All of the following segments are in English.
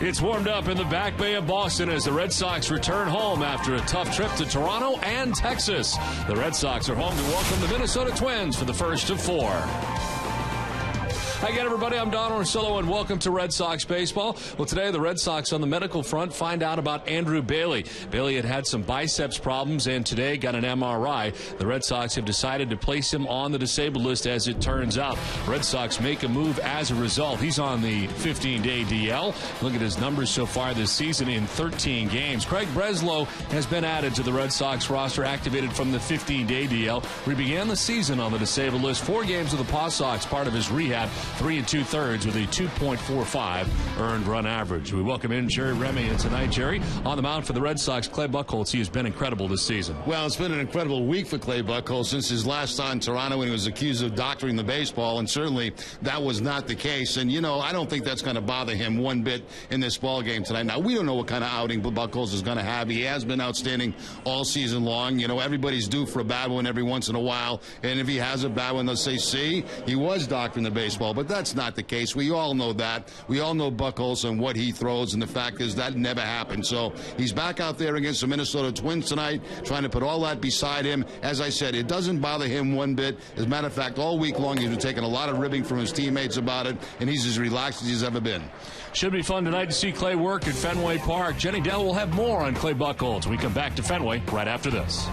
It's warmed up in the back bay of Boston as the Red Sox return home after a tough trip to Toronto and Texas. The Red Sox are home to welcome the Minnesota Twins for the first of four. Hi again, everybody. I'm Don Orsillo, and welcome to Red Sox Baseball. Well, today, the Red Sox on the medical front find out about Andrew Bailey. Bailey had some biceps problems and today got an MRI. The Red Sox have decided to place him on the disabled list as it turns out. Red Sox make a move as a result. He's on the 15-day DL. Look at his numbers so far this season in 13 games. Craig Breslow has been added to the Red Sox roster, activated from the 15-day DL. We began the season on the disabled list. 4 games with the Paw Sox, part of his rehab. 3 2/3 with a 2.45 earned run average. We welcome in Jerry Remy tonight. Jerry, on the mound for the Red Sox, Clay Buchholz. He has been incredible this season. Well, it's been an incredible week for Clay Buchholz since his last time in Toronto when he was accused of doctoring the baseball, and certainly that was not the case. And, you know, I don't think that's going to bother him one bit in this ball game tonight. Now, we don't know what kind of outing Buchholz is going to have. He has been outstanding all season long. You know, everybody's due for a bad one every once in a while, and if he has a bad one, they'll say, see, he was doctoring the baseball, but that's not the case. We all know that. We all know Buchholz and what he throws, and the fact is that never happened. So he's back out there against the Minnesota Twins tonight, trying to put all that beside him. As I said, it doesn't bother him one bit. As a matter of fact, all week long he's been taking a lot of ribbing from his teammates about it, and he's as relaxed as he's ever been. Should be fun tonight to see Clay work at Fenway Park. Jenny Dell will have more on Clay Buchholz. We come back to Fenway right after this.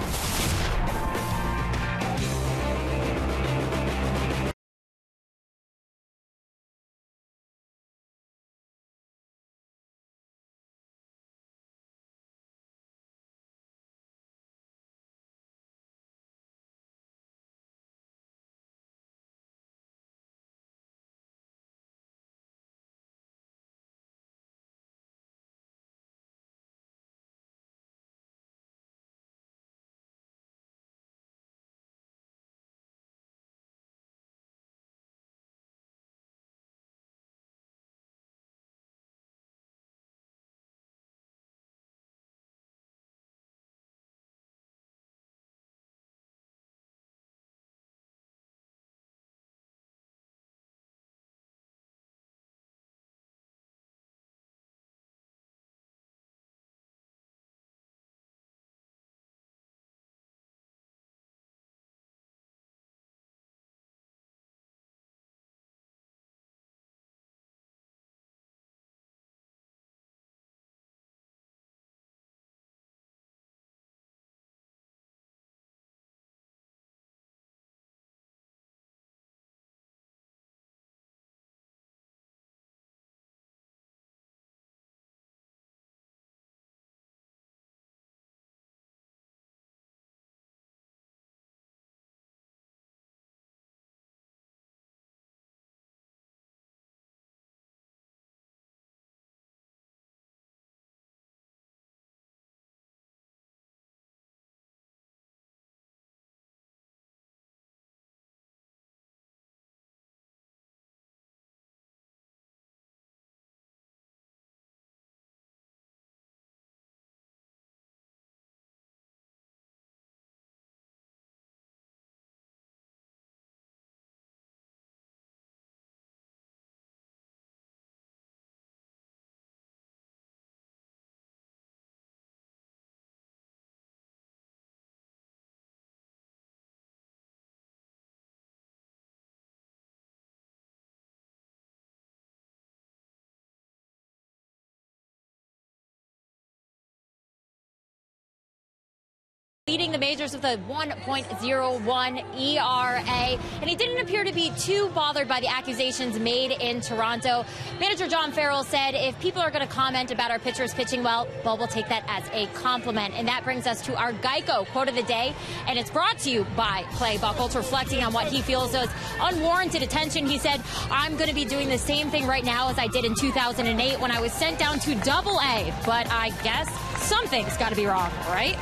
Leading the majors with a 1.01 ERA, and he didn't appear to be too bothered by the accusations made in Toronto. Manager John Farrell said, if people are going to comment about our pitchers pitching well, we'll take that as a compliment. And that brings us to our Geico quote of the day, and it's brought to you by Clay Buchholz, reflecting on what he feels was unwarranted attention. He said, I'm going to be doing the same thing right now as I did in 2008 when I was sent down to AA, but I guess something's got to be wrong, right?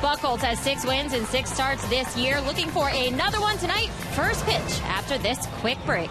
Buchholz has 6 wins and 6 starts this year. Looking for another one tonight. First pitch after this quick break.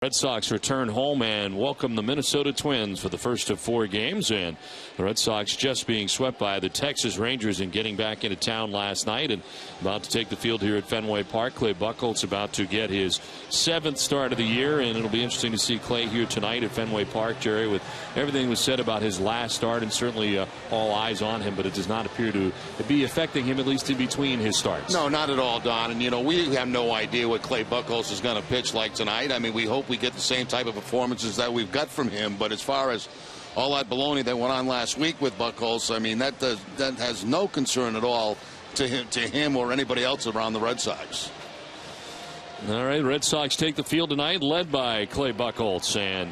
Red Sox return home and welcome the Minnesota Twins for the first of 4 games, and the Red Sox just being swept by the Texas Rangers and getting back into town last night and about to take the field here at Fenway Park. Clay Buchholz about to get his 7th start of the year, and it'll be interesting to see Clay here tonight at Fenway Park, Jerry, with everything was said about his last start, and certainly all eyes on him, but it does not appear to be affecting him, at least in between his starts. No, not at all, Don. And, you know, we have no idea what Clay Buchholz is going to pitch like tonight. I mean, we hope we get the same type of performances that we've got from him. But as far as all that baloney that went on last week with Buchholz, I mean, that has no concern at all to him or anybody else around the Red Sox. All right, Red Sox take the field tonight, led by Clay Buchholz, and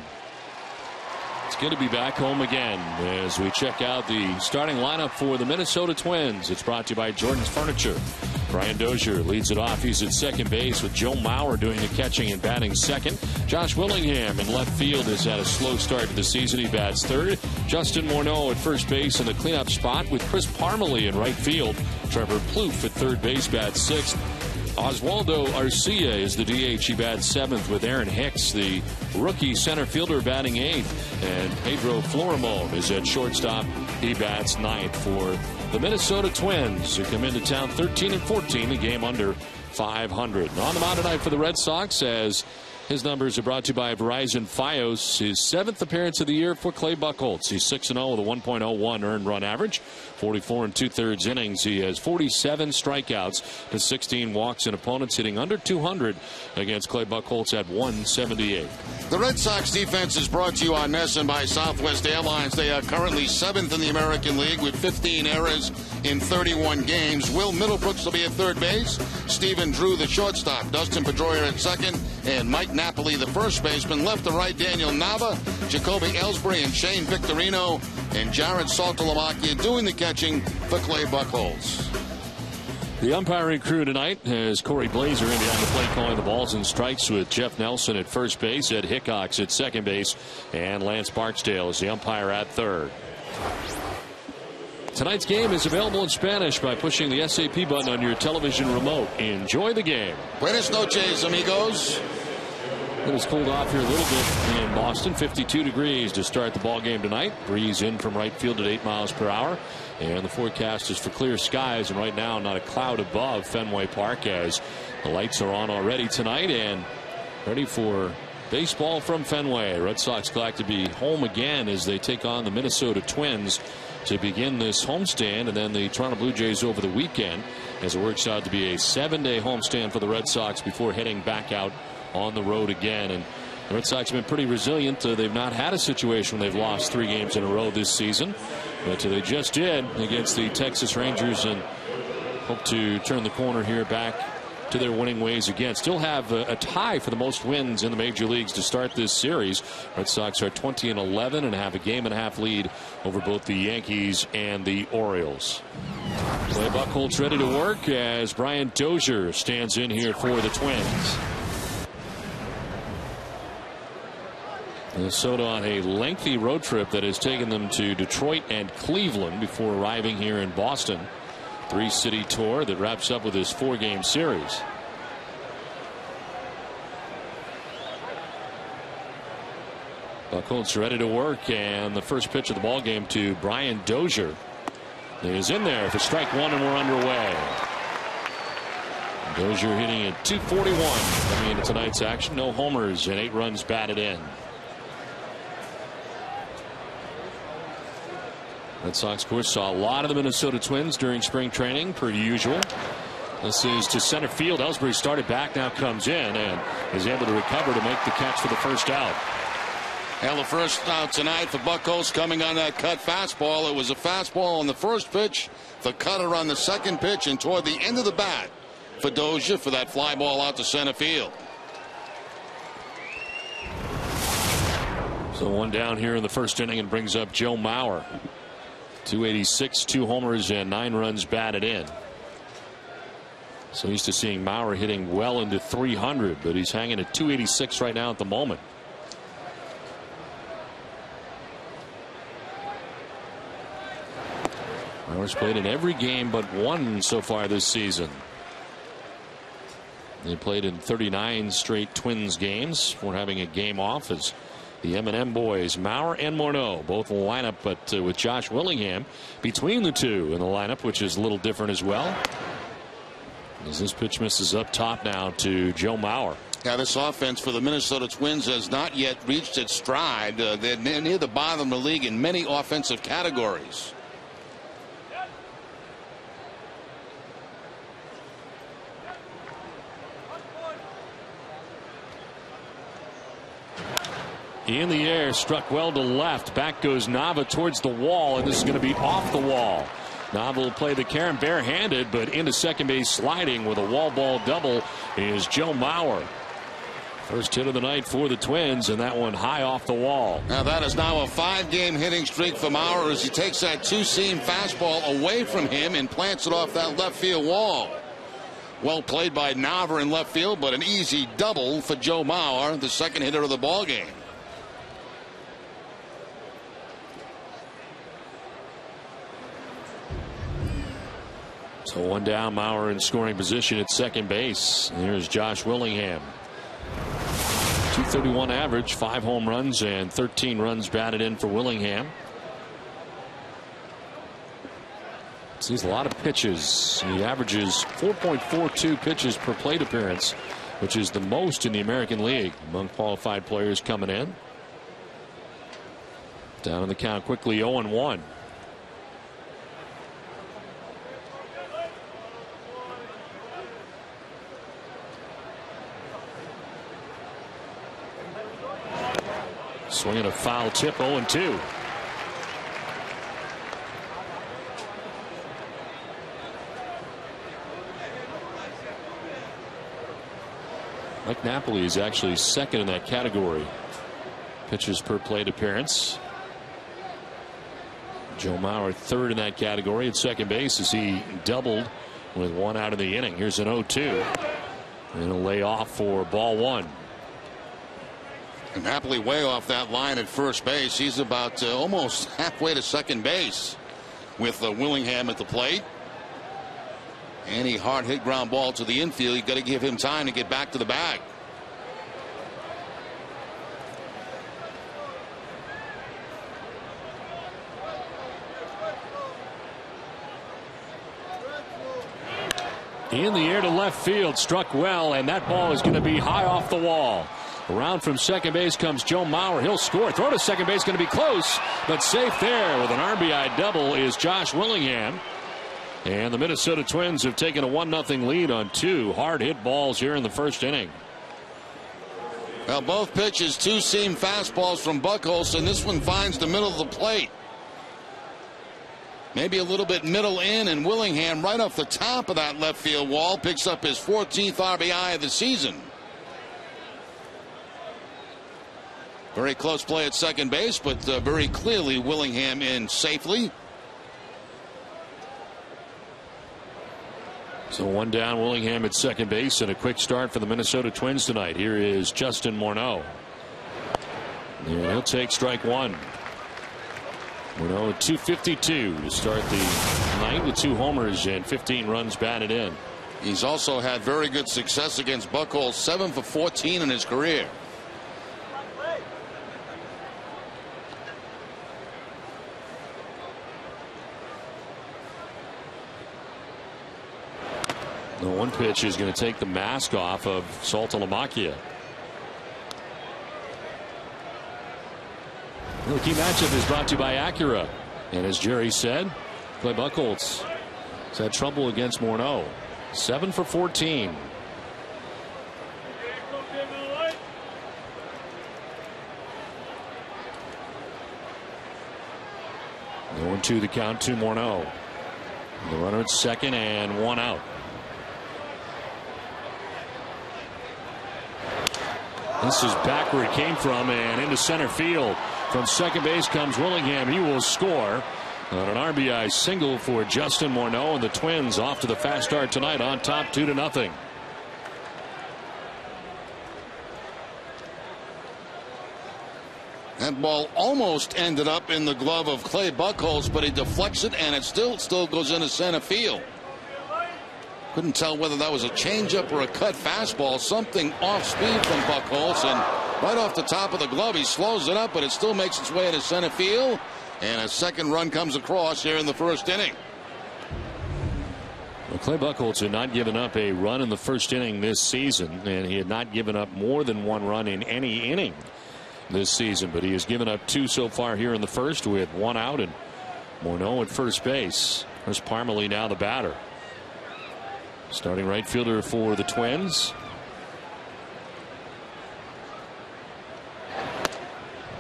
it's good to be back home again as we check out the starting lineup for the Minnesota Twins. It's brought to you by Jordan's Furniture. Brian Dozier leads it off. He's at second base with Joe Mauer doing the catching and batting second. Josh Willingham in left field has had a slow start to the season. He bats third. Justin Morneau at first base in the cleanup spot with Chris Parmalee in right field. Trevor Plouffe at third base bats sixth. Oswaldo Arcia is the DH. He bats seventh with Aaron Hicks, the rookie center fielder, batting eighth. And Pedro Florimon is at shortstop. He bats ninth for the Minnesota Twins, who come into town 13-14, a game under 500. And on the mound tonight for the Red Sox, as his numbers are brought to you by Verizon Fios. His 7th appearance of the year for Clay Buchholz. He's 6-0 with a 1.01 earned run average, 44 2/3 innings. He has 47 strikeouts to 16 walks, and opponents hitting under 200 against Clay Buchholz at 178. The Red Sox defense is brought to you on NESN by Southwest Airlines. They are currently 7th in the American League with 15 errors in 31 games. Will Middlebrooks will be at third base. Stephen Drew, the shortstop. Dustin Pedroia at second. And Mike Napoli, the first baseman. Left to right, Daniel Nava, Jacoby Ellsbury, and Shane Victorino. And Jared Saltalamacchia doing the catching for Clay Buchholz. The umpiring crew tonight has Corey Blazer in behind the plate calling the balls and strikes, with Jeff Nelson at first base, Ed Hickox at second base, and Lance Barksdale is the umpire at third. Tonight's game is available in Spanish by pushing the SAP button on your television remote. Enjoy the game. Buenas noches, amigos. It was cooled off here a little bit in Boston. 52 degrees to start the ball game tonight. Breeze in from right field at 8 miles per hour. And the forecast is for clear skies, and right now not a cloud above Fenway Park, as the lights are on already tonight and ready for baseball from Fenway. Red Sox glad to be home again as they take on the Minnesota Twins to begin this homestand, and then the Toronto Blue Jays over the weekend, as it works out to be a 7-day homestand for the Red Sox before heading back out on the road again. And the Red Sox have been pretty resilient. They've not had a situation where they've lost 3 games in a row this season, but they just did against the Texas Rangers, and hope to turn the corner here back to their winning ways again. Still have a tie for the most wins in the major leagues to start this series. Red Sox are 20-11 and have a game-and-a-half lead over both the Yankees and the Orioles. Clay Buchholz ready to work as Brian Dozier stands in here for the Twins. Minnesota on a lengthy road trip that has taken them to Detroit and Cleveland before arriving here in Boston. 3-city tour that wraps up with his 4-game series. Buchholz ready to work, and the first pitch of the ball game to Brian Dozier is in there for strike one, and we're underway. Dozier hitting at 241 coming into tonight's action. No homers and 8 runs batted in. Red Sox, of course, saw a lot of the Minnesota Twins during spring training, per usual. This is to center field. Ellsbury started back, now comes in and is able to recover to make the catch for the first out. Well, the first out tonight for Buchholz coming on that cut fastball. It was a fastball on the first pitch, the cutter on the second pitch, and toward the end of the bat for Dozier for that fly ball out to center field. So one down here in the first inning, and brings up Joe Mauer. 286, 2 homers, and 9 runs batted in. So used to seeing Mauer hitting well into 300, but he's hanging at 286 right now at the moment. Mauer's played in every game but one so far this season. They played in 39 straight Twins games. We're having a game off as the M&M boys, Mauer and Morneau, both in the lineup, but with Josh Willingham between the two in the lineup, which is a little different as well. As this pitch misses up top now to Joe Mauer. Yeah, this offense for the Minnesota Twins has not yet reached its stride. They're near the bottom of the league in many offensive categories. In the air, struck well to left. Back goes Nava towards the wall, and this is going to be off the wall. Nava will play the carom barehanded, but into second base sliding with a wall ball double is Joe Mauer. First hit of the night for the Twins, and that one high off the wall. Now that is now a 5-game hitting streak for Mauer as he takes that two-seam fastball away from him and plants it off that left field wall. Well played by Nava in left field, but an easy double for Joe Mauer, the second hitter of the ball game. So one down, Mauer in scoring position at second base. And here's Josh Willingham. .231 average, 5 home runs and 13 runs batted in for Willingham. Sees a lot of pitches. He averages 4.42 pitches per plate appearance, which is the most in the American League among qualified players coming in. Down in the count quickly, 0-1. Swinging a foul tip, 0-2. Mike Napoli is actually second in that category. Pitches per plate appearance. Joe Mauer third in that category at second base as he doubled with 1 out of the inning. Here's an 0-2. And a lay off for ball 1. And Napoli way off that line at first base. He's about almost halfway to second base with Willingham at the plate. Any hard hit ground ball to the infield, you got to give him time to get back to the bag. In the air to left field, struck well, and that ball is going to be high off the wall. Around from second base comes Joe Mauer. He'll score. Throw to second base, going to be close, but safe there with an RBI double is Josh Willingham. And the Minnesota Twins have taken a 1-0 lead on 2 hard hit balls here in the first inning. Well, both pitches two-seam fastballs from Buchholz, and this one finds the middle of the plate. Maybe a little bit middle in, and Willingham right off the top of that left field wall picks up his 14th RBI of the season. Very close play at second base, but very clearly Willingham in safely. So 1 down, Willingham at second base, and a quick start for the Minnesota Twins tonight. Here is Justin Morneau. And he'll take strike 1. Morneau at .252 to start the night with 2 homers and 15 runs batted in. He's also had very good success against Buchholz, 7 for 14 in his career. The 1 pitch is going to take the mask off of Saltalamacchia. The key matchup is brought to you by Acura. And as Jerry said, Clay Buchholz has had trouble against Morneau. 7 for 14. The 1-2 the count to Morneau. The runner at second and 1 out. This is back where it came from and into center field. From second base comes Willingham. He will score on an RBI single for Justin Morneau, and the Twins off to the fast start tonight on top 2-0. That ball almost ended up in the glove of Clay Buchholz, but he deflects it and it still goes into center field. Couldn't tell whether that was a changeup or a cut fastball. Something off speed from Buchholz, and right off the top of the glove, he slows it up, but it still makes its way into center field. And a second run comes across here in the first inning. Well, Clay Buchholz had not given up a run in the first inning this season, and he had not given up more than one run in any inning this season, but he has given up two so far here in the first with one out and Morneau at first base. There's Parmalee now the batter. Starting right fielder for the Twins.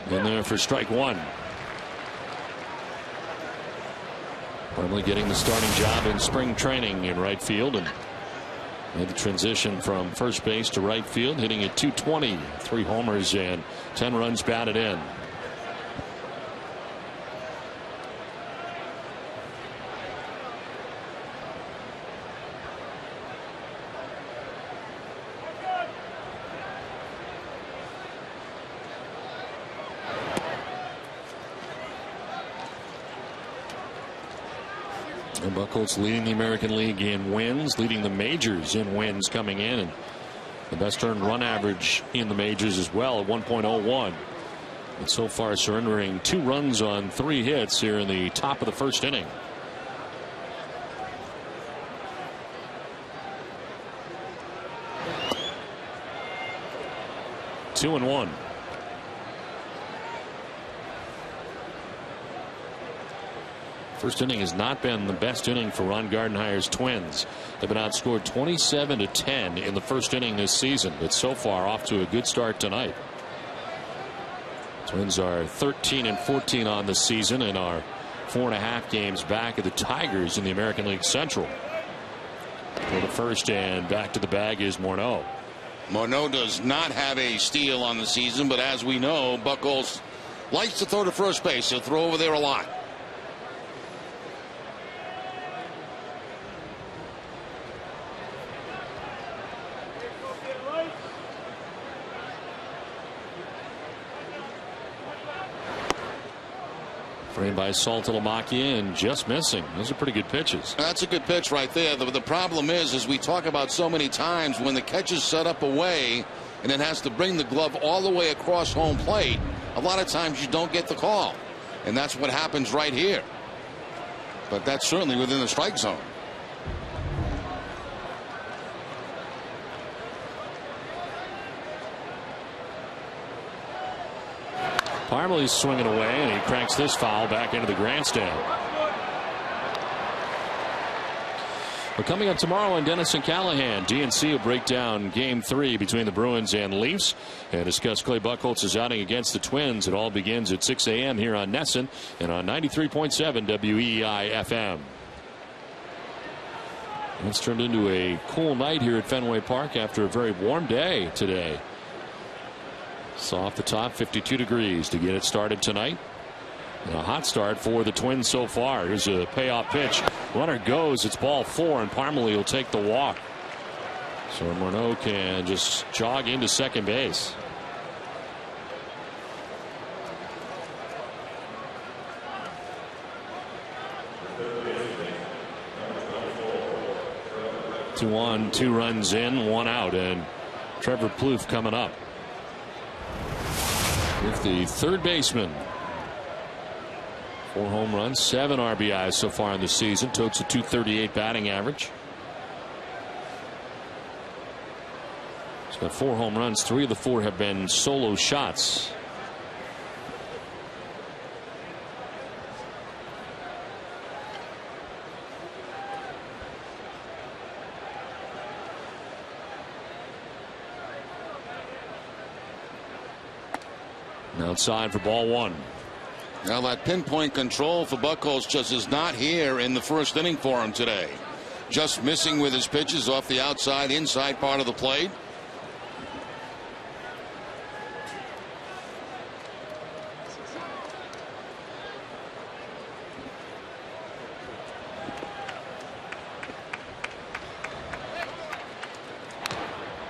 In there for strike one. Parmalee getting the starting job in spring training in right field and made the transition from first base to right field, hitting at .220, 3 homers and 10 runs batted in. And Buchholz leading the American League in wins, leading the majors in wins coming in, and the best earned run average in the majors as well at 1.01. And so far surrendering 2 runs on 3 hits here in the top of the first inning. Two and one. First inning has not been the best inning for Ron Gardenhire's Twins. They've been outscored 27-10 in the first inning this season, but so far off to a good start tonight. Twins are 13-14 on the season and are 4.5 games back of the Tigers in the American League Central. For the first and back to the bag is Morneau. Morneau does not have a steal on the season, but as we know, Buchholz likes to throw to first base. He'll throw over there a lot. Framed by Saltalamacchia and just missing. Those are pretty good pitches. That's a good pitch right there. The problem is, as we talk about so many times, when the catch is set up away and it has to bring the glove all the way across home plate, a lot of times you don't get the call. And that's what happens right here. But that's certainly within the strike zone. Parmalee's swinging away, and he cranks this foul back into the grandstand. But coming up tomorrow on Dennis and Callahan, DNC will break down Game 3 between the Bruins and Leafs and discuss Clay Buchholz's outing against the Twins. It all begins at 6 a.m. here on NESN and on 93.7 WEEI FM. It's turned into a cool night here at Fenway Park after a very warm day today. So off the top, 52 degrees to get it started tonight. And a hot start for the Twins so far. Here's a payoff pitch. Runner goes. It's ball 4, and Parmalee will take the walk. So Morneau can just jog into second base. Two on, 2 runs in, 1 out, and Trevor Plouffe coming up with the third baseman. 4 home runs, 7 RBIs so far in the season. Totes a .238 batting average. He's got 4 home runs. 3 of the 4 have been solo shots. Outside for ball 1. Now that pinpoint control for Buchholz just is not here in the first inning for him today. Just missing with his pitches off the outside, inside part of the plate.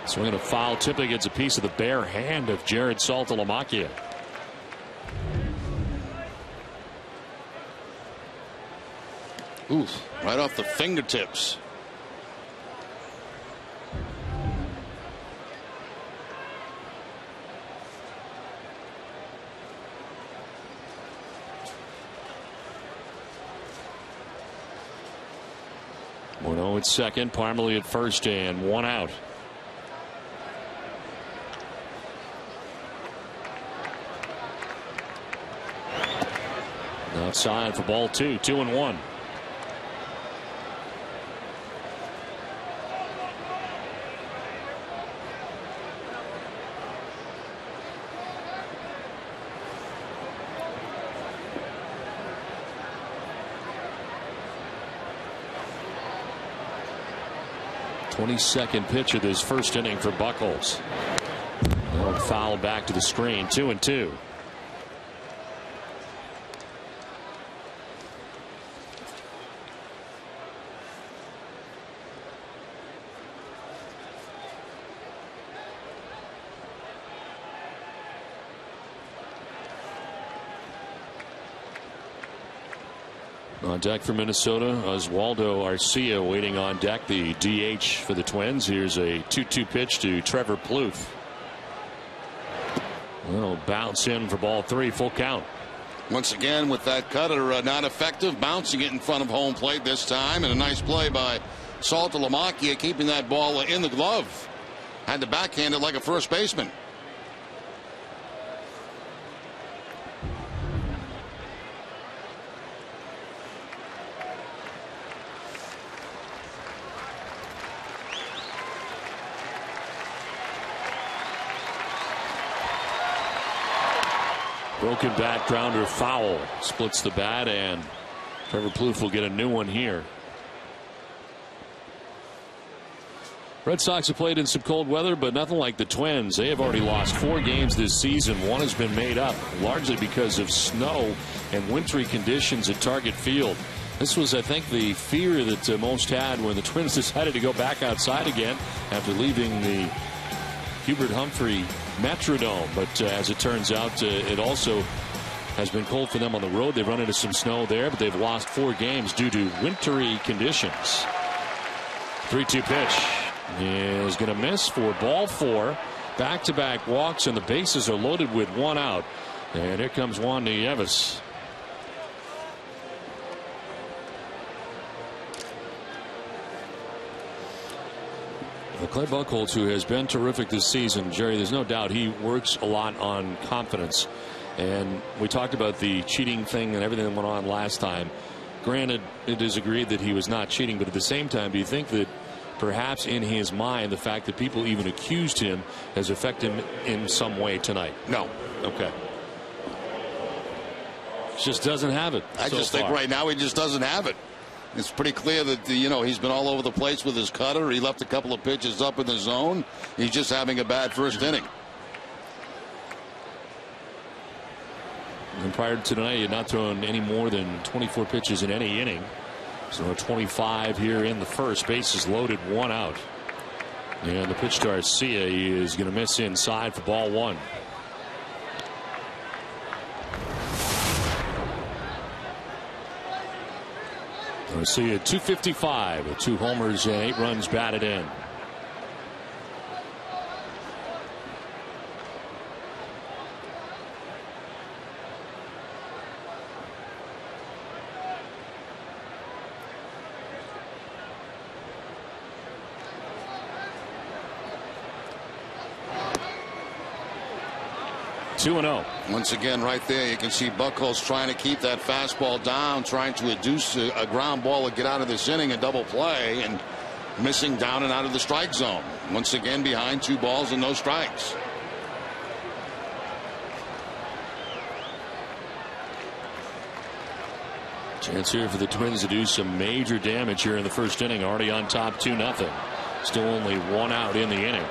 Swinging a foul, tipping gets a piece of the bare hand of Jared Saltalamacchia. Oof, right off the fingertips. at second, Parmalee at first, and 1 out. Outside for ball 2, 2-1. Twenty-second pitch of this first inning for Buchholz. Foul back to the screen, 2-2. On deck for Minnesota, Oswaldo Arcia waiting on deck, the DH for the Twins. Here's a 2-2 pitch to Trevor Plouffe. Well, bounce in for ball 3, full count. Once again with that cutter not effective, bouncing it in front of home plate this time, and a nice play by Saltalamacchia keeping that ball in the glove. Had to backhand it like a first baseman. Broken bat grounder foul. Splits the bat, and Trevor Plouffe will get a new one here. Red Sox have played in some cold weather, but nothing like the Twins. They have already lost 4 games this season. 1 has been made up largely because of snow and wintry conditions at Target Field. This was, I think, the fear that most had when the Twins decided to go back outside again after leaving the Hubert Humphrey Metrodome. But as it turns out, it also has been cold for them on the road. They've run into some snow there, but they've lost 4 games due to wintry conditions. 3-2 pitch is going to miss for ball 4. Back-to-back walks, and the bases are loaded with 1 out. And here comes Juan Nieves. Clay Buchholz, who has been terrific this season, Jerry, there's no doubt he works a lot on confidence. And we talked about the cheating thing and everything that went on last time. Granted, it is agreed that he was not cheating, but at the same time, do you think that perhaps in his mind the fact that people even accused him has affected him in some way tonight? No. Okay. Just doesn't have it. I just think right now he just doesn't have it. It's pretty clear that, he's been all over the place with his cutter. He left a couple of pitches up in the zone. He's just having a bad first inning. And prior to tonight, he had not thrown any more than 24 pitches in any inning. So 25 here in the first. Bases loaded, 1 out. And the pitch to Arcia is going to miss inside for ball 1. Arcia 255 with 2 homers and 8 runs batted in. Once again, right there, you can see Buchholz trying to keep that fastball down, trying to induce a ground ball to get out of this inning, a double play, and missing down and out of the strike zone. Once again, behind 2 balls and no strikes. Chance here for the Twins to do some major damage here in the first inning. Already on top, 2-0. Still only 1 out in the inning.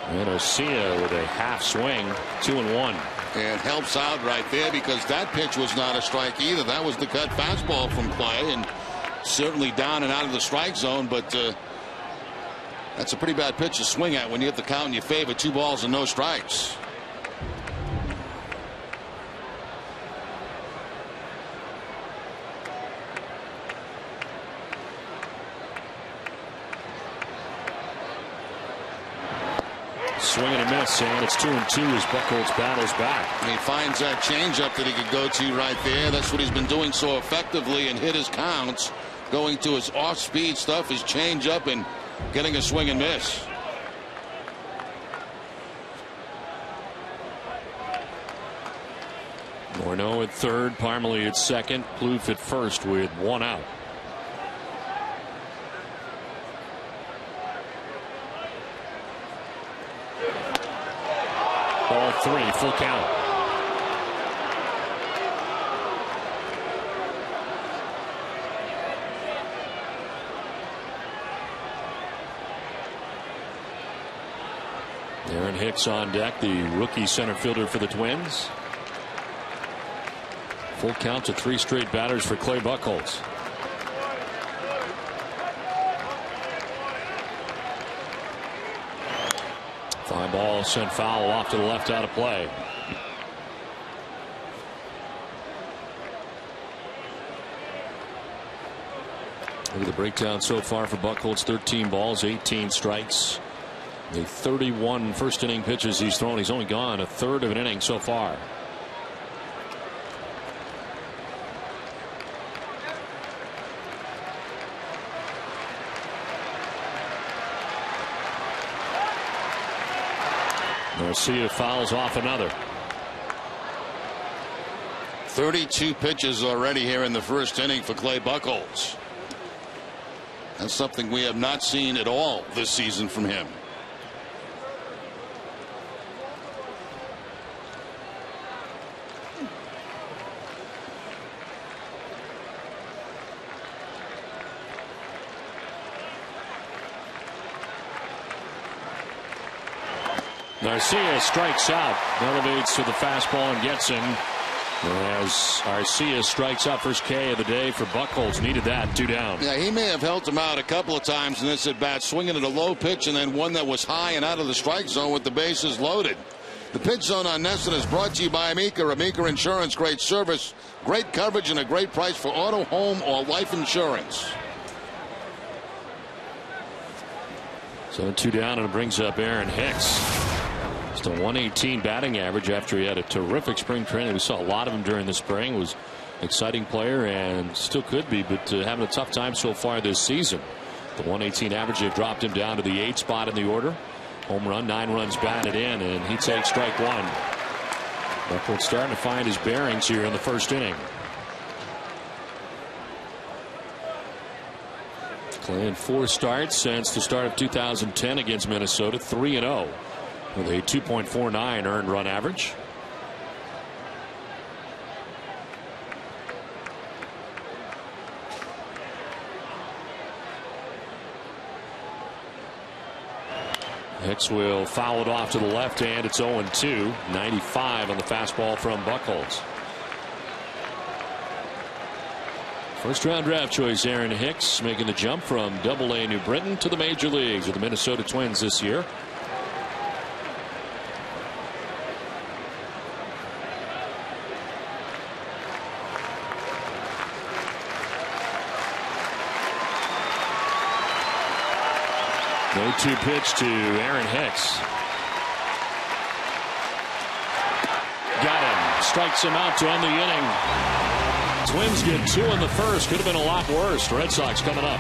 And Arcia with a half swing, 2-1. And helps out right there because that pitch was not a strike either. That was the cut fastball from Clay, and certainly down and out of the strike zone. But that's a pretty bad pitch to swing at when you have the count in your favor, 2 balls and no strikes. Swing and a miss, and it's 2-2 as Buchholz battles back. And he finds that changeup that he could go to right there. That's what he's been doing so effectively and hit his counts. Going to his off-speed stuff, his changeup, and getting a swing and miss. Morneau at third, Parmalee at second, Plouffe at first with one out. Ball three, full count. Aaron Hicks on deck, the rookie center fielder for the Twins. Full count to 3 straight batters for Clay Buchholz. Fly ball sent foul off to the left, out of play. Look at the breakdown so far for Buchholz. 13 balls, 18 strikes. The 31 first inning pitches he's thrown. He's only gone a third of an inning so far. Garcia fouls off another. 32 pitches already here in the first inning for Clay Buchholz. That's something we have not seen at all this season from him. Garcia strikes out, elevates to the fastball and gets him. As Garcia strikes out, first K of the day for Buchholz. Needed that, 2 down. Yeah, he may have helped him out a couple of times in this at bat, swinging at a low pitch and then one that was high and out of the strike zone with the bases loaded. The Pitch Zone on NESN is brought to you by Amica. Amica Insurance, great service, great coverage, and a great price for auto, home, or life insurance. So 2 down, and it brings up Aaron Hicks. Just a 118 batting average after he had a terrific spring training. We saw a lot of him during the spring. Was an exciting player and still could be, but having a tough time so far this season. The 118 average, they've dropped him down to the 8th spot in the order. Home run, 9 runs batted in, and he takes strike 1. Buchholz starting to find his bearings here in the first inning. Clay in 4 starts since the start of 2010 against Minnesota, 3-0 with a 2.49 earned run average. Hicks will foul it off to the left hand. It's 0-2. 95 on the fastball from Buchholz. First round draft choice Aaron Hicks making the jump from Double-A New Britain to the major leagues with the Minnesota Twins this year. No-2 pitch to Aaron Hicks. Got him. Strikes him out to end the inning. Twins get 2 in the first. Could have been a lot worse. Red Sox coming up.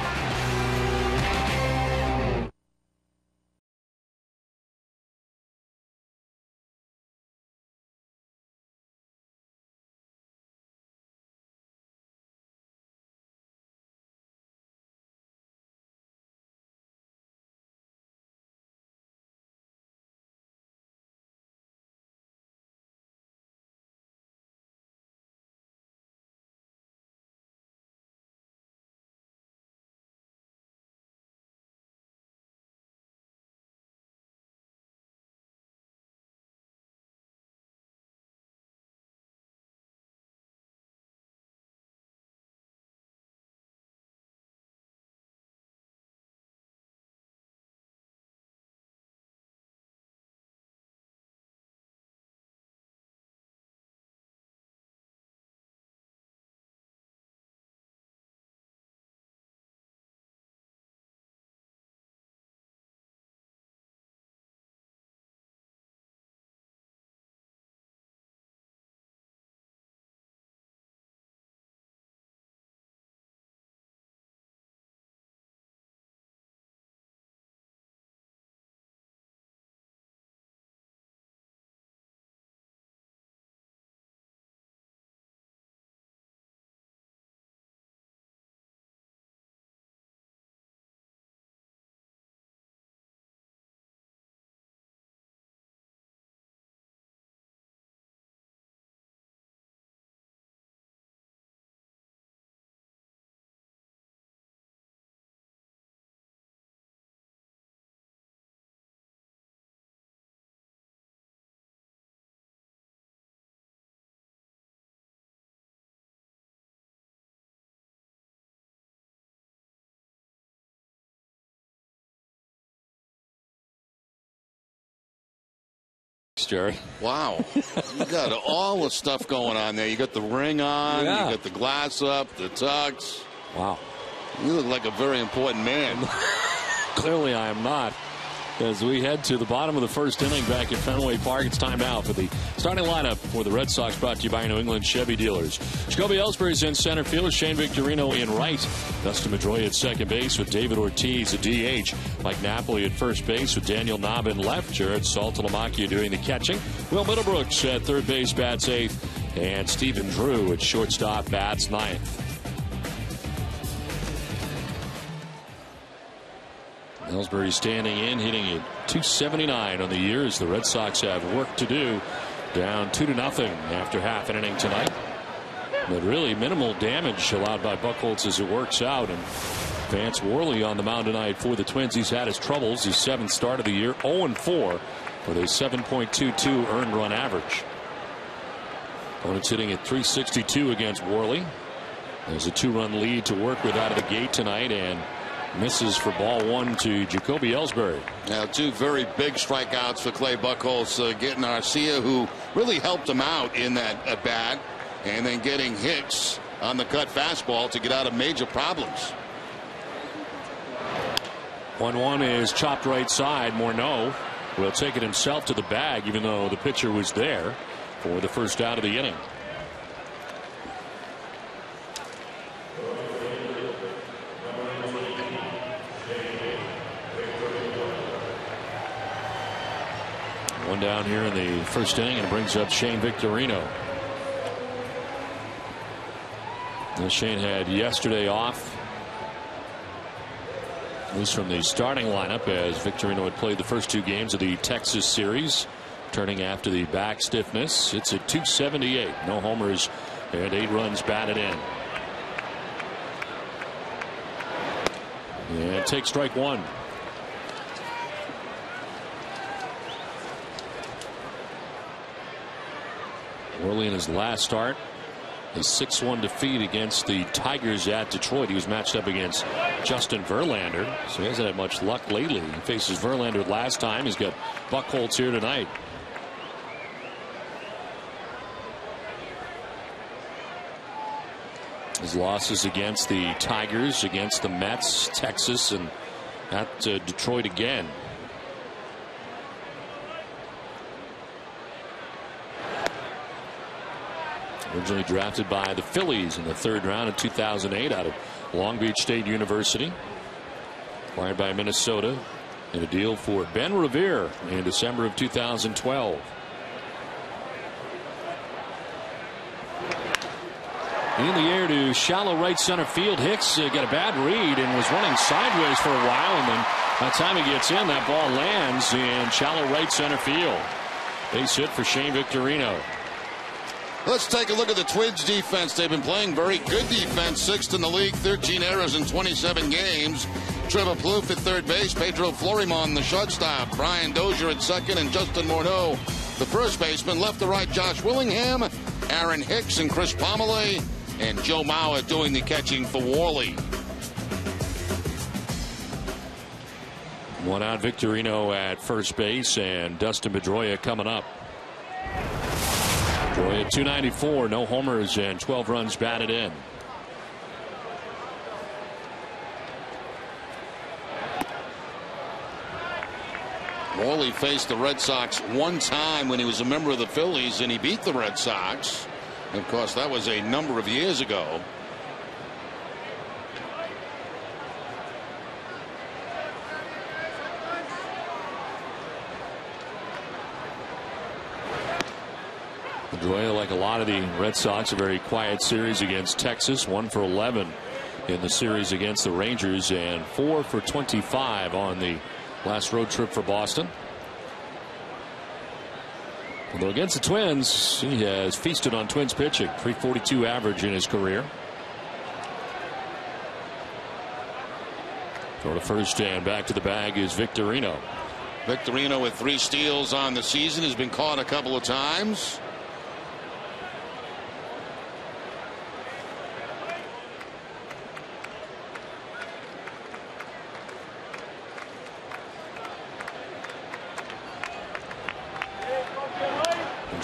Jerry. Wow. You got all the stuff going on there. You got the ring on, you got the glass up, the tux. Wow. You look like a very important man. Clearly I am not. As we head to the bottom of the first inning back at Fenway Park, it's time now for the starting lineup for the Red Sox, brought to you by New England Chevy Dealers. Jacoby Ellsbury's in center field, Shane Victorino in right. Dustin Pedroia at second base with David Ortiz at DH. Mike Napoli at first base with Daniel Knobb in left. Jared Saltalamacchia doing the catching. Will Middlebrooks at third base bats eighth. And Stephen Drew at shortstop bats ninth. Ellsbury standing in, hitting at .279 on the year as the Red Sox have work to do. Down 2-0 after half an inning tonight. But really minimal damage allowed by Buchholz as it works out. And Vance Worley on the mound tonight for the Twins. He's had his troubles. His seventh start of the year, 0-4 with a 7.22 earned run average. Opponents hitting at .362 against Worley. There's a 2-run lead to work with out of the gate tonight, and misses for ball one to Jacoby Ellsbury. Now, two very big strikeouts for Clay Buchholz, getting Arcia, who really helped him out in that at bat, and then getting Hicks on the cut fastball to get out of major problems. 1-1 is chopped right side. Morneau will take it himself to the bag, even though the pitcher was there for the first out of the inning. One down here in the first inning, and it brings up Shane Victorino. Now Shane had yesterday off, at least from the starting lineup, as Victorino had played the first two games of the Texas series, turning after the back stiffness. It's at .278. No homers and 8 runs batted in. And take strike one. Worley in his last start, a 6-1 defeat against the Tigers at Detroit. He was matched up against Justin Verlander, so he hasn't had much luck lately. He faces Verlander last time. He's got Buchholz here tonight. His losses against the Tigers, against the Mets, Texas, and at Detroit again. Originally drafted by the Phillies in the third round of 2008 out of Long Beach State University. Acquired by Minnesota in a deal for Ben Revere in December of 2012. In the air to shallow right center field. Hicks got a bad read and was running sideways for a while, and then by the time he gets in, that ball lands in shallow right center field. Base hit for Shane Victorino. Let's take a look at the Twins defense. They've been playing very good defense, 6th in the league, 13 errors in 27 games. Trevor Plouffe at third base, Pedro Florimon the shortstop, Brian Dozier at second, and Justin Morneau the first baseman. Left to right, Josh Willingham, Aaron Hicks, and Chris Pomeroy, and Joe Mauer doing the catching for Worley. One out, Victorino at first base, and Dustin Pedroia coming up. Pedroia at .294, no homers and 12 runs batted in. Worley faced the Red Sox one time when he was a member of the Phillies, and he beat the Red Sox. And of course, that was a number of years ago. Pedroia, like a lot of the Red Sox, a very quiet series against Texas. 1 for 11 in the series against the Rangers, and 4 for 25 on the last road trip for Boston. Although against the Twins, he has feasted on Twins pitching. .342 average in his career. Throw to first and back to the bag is Victorino. Victorino with 3 steals on the season, has been caught a couple of times.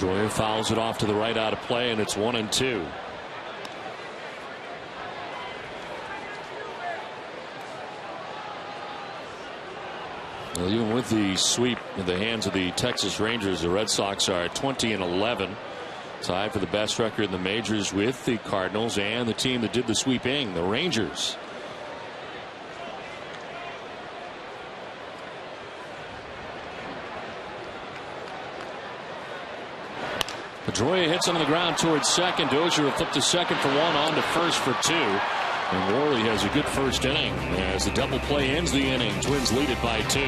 Pedroia fouls it off to the right out of play, and it's 1-2. Well, even with the sweep in the hands of the Texas Rangers, the Red Sox are 20-11, tied for the best record in the majors with the Cardinals and the team that did the sweeping, the Rangers. Pedroia hits him on the ground towards second. Dozier will flip to second for one, on to first for two. And Worley has a good first inning as the double play ends the inning. Twins lead it by 2.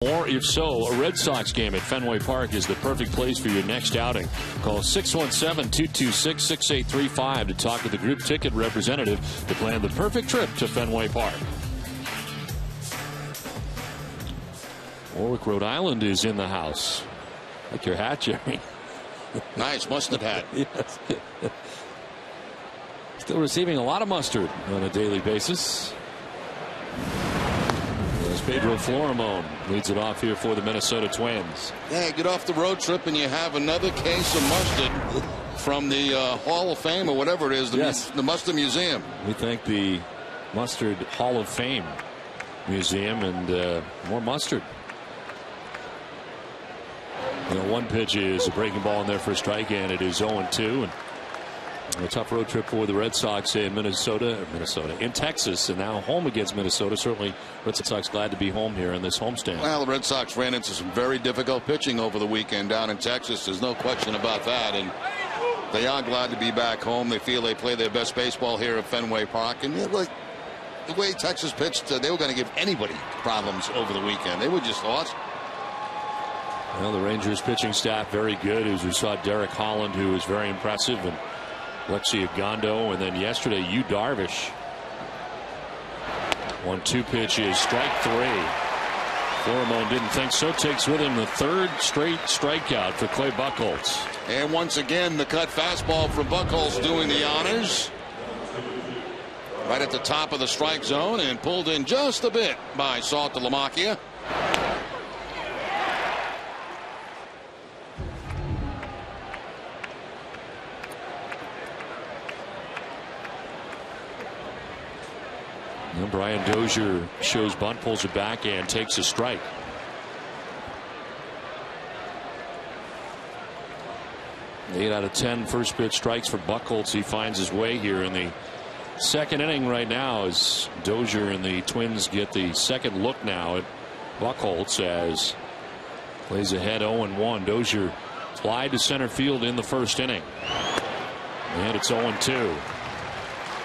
Or if so, a Red Sox game at Fenway Park is the perfect place for your next outing. Call 617-226-6835 to talk with the group ticket representative to plan the perfect trip to Fenway Park. Warwick, Rhode Island is in the house. Like your hat, Jerry. Nice mustard hat. Yes. Still receiving a lot of mustard on a daily basis. Pedro Florimone leads it off here for the Minnesota Twins. Yeah, get off the road trip and you have another case of mustard from the Hall of Fame or whatever it is, the Mustard Museum. We thank the Mustard Hall of Fame Museum, and more mustard. You know, one pitch is a breaking ball in there for a strike, and it is 0-2. And a tough road trip for the Red Sox in in Texas, and now home against Minnesota. Certainly, Red Sox glad to be home here in this homestand. Well, the Red Sox ran into some very difficult pitching over the weekend down in Texas. There's no question about that, and they are glad to be back home. They feel they play their best baseball here at Fenway Park, and like the way Texas pitched, they were going to give anybody problems over the weekend. They were just lost. Well, the Rangers pitching staff very good, as we saw Derek Holland, who was very impressive, and Alexi Agondo, and then yesterday Yu Darvish. 1-2 pitch is strike 3. Florimone didn't think so. Takes with him the third straight strikeout for Clay Buchholz. And once again, the cut fastball for Buchholz doing the honors. Right at the top of the strike zone and pulled in just a bit by Salt Lamacchia. And Brian Dozier shows bunt, pulls it back, and takes a strike. Eight out of 10 first pitch strikes for Buchholz. He finds his way here in the Second inning right now as Dozier and the Twins get the second look now at Buchholz as plays ahead 0-1. Dozier fly to center field in the first inning. And it's 0-2.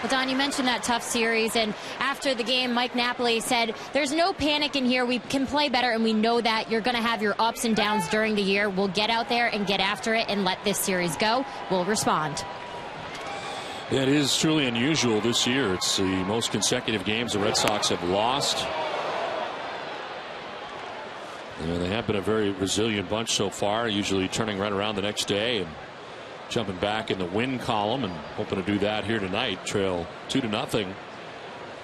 Well, Don, you mentioned that tough series, and after the game, Mike Napoli said, there's no panic in here. We can play better, and we know that you're going to have your ups and downs during the year. We'll get out there and get after it and let this series go. We'll respond. It is truly unusual this year. It's the most consecutive games the Red Sox have lost. And they have been a very resilient bunch so far, usually turning right around the next day and jumping back in the win column, and hoping to do that here tonight. Trail 2-0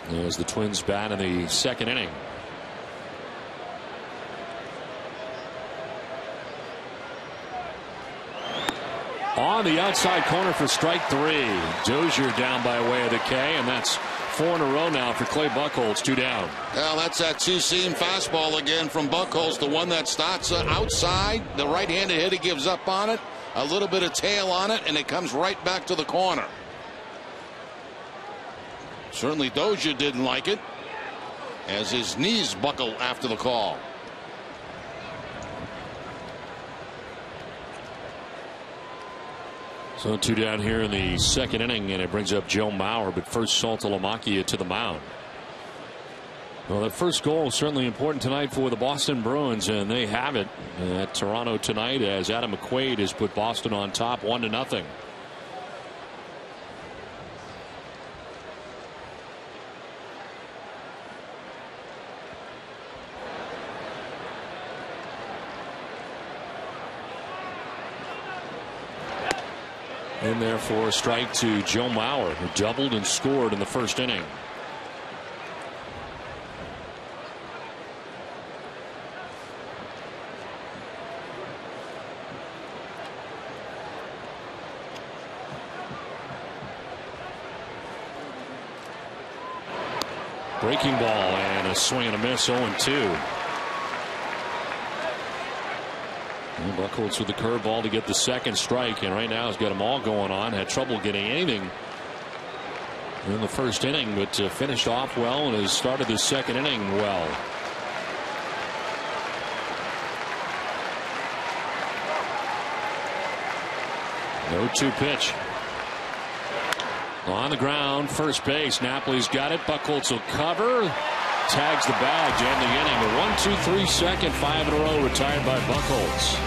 as the Twins bat in the second inning. On the outside corner for strike 3. Dozier down by way of the K, and that's 4 in a row now for Clay Buchholz. 2 down. Well, that's that two-seam fastball again from Buchholz, the one that starts outside. The right-handed hitter gives up on it. A little bit of tail on it, and it comes right back to the corner. Certainly Dozier didn't like it, as his knees buckle after the call. So 2 down here in the second inning, and it brings up Joe Mauer, but first Saltalamacchia to the mound. Well, that first goal is certainly important tonight for the Boston Bruins, and they have it at Toronto tonight as Adam McQuaid has put Boston on top 1-0. In there for a strike to Joe Mauer, who doubled and scored in the first inning. Breaking ball and a swing and a miss. 0-2. Buchholz with the curveball to get the second strike, and right now he's got them all going on. Had trouble getting anything in the first inning, but finished off well and has started the second inning well. No 2 pitch. On the ground, first base. Napoli's got it. Buchholz will cover. Tags the bag to end the inning. A 1-2-3 second, 5 in a row retired by Buchholz.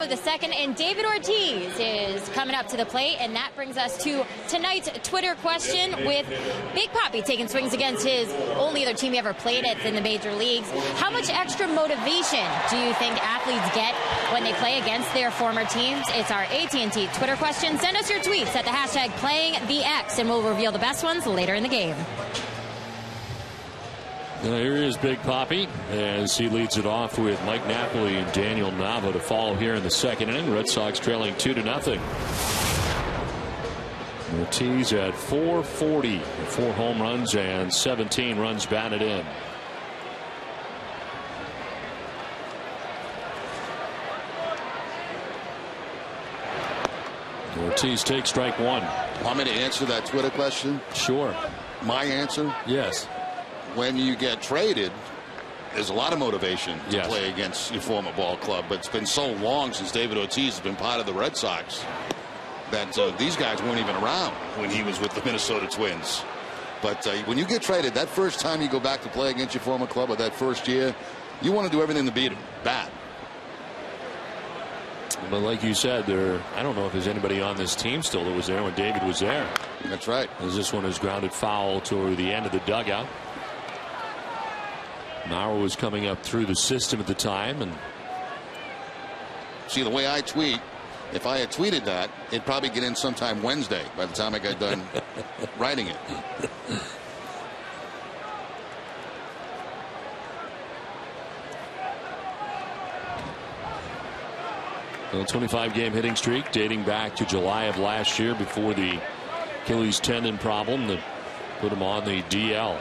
The second, and David Ortiz is coming up to the plate, and that brings us to tonight's Twitter question with Big Papi taking swings against his only other team he ever played at in the major leagues. How much extra motivation do you think athletes get when they play against their former teams? It's our AT&T Twitter question. Send us your tweets at the hashtag #PlayingTheX, and we'll reveal the best ones later in the game. Here is Big Papi as he leads it off with Mike Napoli and Daniel Nava to follow here in the second inning. Red Sox trailing 2-0. Ortiz at .440, 4 home runs and 17 runs batted in. Ortiz takes strike one. Want me to answer that Twitter question? Sure. My answer? Yes. When you get traded, there's a lot of motivation to Yes. play against your former ball club, but it's been so long since David Ortiz has been part of the Red Sox that these guys weren't even around when he was with the Minnesota Twins. But when you get traded, that first time you go back to play against your former club, or that first year, you want to do everything to beat him bad. But like you said, I don't know if there's anybody on this team still that was there when David was there. That's right. As this one is grounded foul toward the end of the dugout. Mauer was coming up through the system at the time, and see the way I tweet. If I had tweeted that, it'd probably get in sometime Wednesday by the time I got done writing it. A 25-game hitting streak dating back to July of last year before the Achilles tendon problem that put him on the DL.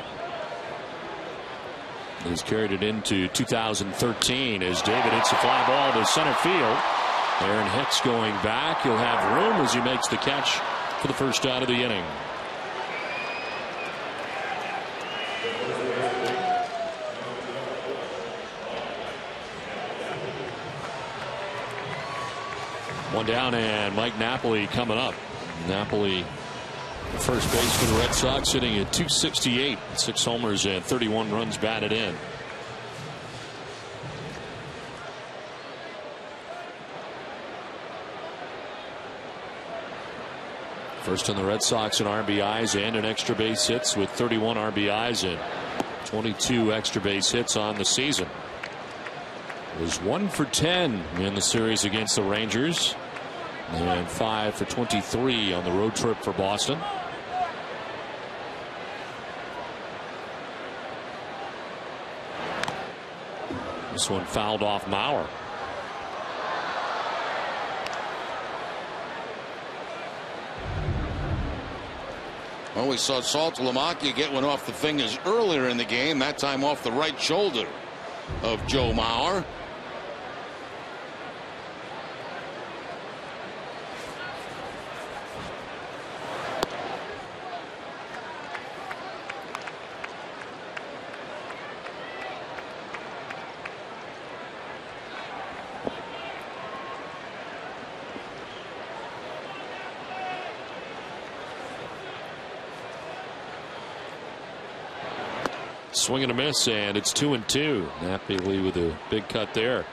He's carried it into 2013 as David hits a fly ball to center field. Aaron Hicks going back. He'll have room as he makes the catch for the first out of the inning. One down, and Mike Napoli coming up. Napoli, the first base for the Red Sox, sitting at .268, 6 homers and 31 runs batted in. First in the Red Sox in RBIs and in extra base hits with 31 RBIs and 22 extra base hits on the season. Was 1 for 10 in the series against the Rangers, and 5 for 23 on the road trip for Boston. This one fouled off Mauer. Well, we saw Saltalamacchia get one off the fingers earlier in the game, that time off the right shoulder of Joe Mauer. Swing and a miss, and it's 2-2. Napoli with a big cut there.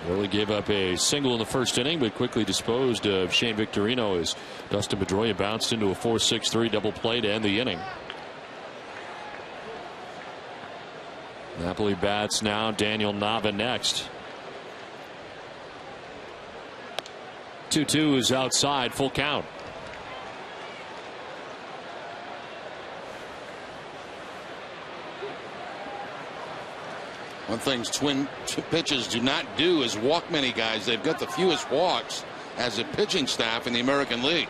Worley gave up a single in the first inning, but quickly disposed of Shane Victorino as Dustin Pedroia bounced into a 4-6-3 double play to end the inning. Napoli bats now. Daniel Nava next. 2-2 is outside, full count. One thing twin pitchers do not do is walk many guys. They've got the fewest walks as a pitching staff in the American League.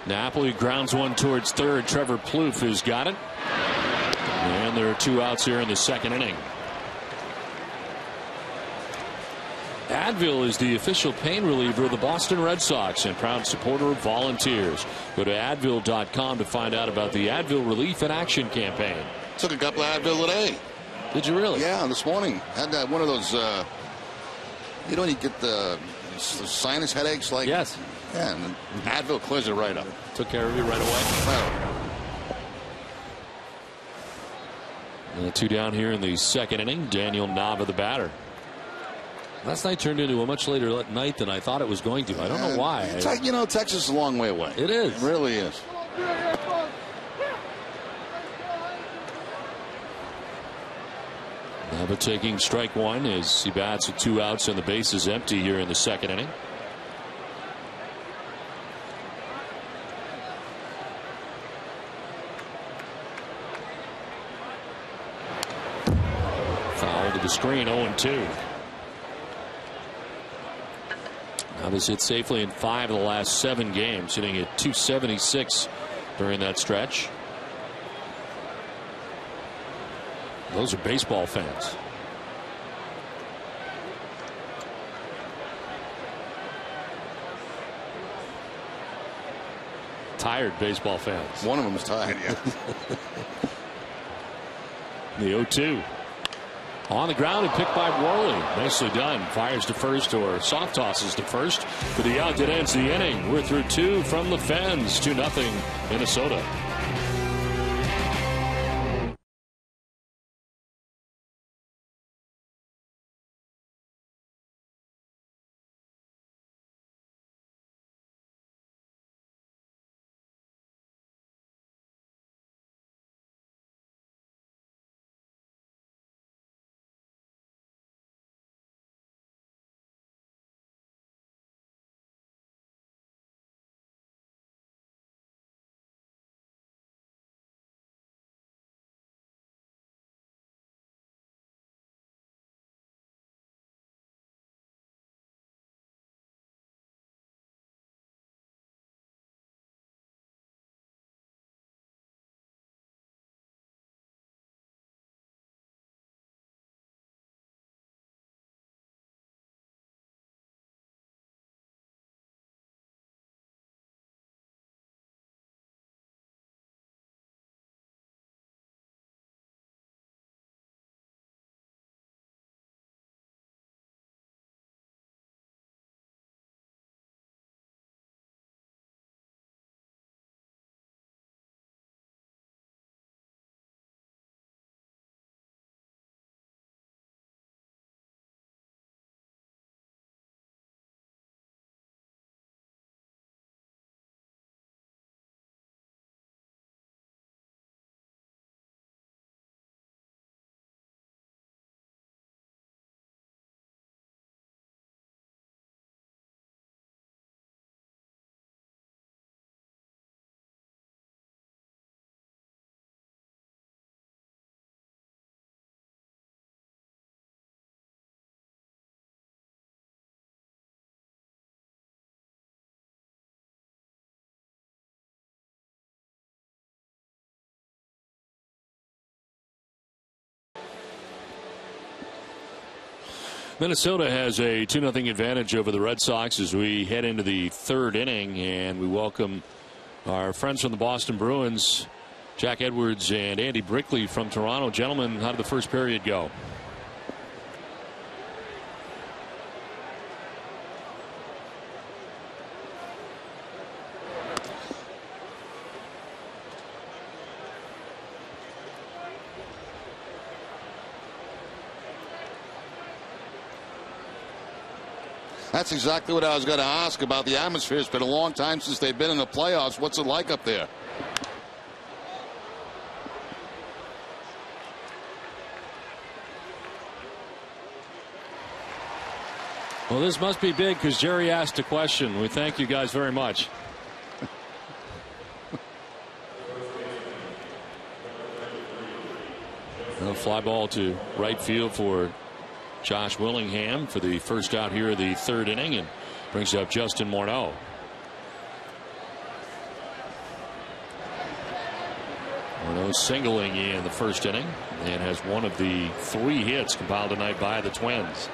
Napoli grounds one towards third. Trevor Plouffe has got it. And there are 2 outs here in the second inning. Advil is the official pain reliever of the Boston Red Sox and proud supporter of Volunteers. Go to Advil.com to find out about the Advil Relief and Action campaign. Took a couple of Advil today. Did you really? Yeah, this morning. Had that one of those, you know, when you get the sinus headaches, like. Yes. Yeah, and Advil clears it right up. Took care of you right away. Right. 2 down here in the second inning. Daniel Nava, the batter. Last night turned into a much later night than I thought it was going to. I don't know why. You know, Texas is a long way away. It is. It really is. Now taking strike one as he bats with 2 outs and the base is empty here in the second inning. Foul to the screen, 0-2. Now this hit safely in 5 of the last 7 games, hitting at 276 during that stretch. Those are baseball fans. Tired baseball fans. One of them is tired, yeah. The 0-2. On the ground and picked by Worley. Nicely done. Fires to first or soft tosses to first for the out that ends the inning. We're through 2 from the Fens. 2-0 Minnesota. Minnesota has a 2-0 advantage over the Red Sox as we head into the 3rd inning, and we welcome our friends from the Boston Bruins, Jack Edwards and Andy Brickley from Toronto. Gentlemen, how did the first period go? That's exactly what I was going to ask about the atmosphere. It's been a long time since they've been in the playoffs. What's it like up there? Well, this must be big because Jerry asked a question. We thank you guys very much. A fly ball to right field for Josh Willingham for the first out here of the 3rd inning, and brings up Justin Morneau. Morneau singling in the 1st inning and has one of the 3 hits compiled tonight by the Twins.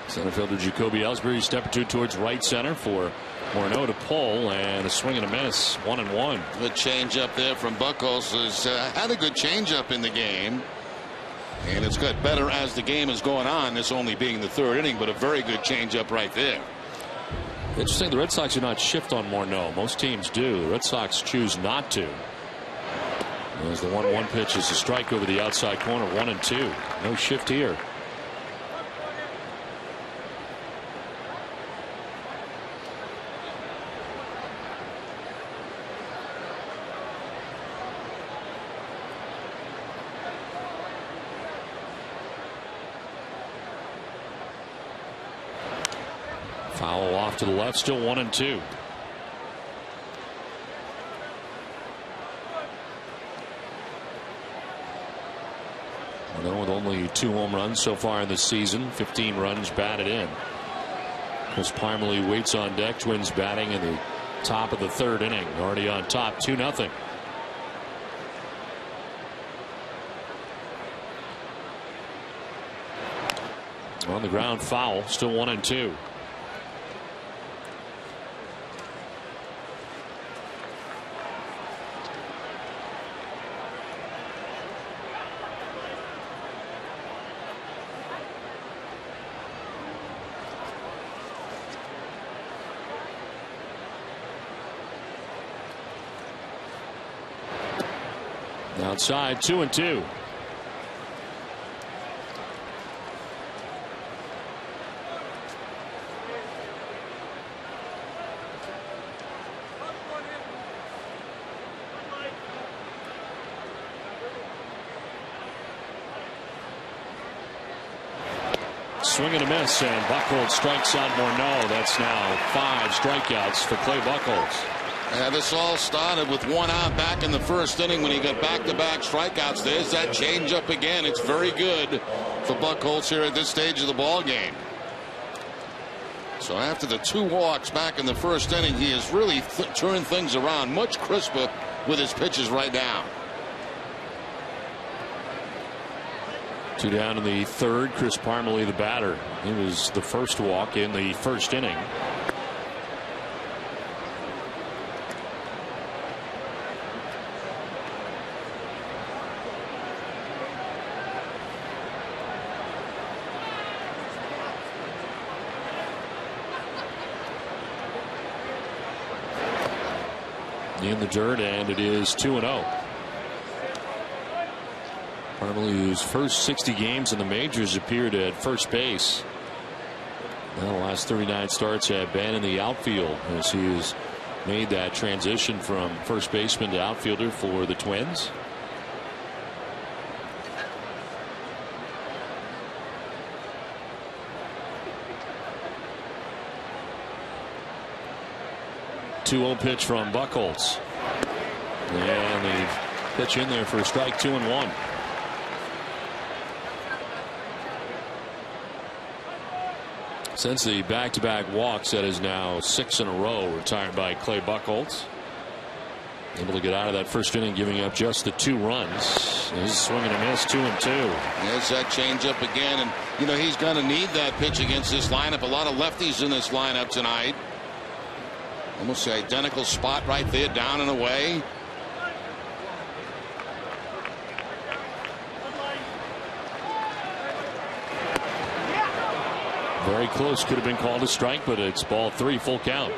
Center fielder Jacoby Ellsbury step or 2 towards right center for Morneau to pull, and a swing and a miss, 1-1. Good change up there from Buchholz. Has had a good change up in the game, and it's got better as the game is going on, this only being the 3rd inning, but a very good change up right there. Interesting, the Red Sox do not shift on Morneau. Most teams do. The Red Sox choose not to. As the 1-1 pitch is a strike over the outside corner, 1-2. No shift here. Foul off to the left, still 1-2. With only 2 home runs so far in the season, 15 runs batted in. Chris Parmelee waits on deck. Twins batting in the top of the 3rd inning, already on top, 2-0. On the ground, foul, still 1-2. Outside, 2-2. Swing and a miss, and Buchholz strikes out Morneau. That's now 5 strikeouts for Clay Buchholz. Yeah, this all started with 1 out back in the 1st inning when he got back-to-back strikeouts. There's that changeup again. It's very good for Buchholz here at this stage of the ball game. So after the 2 walks back in the 1st inning, he has really turned things around, much crisper with his pitches right now. 2 down in the 3rd. Chris Parmelee, the batter. He was the first walk in the 1st inning. In the dirt, and it is 2-0. Parmelee, whose first 60 games in the majors appeared at first base. Now the last 39 starts have been in the outfield as he has made that transition from first baseman to outfielder for the Twins. Two-0 pitch from Buchholz. And the pitch in there for a strike, 2-1. Since the back-to-back walks, that is now 6 in a row retired by Clay Buchholz. Able to get out of that 1st inning, giving up just the 2 runs. This is swing and a miss, 2-2. There's that changeup again, and you know he's going to need that pitch against this lineup. A lot of lefties in this lineup tonight. Almost the identical spot right there, down and away. Very close, could have been called a strike, but it's ball 3, full count.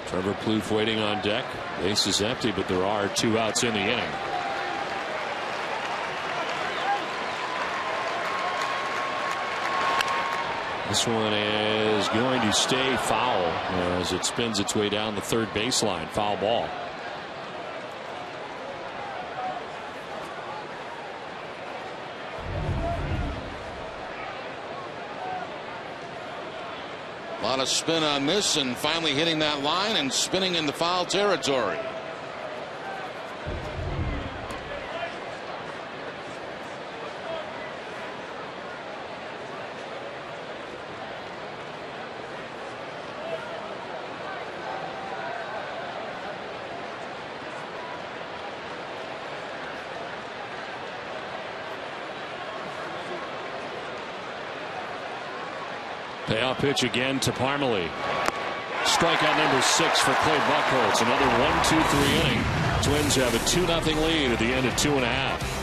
Trevor Plouffe waiting on deck. Base is empty, but there are 2 outs in the inning. This one is going to stay foul as it spins its way down the 3rd baseline. Foul ball. A lot of spin on this, and finally hitting that line and spinning into foul territory. Payoff pitch again to Parmelee. strikeout number 6 for Clay Buchholz. Another 1-2-3 inning. Twins have a 2-0 lead at the end of 2.5.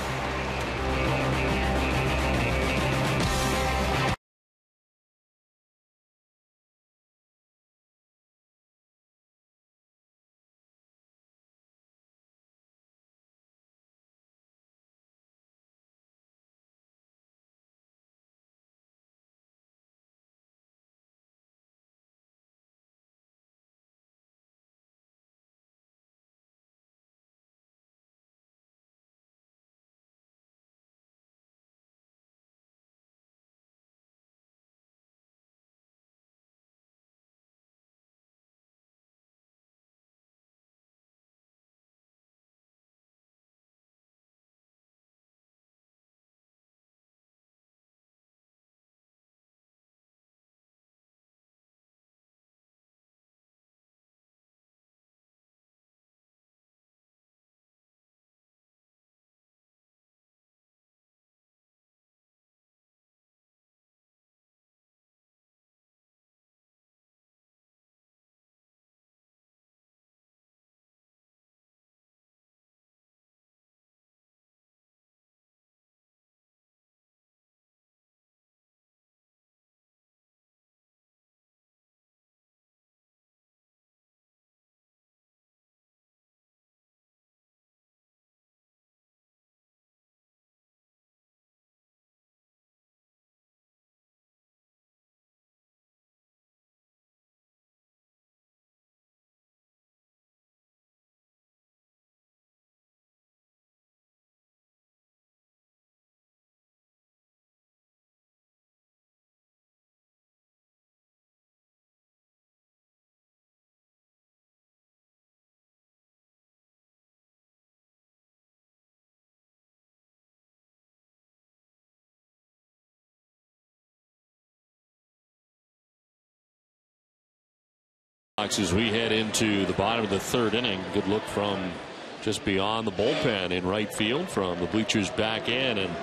As we head into the bottom of the 3rd inning, good look from just beyond the bullpen in right field from the bleachers back in, and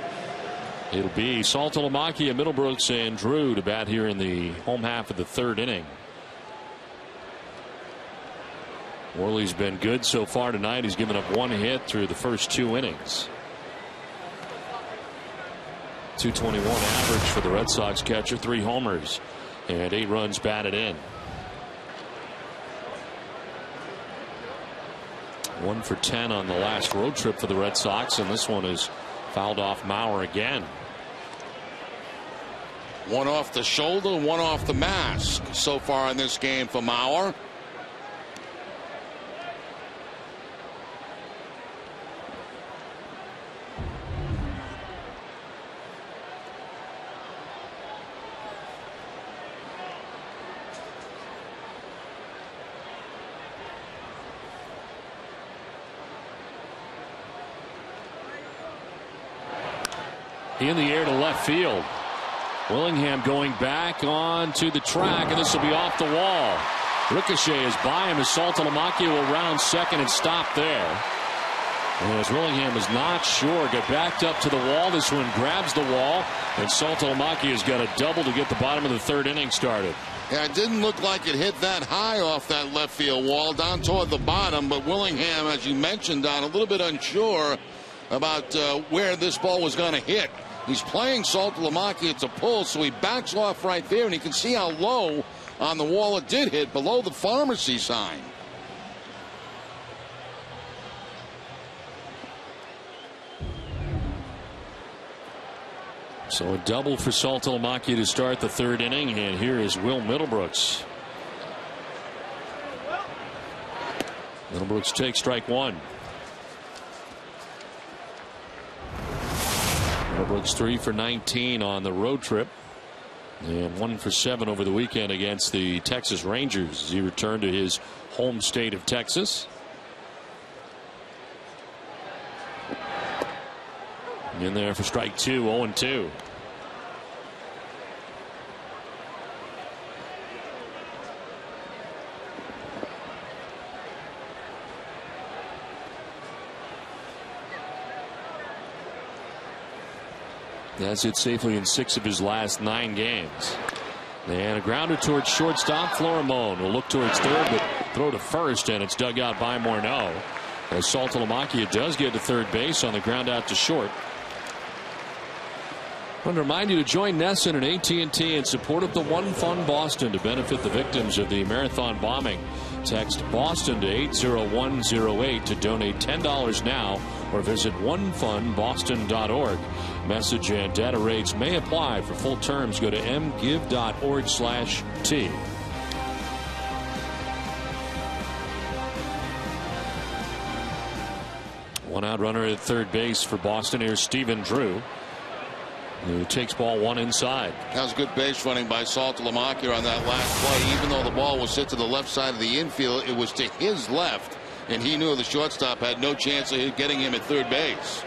it'll be Saltalamacchia, Middlebrooks, and Drew to bat here in the home half of the 3rd inning. Worley's been good so far tonight. He's given up 1 hit through the first 2 innings. .221 average for the Red Sox catcher, 3 homers, and 8 runs batted in. 1 for 10 on the last road trip for the Red Sox, and this one is fouled off Mauer again. 1 off the shoulder, 1 off the mask so far in this game for Mauer. In the air to left field. Willingham going back onto the track, and this will be off the wall. Ricochet is by him as Saltalamacchia will round second and stop there. And as Willingham is not sure, get backed up to the wall. This one grabs the wall, and Saltalamacchia has got a double to get the bottom of the 3rd inning started. Yeah, it didn't look like it hit that high off that left field wall down toward the bottom, but Willingham, as you mentioned, Don, a little bit unsure about where this ball was going to hit. He's playing Saltalamacchia to pull, so he backs off right there, and you can see how low on the wall it did hit, below the pharmacy sign. So a double for Saltalamacchia to start the 3rd inning, and here is Will Middlebrooks. Middlebrooks takes strike 1. Middlebrooks 3 for 19 on the road trip, and 1 for 7 over the weekend against the Texas Rangers as he returned to his home state of Texas. In there for strike 2, 0-2. That's it safely in 6 of his last 9 games. And a grounder towards shortstop. Florimone will look towards third, but throw to first, and it's dug out by Morneau. As Saltalamacchia does get to third base on the ground out to short. I want to remind you to join Nesson and AT&T in support of the One Fund Boston to benefit the victims of the marathon bombing. Text Boston to 80108 to donate $10 now or visit onefundboston.org. Message and data rates may apply. For full terms, go to mgive.org/T. One out runner at third base for Boston. Here's Stephen Drew, who takes ball one inside. That was good base running by Saltalamacchia on that last play. Even though the ball was hit to the left side of the infield, it was to his left, and he knew the shortstop had no chance of getting him at third base.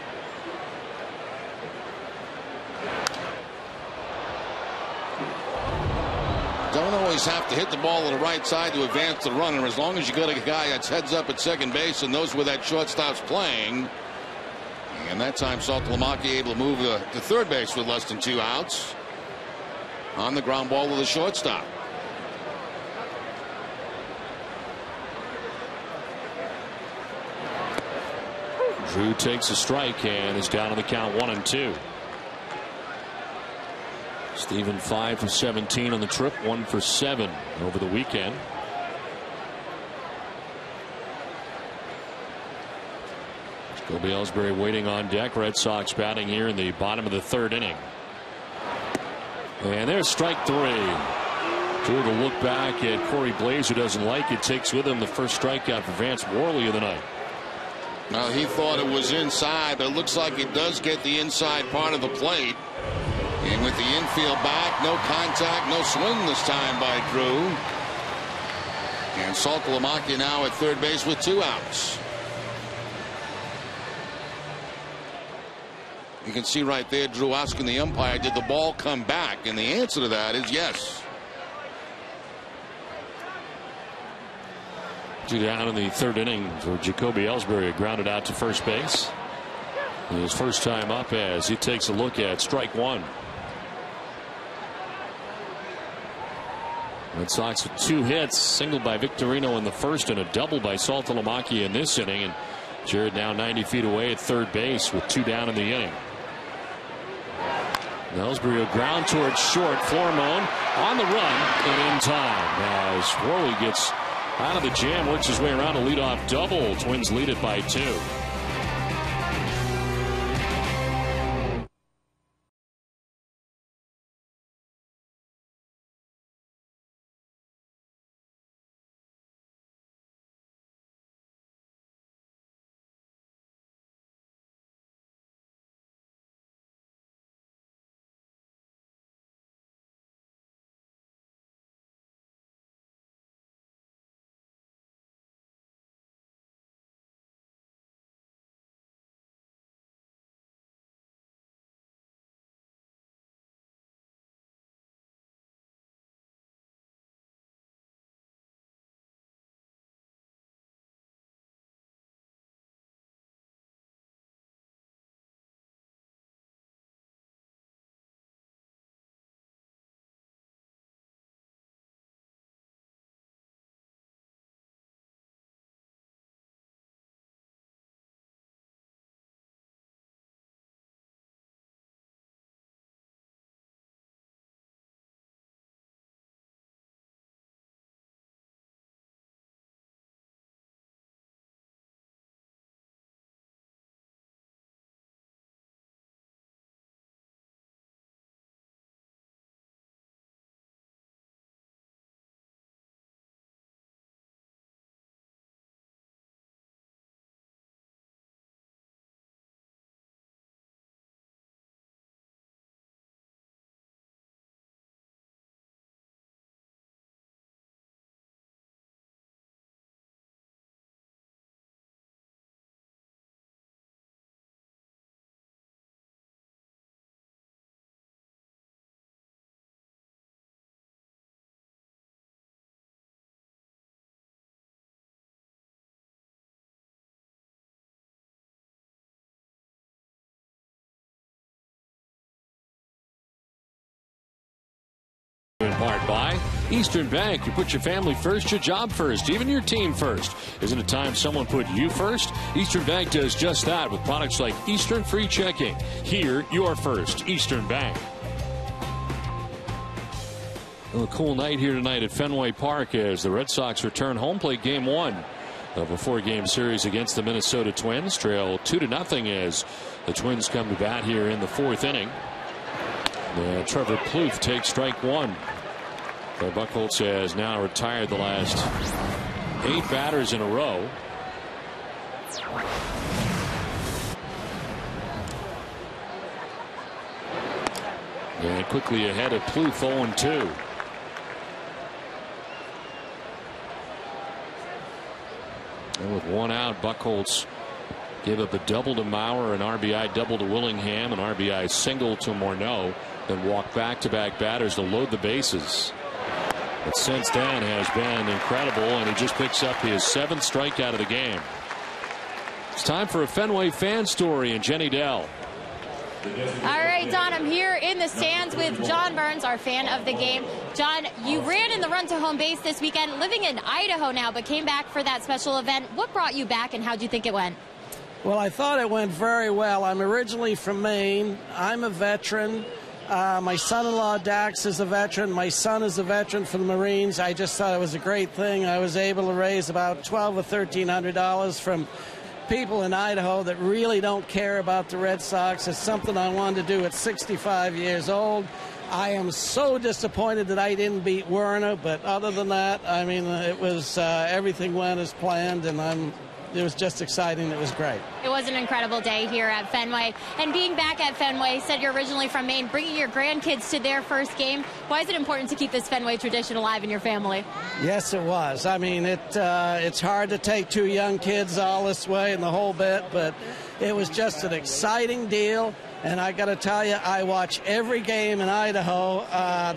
Don't always have to hit the ball to the right side to advance the runner, as long as you got a guy that's heads up at second base and knows where that shortstop's playing. And that time Saltalamacchia able to move to third base with less than 2 outs on the ground ball to the shortstop. Drew takes a strike and is down on the count 1-2. Stephen 5 for 17 on the trip, 1 for 7 over the weekend. Jacoby Ellsbury waiting on deck. Red Sox batting here in the bottom of the third inning. And there's strike 3. Drew will look back at Corey Blaze, who doesn't like it. Takes with him the first strikeout for Vance Worley of the night. Now he thought it was inside, but it looks like it does get the inside part of the plate. And with the infield back, no contact, no swing this time by Drew. And Saltalamacchia now at third base with 2 outs. You can see right there Drew asking the umpire, did the ball come back? And the answer to that is yes. 2 down in the third inning for Jacoby Ellsbury, grounded out to first base. His first time up as he takes a look at strike 1. Red Sox with 2 hits, single by Victorino in the first and a double by Saltalamacchia in this inning. And Jared now 90 feet away at third base with 2 down in the inning. Ellsbury will ground towards short. Florimone on the run and in time as Worley gets out of the jam, works his way around a leadoff double. Twins lead it by 2. apart by Eastern Bank. You put your family first, your job first, even your team first. Isn't it time someone put you first? Eastern Bank does just that with products like Eastern Free Checking. Here, you're first. Eastern Bank. A cool night here tonight at Fenway Park as the Red Sox return home, play game one of a 4-game series against the Minnesota Twins. Trail 2-0 as the Twins come to bat here in the 4th inning. Trevor Plouffe takes strike one. Buchholz has now retired the last 8 batters in a row. And quickly ahead of Plouffe, 0-2. And with 1 out, Buchholz gave up a double to Maurer, an RBI double to Willingham, an RBI single to Morneau, then walked back-to-back batters to load the bases. But since then has been incredible, and he just picks up his 7th strikeout of the game. It's time for a Fenway fan story and Jenny Dell. All right, Don, I'm here in the stands with John Burns, our fan of the game. John, you ran in the run to home base this weekend, living in Idaho now, but came back for that special event. What brought you back, and how do you think it went? Well, I thought it went very well. I'm originally from Maine. I'm a veteran. My son-in-law Dax is a veteran. My son is a veteran for the Marines. I just thought it was a great thing. I was able to raise about $1,200 or $1,300 from people in Idaho that really don't care about the Red Sox. It's something I wanted to do at 65 years old. I am so disappointed that I didn't beat Werner, but other than that, I mean, it was everything went as planned, and it was just exciting. It was great. It was an incredible day here at Fenway. And being back at Fenway, said you're originally from Maine, bringing your grandkids to their first game. Why is it important to keep this Fenway tradition alive in your family? Yes, it was. I mean, it's hard to take 2 young kids all this way and the whole bit, but it was just an exciting deal. And I got to tell you, I watch every game in Idaho.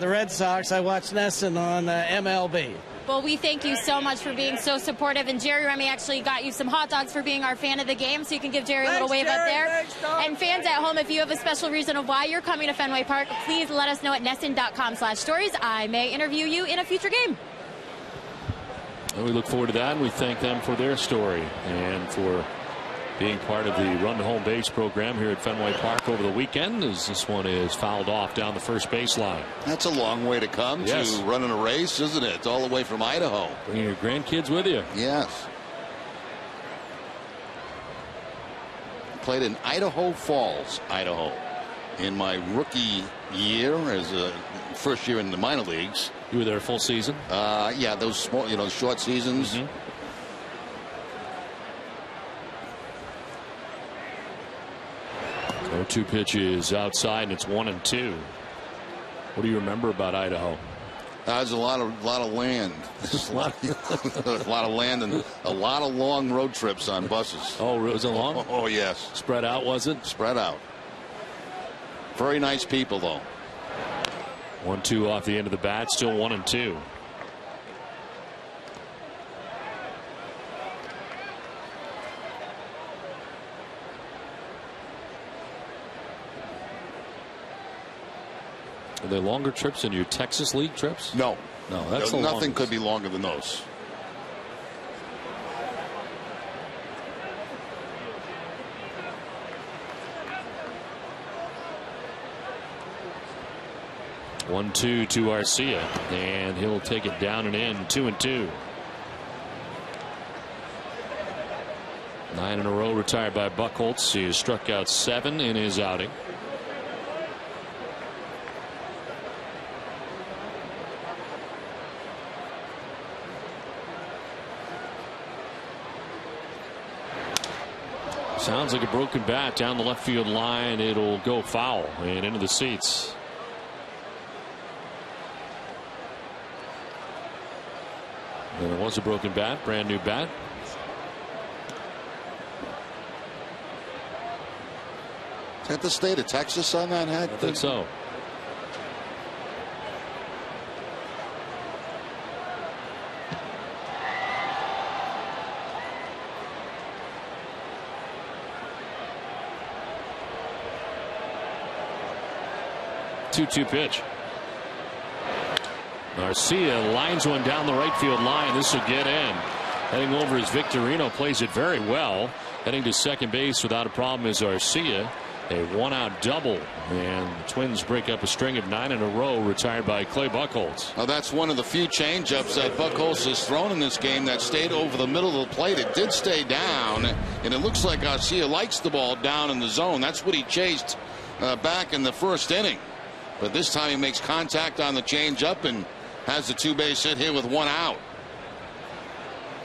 The Red Sox, I watch Nesson on MLB. Well, we thank you so much for being so supportive. And Jerry Remy actually got you some hot dogs for being our fan of the game, so you can give Jerry a little wave up there. Thanks, and fans at home, if you have a special reason of why you're coming to Fenway Park, please let us know at nesson.com/stories. I may interview you in a future game. And we look forward to that, and we thank them for their story and for being part of the run to home base program here at Fenway Park over the weekend, as this one is fouled off down the first baseline. That's a long way to come to running a race, isn't it? It's all the way from Idaho. Bringing your grandkids with you. Yes. Played in Idaho Falls, Idaho, in my rookie year as a first year in the minor leagues. You were there full season? Yeah, those small, short seasons. 0-2 pitches outside, and it's 1-2. What do you remember about Idaho? There's a lot of land. a lot of land and a lot of long road trips on buses. Oh, was it long? Oh, yes. Spread out, was it? Spread out. Very nice people, though. 1-2 off the end of the bat, still 1-2. Are they longer trips than your Texas League trips? No. No, that's the nothing longest. could be longer than those. One-two to Arcia, and he'll take it down and in. 2-2. 9 in a row retired by Buchholz. He has struck out 7 in his outing. Sounds like a broken bat down the left field line. It'll go foul and into the seats. And it was a broken bat, brand new bat. Is that the state of Texas on that hat? I think so. Two pitch. Garcia lines one down the right field line. This will get in. Heading over is Victorino, plays it very well. Heading to second base without a problem is Garcia. A one-out double, and the Twins break up a string of 9 in a row retired by Clay Buchholz. Now that's one of the few changeups that Buchholz has thrown in this game that stayed over the middle of the plate. It did stay down, and it looks like Garcia likes the ball down in the zone. That's what he chased back in the first inning. But this time he makes contact on the changeup and has the two-base hit here with one out.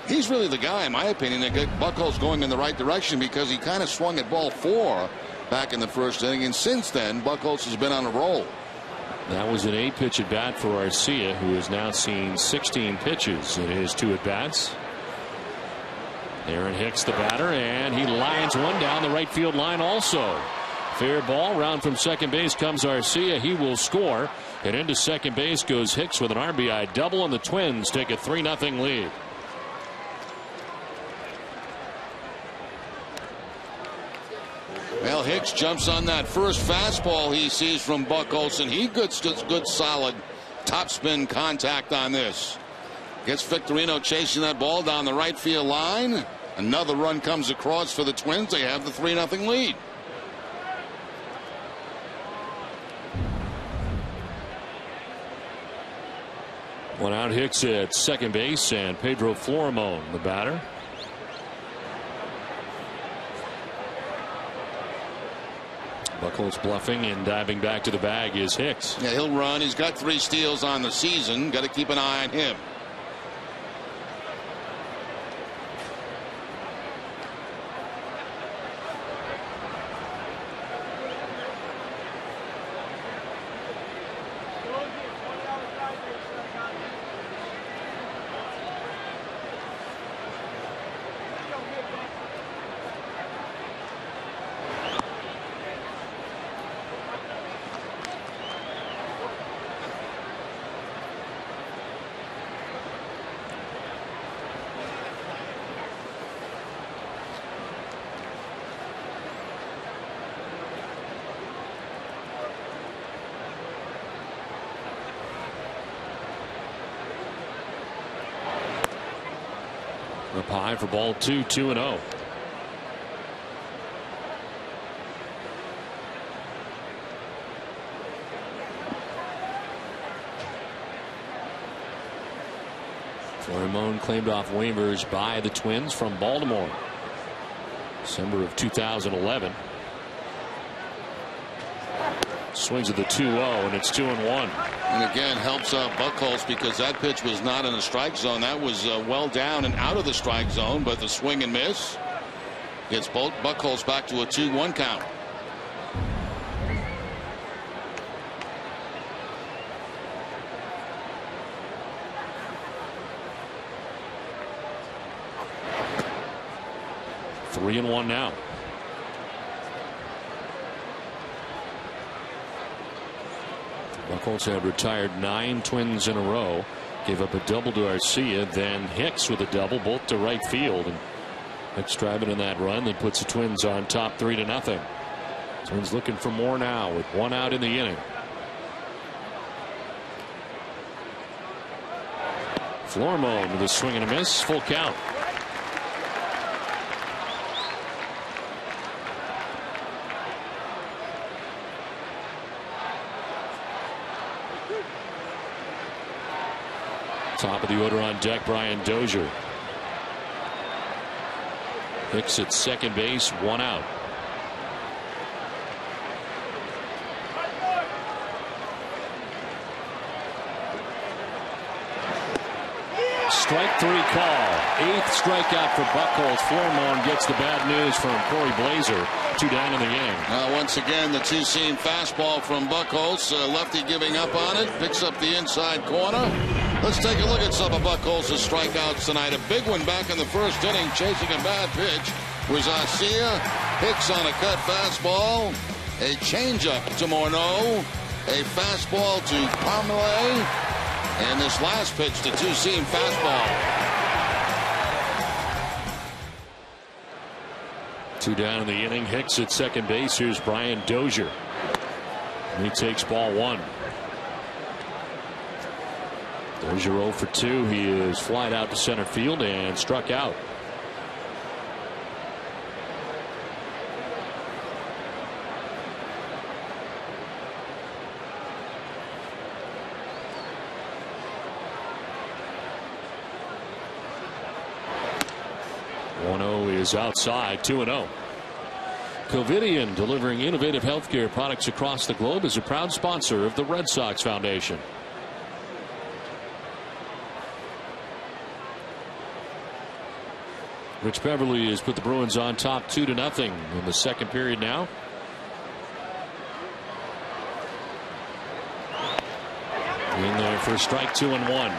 He's really the guy, in my opinion, that got Buchholz going in the right direction, because he kind of swung at ball 4 back in the first inning, and since then Buchholz has been on a roll. That was an 8-pitch at bat for Garcia, who has now seen 16 pitches in his 2 at bats. Aaron Hicks, the batter, and he lines one down the right field line also. Fair ball. Round from second base comes Garcia. He will score, and into second base goes Hicks with an RBI double, and the Twins take a 3-0 lead. Well, Hicks jumps on that first fastball he sees from Buchholz, and he gets good solid topspin contact on this. Gets Victorino chasing that ball down the right field line. Another run comes across for the Twins. They have the 3-0 lead. One out. Hicks at second base, and Pedro Florimon, the batter. Buchholz bluffing, and diving back to the bag is Hicks. Yeah, he'll run. He's got 3 steals on the season. Got to keep an eye on him. Up high for ball 2, 2-0. Florimon claimed off waivers by the Twins from Baltimore, December of 2011. Swings at the 2-0, and it's 2-1. And again, helps out Buchholz, because that pitch was not in the strike zone. That was well down and out of the strike zone, but the swing and miss gets Buchholz back to a 2-1 count. Three and one now. Buchholz had retired 9 Twins in a row. Gave up a double to Garcia, then Hicks with a double, both to right field. And Hicks driving in that run that puts the Twins on top 3-0. Twins looking for more now with 1 out in the inning. Florimon with a swing and a miss, full count. Top of the order on deck, Brian Dozier. Hicks at second base, 1 out. Strike 3 call. 8th strikeout for Buchholz. Florimon gets the bad news from Corey Blazer. 2 down in the inning. Once again, the two-seam fastball from Buchholz. Lefty giving up on it. Picks up the inside corner. Let's take a look at some of Buchholz's strikeouts tonight. A big one back in the first inning, chasing a bad pitch, was Garcia. Hicks on a cut fastball. A changeup to Morneau. A fastball to Parmalee. And this last pitch, the two-seam fastball. 2 down in the inning. Hicks at second base. Here's Brian Dozier. He takes ball 1. There's your 0 for 2. He is flied out to center field and struck out. Is outside. 2-0. Covidien, delivering innovative healthcare products across the globe, is a proud sponsor of the Red Sox Foundation. Rich Beverly has put the Bruins on top 2-0 in the second period now. In there for strike 2 and 1.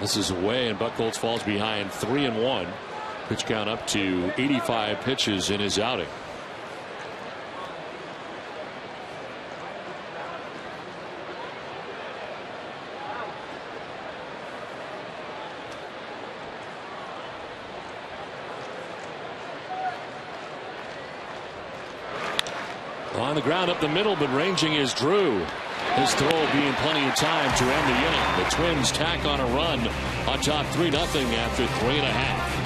This is away, and Buchholz falls behind 3-1. Pitch count up to 85 pitches in his outing. On the ground up the middle, but ranging is Drew. His throw being plenty of time to end the inning. The Twins tack on a run on top 3-0 after 3.5.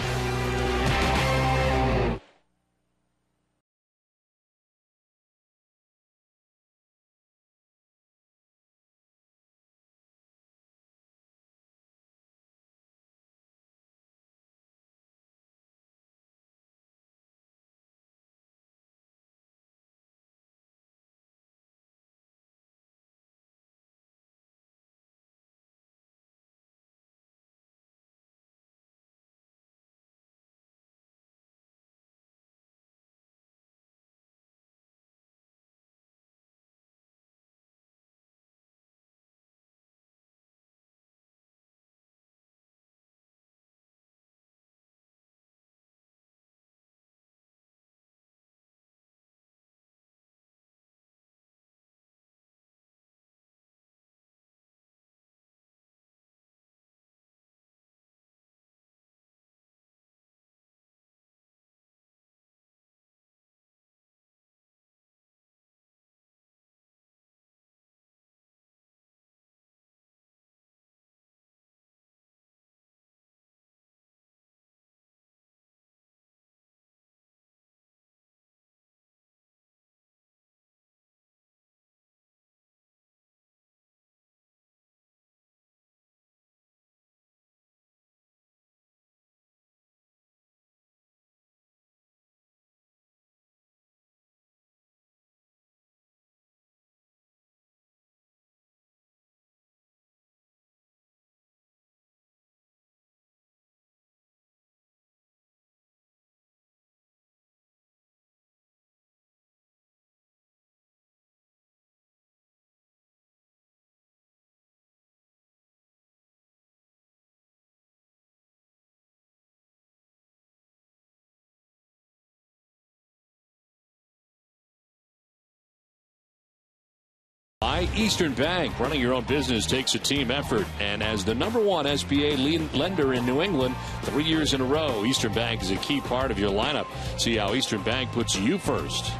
Eastern Bank, running your own business takes a team effort, and as the #1 SBA lender in New England 3 years in a row, Eastern Bank is a key part of your lineup. See how Eastern Bank puts you first.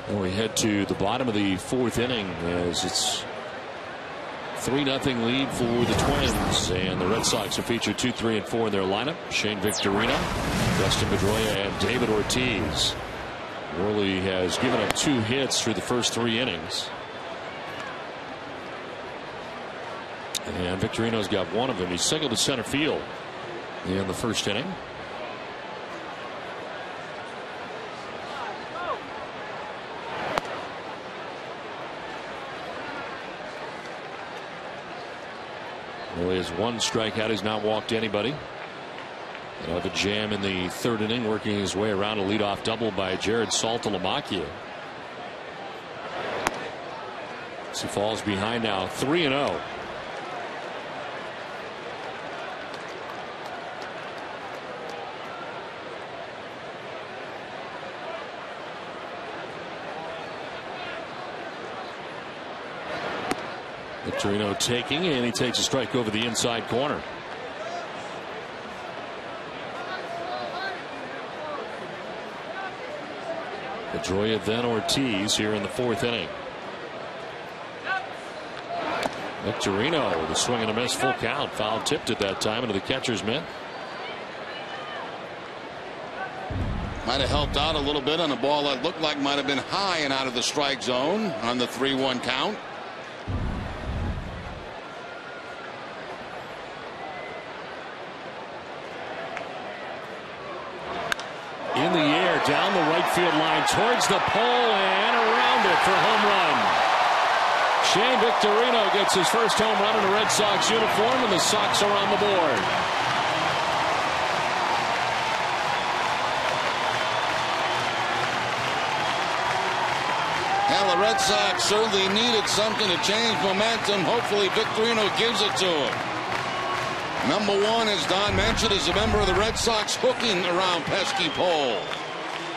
And we head to the bottom of the 4th inning as it's 3-0 lead for the Twins, and the Red Sox have featured 2, 3, and 4 in their lineup. Shane Victorino, Dustin Pedroia, and David Ortiz. Worley has given up 2 hits through the first 3 innings. And Victorino's got 1 of them. He singled to center field in the first inning. Worley has 1 strikeout. He's not walked anybody. He'll have a jam in the 3rd inning, working his way around a leadoff double by Jared Saltalamacchia. He falls behind now, 3-0. Victorino taking, and he takes a strike over the inside corner. Pedroia, then Ortiz here in the 4th inning. Victorino with a swing and a miss, full count. Foul tipped at that time into the catcher's mitt. Might have helped out a little bit on a ball that looked like might have been high and out of the strike zone on the 3-1 count. In the air, down the right field line, towards the pole and around it for a home run. Shane Victorino gets his first home run in a Red Sox uniform, and the Sox are on the board. Well, the Red Sox certainly needed something to change momentum. Hopefully Victorino gives it to him. Number 1, as Don mentioned, is a member of the Red Sox hooking around pesky pole.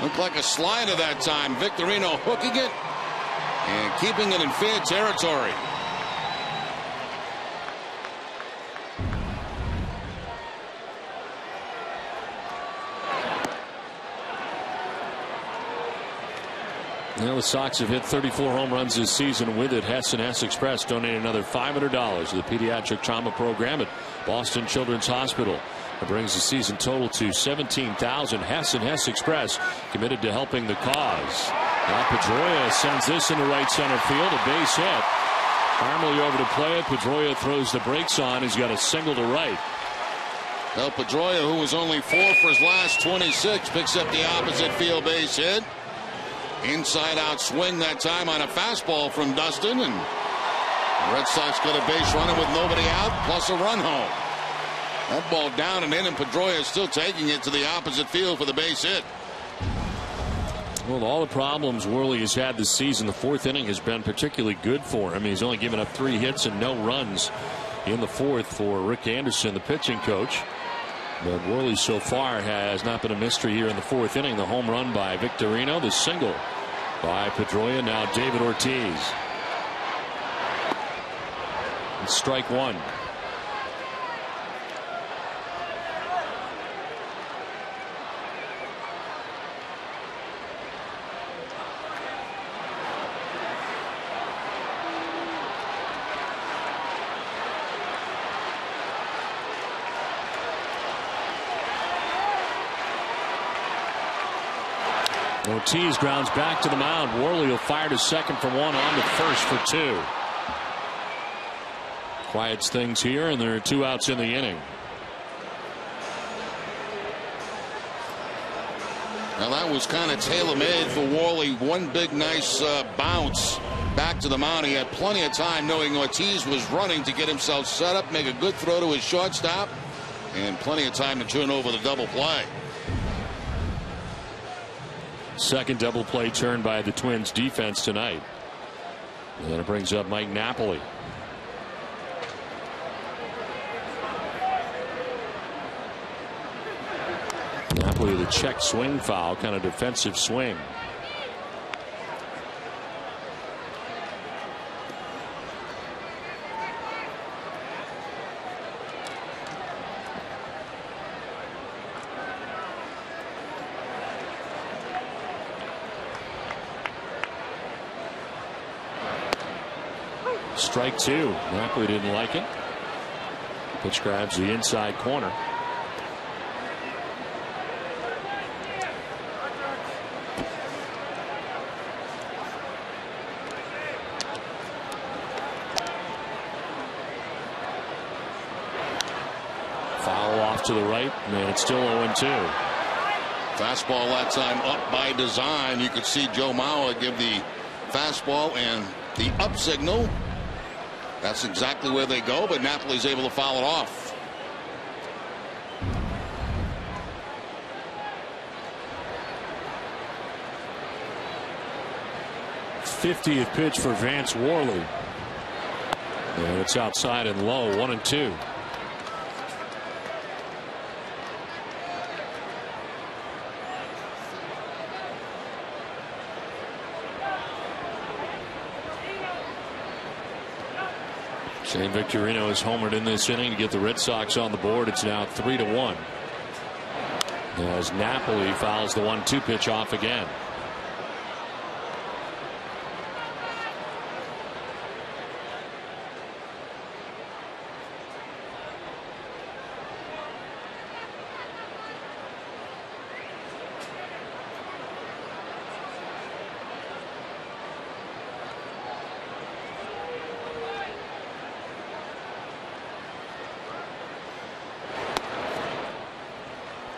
Looked like a slider that time. Victorino hooking it and keeping it in fair territory. Now the Sox have hit 34 home runs this season. With it, Hess and Hess Express donate another $500 to the pediatric trauma program at Boston Children's Hospital. It brings the season total to $17,000. Hess and Hess Express committed to helping the cause. Now Pedroia sends this into right center field, a base hit. Harmony over to play it. Pedroia throws the brakes on. He's got a single to right. Well, Pedroia, who was only 4 for his last 26, picks up the opposite field base hit. Inside out swing that time on a fastball from Dustin, and the Red Sox got a base runner with nobody out plus a run home. That ball down and in, and Pedroia is still taking it to the opposite field for the base hit. Well, all the problems Worley has had this season, the 4th inning has been particularly good for him. He's only given up 3 hits and no runs in the 4th for Rick Anderson, the pitching coach. But Worley so far has not been a mystery here in the 4th inning. The home run by Victorino, the single by Pedroia, now David Ortiz. And strike 1. Ortiz grounds back to the mound. Worley will fire to second for 1, on to first for 2. Quiets things here, and there are 2 outs in the inning. Now that was kind of tailor-made for Worley. One big nice bounce back to the mound. He had plenty of time, knowing Ortiz was running, to get himself set up, make a good throw to his shortstop, and plenty of time to turn over the double play. Second double play turn by the Twins defense tonight. And then it brings up Mike Napoli. Napoli with a check swing foul, kind of defensive swing. Strike 2. Napoli didn't like it. Pitch grabs the inside corner. Foul off to the right, and it's still 0-2. Fastball that time up by design. You could see Joe Mauer give the fastball and the up signal. That's exactly where they go, but Napoli's able to foul it off. '50th pitch for Vance Worley. And it's outside and low, 1-2. Shane Victorino has homered in this inning to get the Red Sox on the board. It's now 3-1. As Napoli fouls the 1-2 pitch off again.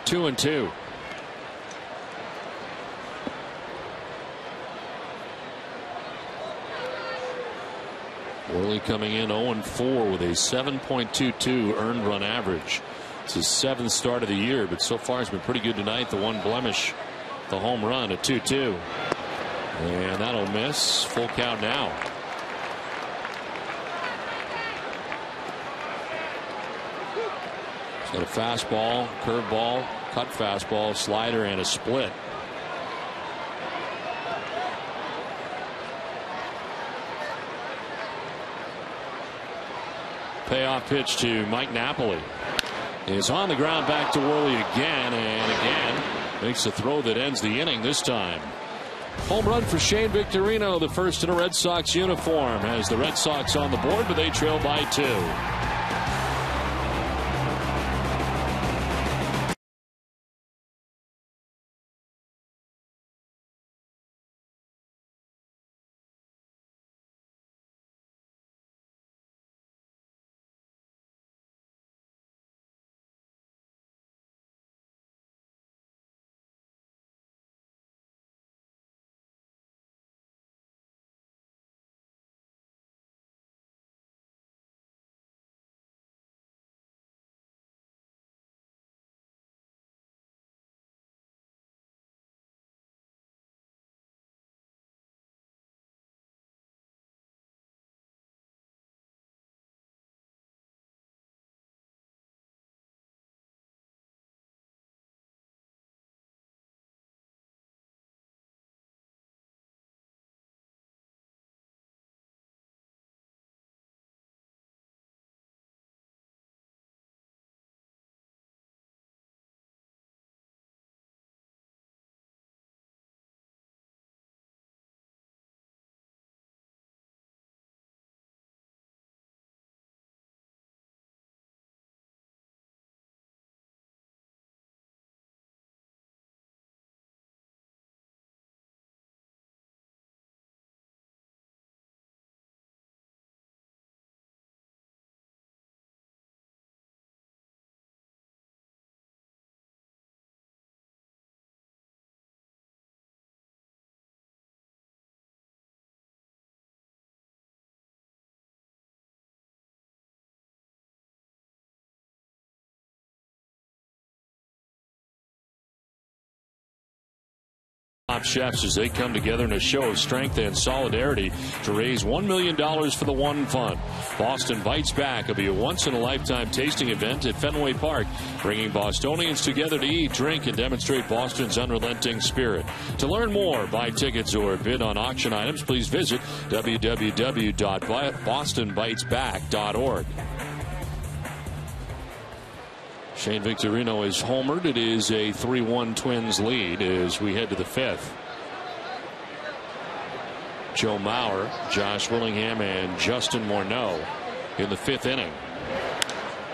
Two and two. Worley coming in 0-4 with a 7.22 earned run average. It's his 7th start of the year, but so far he's been pretty good tonight. The one blemish, the home run at 2-2. And that'll miss. Full count now. He's got a fastball, curveball, cut fastball, slider, and a split. Payoff pitch to Mike Napoli. Is on the ground back to Worley again and again. Makes a throw that ends the inning this time. Home run for Shane Victorino, the first in a Red Sox uniform. Has the Red Sox on the board, but they trail by 2. Top chefs as they come together in a show of strength and solidarity to raise $1 million for the One Fund. Boston Bites Back will be a once-in-a-lifetime tasting event at Fenway Park, bringing Bostonians together to eat, drink, and demonstrate Boston's unrelenting spirit. To learn more, buy tickets, or bid on auction items, please visit www.bostonbitesback.org. Shane Victorino is homered. It is a 3-1 Twins lead as we head to the 5th. Joe Mauer, Josh Willingham, and Justin Morneau in the 5th inning.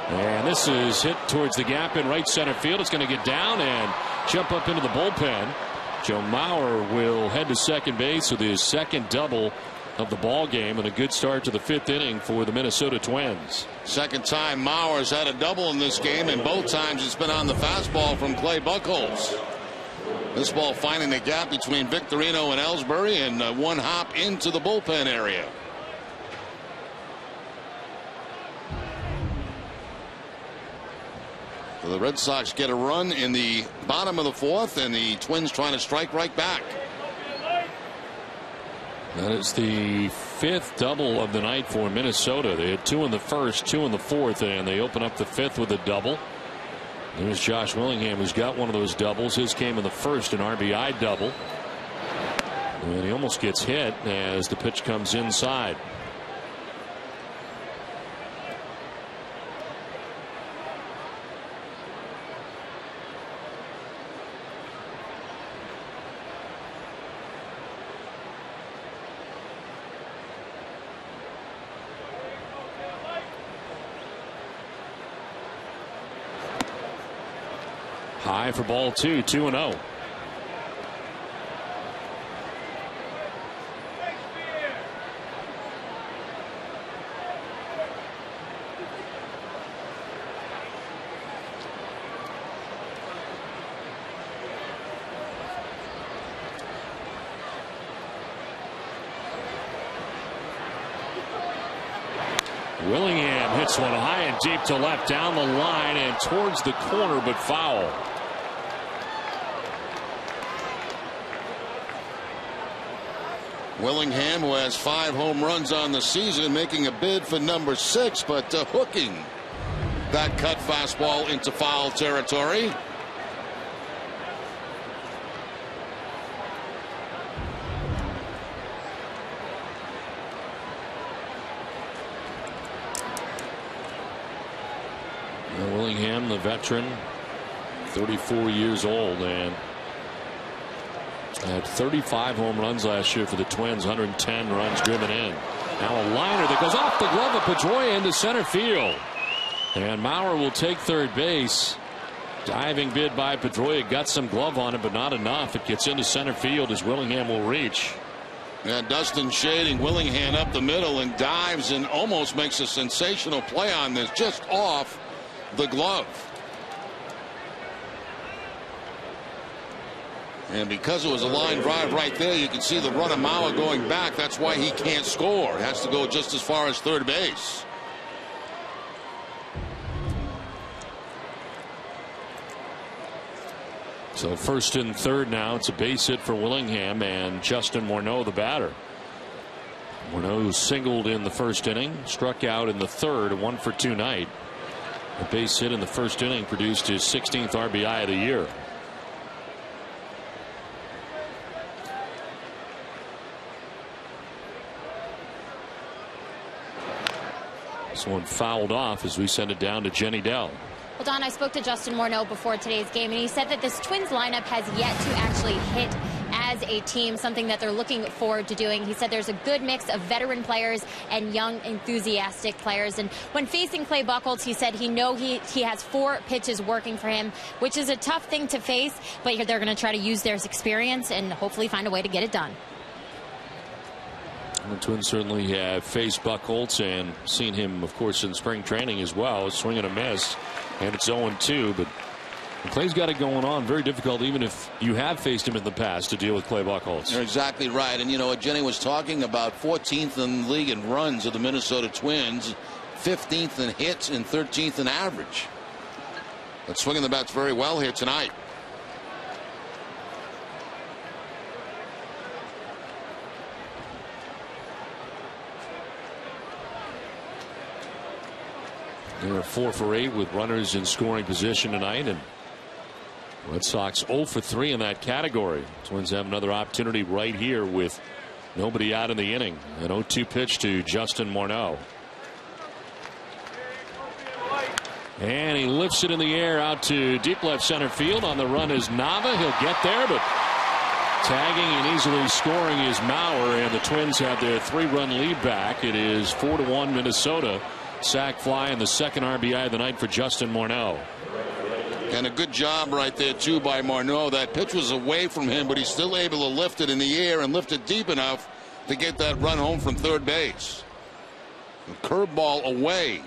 And this is hit towards the gap in right center field. It's going to get down and jump up into the bullpen. Joe Mauer will head to second base with his second double of the ball game and a good start to the 5th inning for the Minnesota Twins. Second time Mauer's had a double in this game, and both times it's been on the fastball from Clay Buchholz. This ball finding the gap between Victorino and Ellsbury, and one hop into the bullpen area. So the Red Sox get a run in the bottom of the 4th, and the Twins trying to strike right back. That is the 5th double of the night for Minnesota. They had 2 in the 1st, 2 in the 4th, and they open up the 5th with a double. There's Josh Willingham, who's got one of those doubles. His came in the 1st, an RBI double. And he almost gets hit as the pitch comes inside. High for ball 2, 2-0. Willingham hits one high and deep to left down the line and towards the corner, but foul. Willingham, who has 5 home runs on the season, making a bid for number 6, but hooking that cut fastball into foul territory. Willingham, the veteran, 34 years old, and had 35 home runs last year for the Twins, 110 runs driven in. Now a liner that goes off the glove of Pedroia into center field. And Maurer will take third base. Diving bid by Pedroia, got some glove on it, but not enough. It gets into center field as Willingham will reach. Yeah, Dustin shading Willingham up the middle and dives and almost makes a sensational play on this, just off the glove. And because it was a line drive right there, you can see the run of Maurer going back. That's why he can't score. It has to go just as far as third base. So first and third now. It's a base hit for Willingham and Justin Morneau, the batter. Morneau singled in the first inning, struck out in the third, a 1-for-2 night. A base hit in the first inning produced his 16th RBI of the year. This one fouled off as we send it down to Jenny Dell. Well, Don, I spoke to Justin Morneau before today's game, and he said that this Twins lineup has yet to actually hit as a team, something that they're looking forward to doing. He said there's a good mix of veteran players and young, enthusiastic players. And when facing Clay Buchholz, he said he has 4 pitches working for him, which is a tough thing to face, but they're going to try to use their experience and hopefully find a way to get it done. The Twins certainly have faced Buchholz and seen him, of course, in spring training as well. A swing and a miss, and it's 0-2. But Clay's got it going on. Very difficult, even if you have faced him in the past, to deal with Clay Buchholz. You're exactly right. And you know what Jenny was talking about, 14th in the league in runs of the Minnesota Twins, 15th in hits and 13th in average. But swinging the bats very well here tonight. They're 4 for 8 with runners in scoring position tonight, and Red Sox 0 for 3 in that category. Twins have another opportunity right here with nobody out in the inning. An 0-2 pitch to Justin Morneau. And he lifts it in the air out to deep left center field. On the run is Nava. He'll get there, but tagging and easily scoring is Maurer, and the Twins have their 3-run lead back. It is 4-1 Minnesota. Sac fly and the second RBI of the night for Justin Morneau. And a good job right there too by Morneau. That pitch was away from him, but he's still able to lift it in the air and lift it deep enough to get that run home from third base. A curveball away,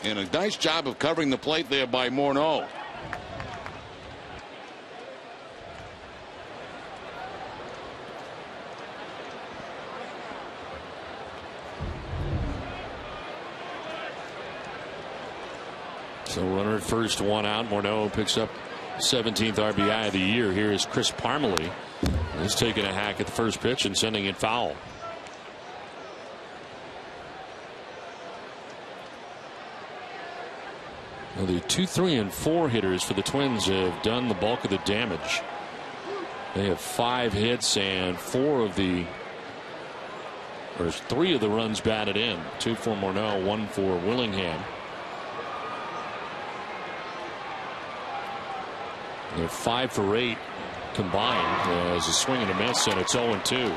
and a nice job of covering the plate there by Morneau. So runner at first, 1 out. Morneau picks up 17th RBI of the year. Here is Chris Parmelee. He's taking a hack at the first pitch and sending it foul. Well, the 2, 3, and 4 hitters for the Twins have done the bulk of the damage. They have 5 hits and 3 of the runs batted in. 2 for Morneau, 1 for Willingham. They're 5 for 8 combined as a swing and a miss, and it's 0-2.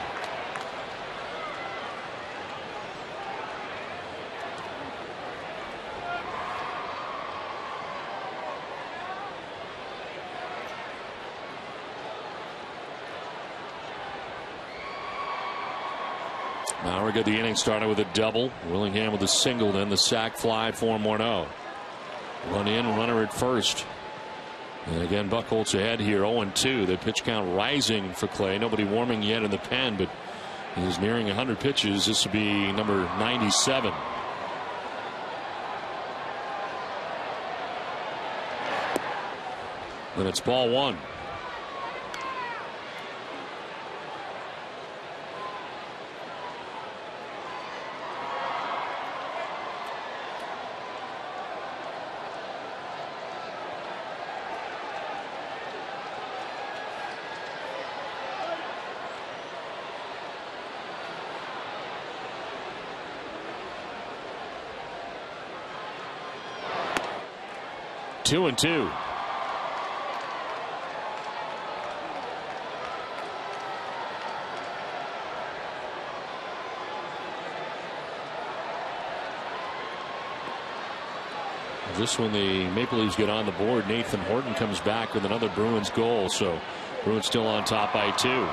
Maurer got the inning started with a double. Willingham with a single, then the sac fly for Morneau. Run in, runner at first. And again, Buchholz ahead here, 0-2. The pitch count rising for Clay. Nobody warming yet in the pen, but he's nearing 100 pitches. This will be number 97. Then it's ball one. Two and two. Just when the Maple Leafs get on the board, Nathan Horton comes back with another Bruins goal. So Bruins still on top by 2.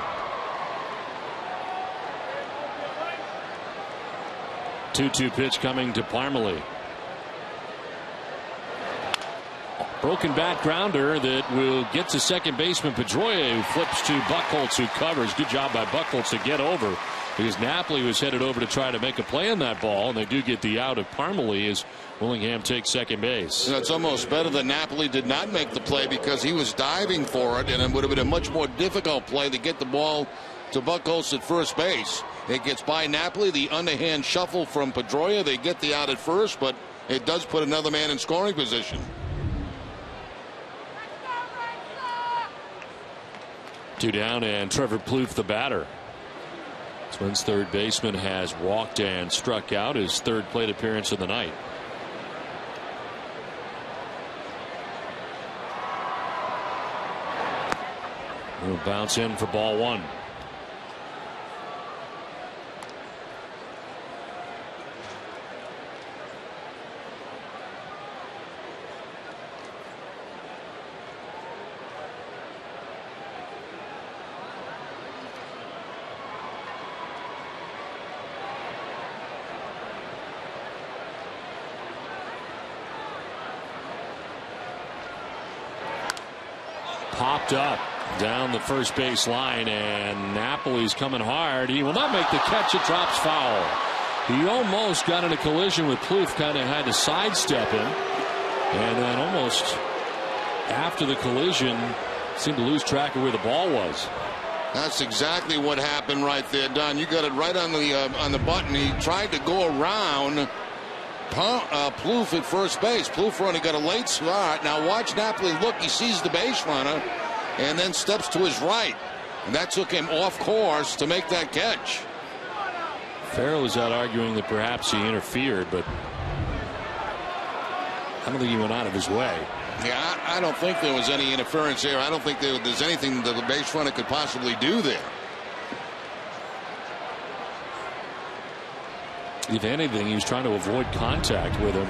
Two pitch coming to Parmalee. Broken bat grounder that will get to second baseman Pedroia, who flips to Buchholz, who covers. Good job by Buchholz to get over, because Napoli was headed over to try to make a play on that ball, and they do get the out of Parmalee as Willingham takes second base. You know, it's almost better that Napoli did not make the play, because he was diving for it, and it would have been a much more difficult play to get the ball to Buchholz at first base. It gets by Napoli, the underhand shuffle from Pedroia. They get the out at first, but it does put another man in scoring position. 2 down, and Trevor Plouffe, the batter. Twins third baseman has walked and struck out, his third plate appearance of the night. We'll bounce in for ball one. Popped up down the first base line, and Napoli's coming hard. He will not make the catch. It drops foul. He almost got in a collision with Plouffe, kind of had to sidestep him, and then almost after the collision seemed to lose track of where the ball was. That's exactly what happened right there, Don. You got it right on the button. He tried to go around Plouffe at first base. Plouffe only got a late start. Now watch Napoli look. He sees the base runner and then steps to his right, and that took him off course to make that catch. Farrell was out arguing that perhaps he interfered, but I don't think he went out of his way. Yeah, I don't think there was any interference there. I don't think there's anything that the base runner could possibly do there. If anything, he was trying to avoid contact with him.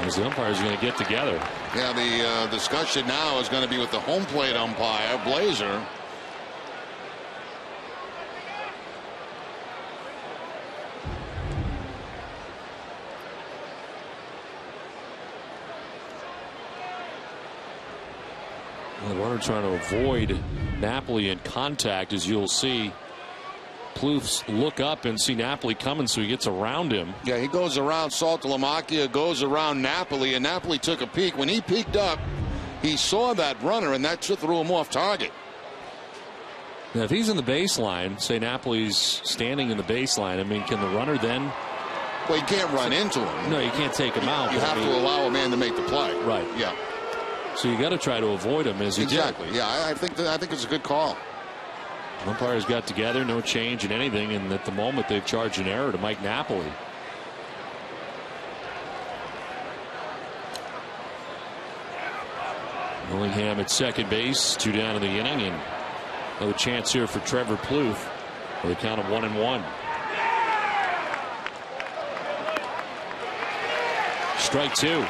As the umpires are going to get together. Yeah, the discussion now is going to be with the home plate umpire, Blazer. The runner trying to avoid Napoli in contact, as you'll see. Plouffe's look up and see Napoli coming, so he gets around him. Yeah, he goes around Saltalamacchia, goes around Napoli, and Napoli took a peek. When he peeked up, he saw that runner, and that threw him off target. Now, if he's in the baseline, say Napoli's standing in the baseline, I mean, can the runner then? Well, you can't run into him. No, you can't take him out. You have to allow a man to make the play. Right. Yeah. So you got to try to avoid him as he did. Exactly. Yeah, I think it's a good call. Umpires got together, no change in anything, and at the moment they've charged an error to Mike Napoli. Willingham at second base, 2 down in the inning, and another chance here for Trevor Plouffe with a count of 1-1. Strike 2.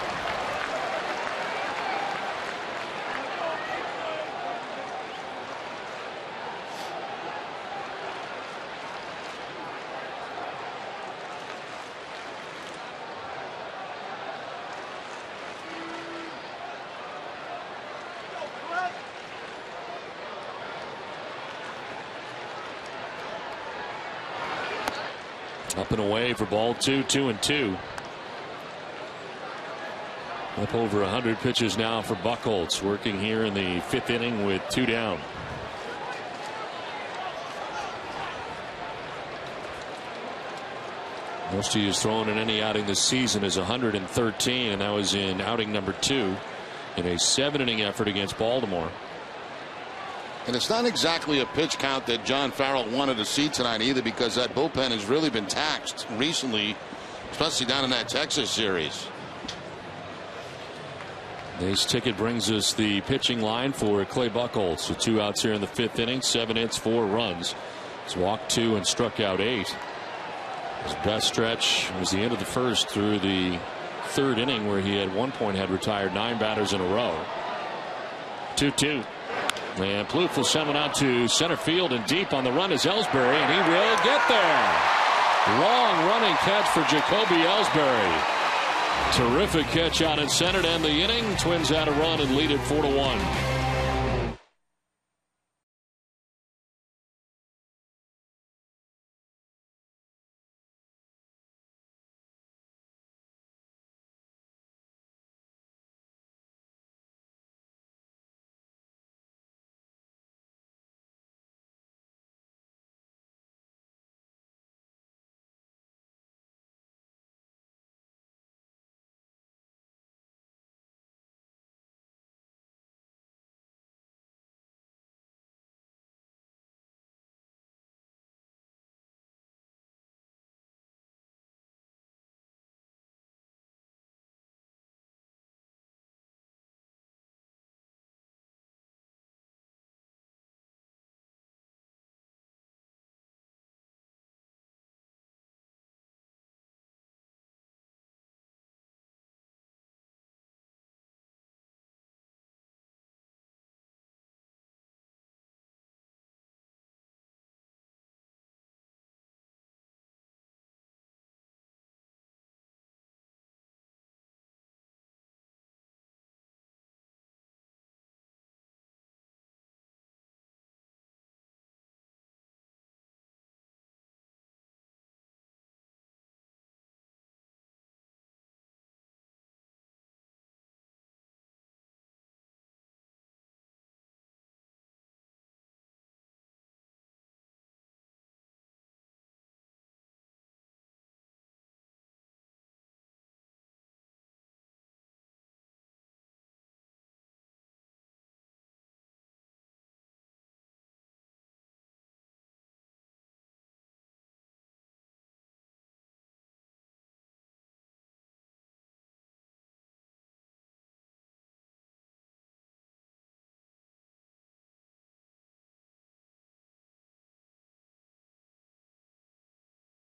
Up and away for ball 2, 2-2. Up over 100 pitches now for Buchholz, working here in the 5th inning with 2 down. Most he has thrown in any outing this season is 113, and that was in outing number 2 in a 7-inning effort against Baltimore. And it's not exactly a pitch count that John Farrell wanted to see tonight either, because that bullpen has really been taxed recently, especially down in that Texas series. This ticket brings us the pitching line for Clay Buchholz. So 2 outs here in the 5th inning, 7 hits, 4 runs. He's walked 2 and struck out 8. His best stretch was the end of the 1st through the 3rd inning, where he at one point had retired 9 batters in a row. 2-2. And Plouffe will send one out to center field, and deep on the run is Ellsbury, and he will get there. Long running catch for Jacoby Ellsbury. Terrific catch out in center to end the inning. Twins had a run and lead it 4-1.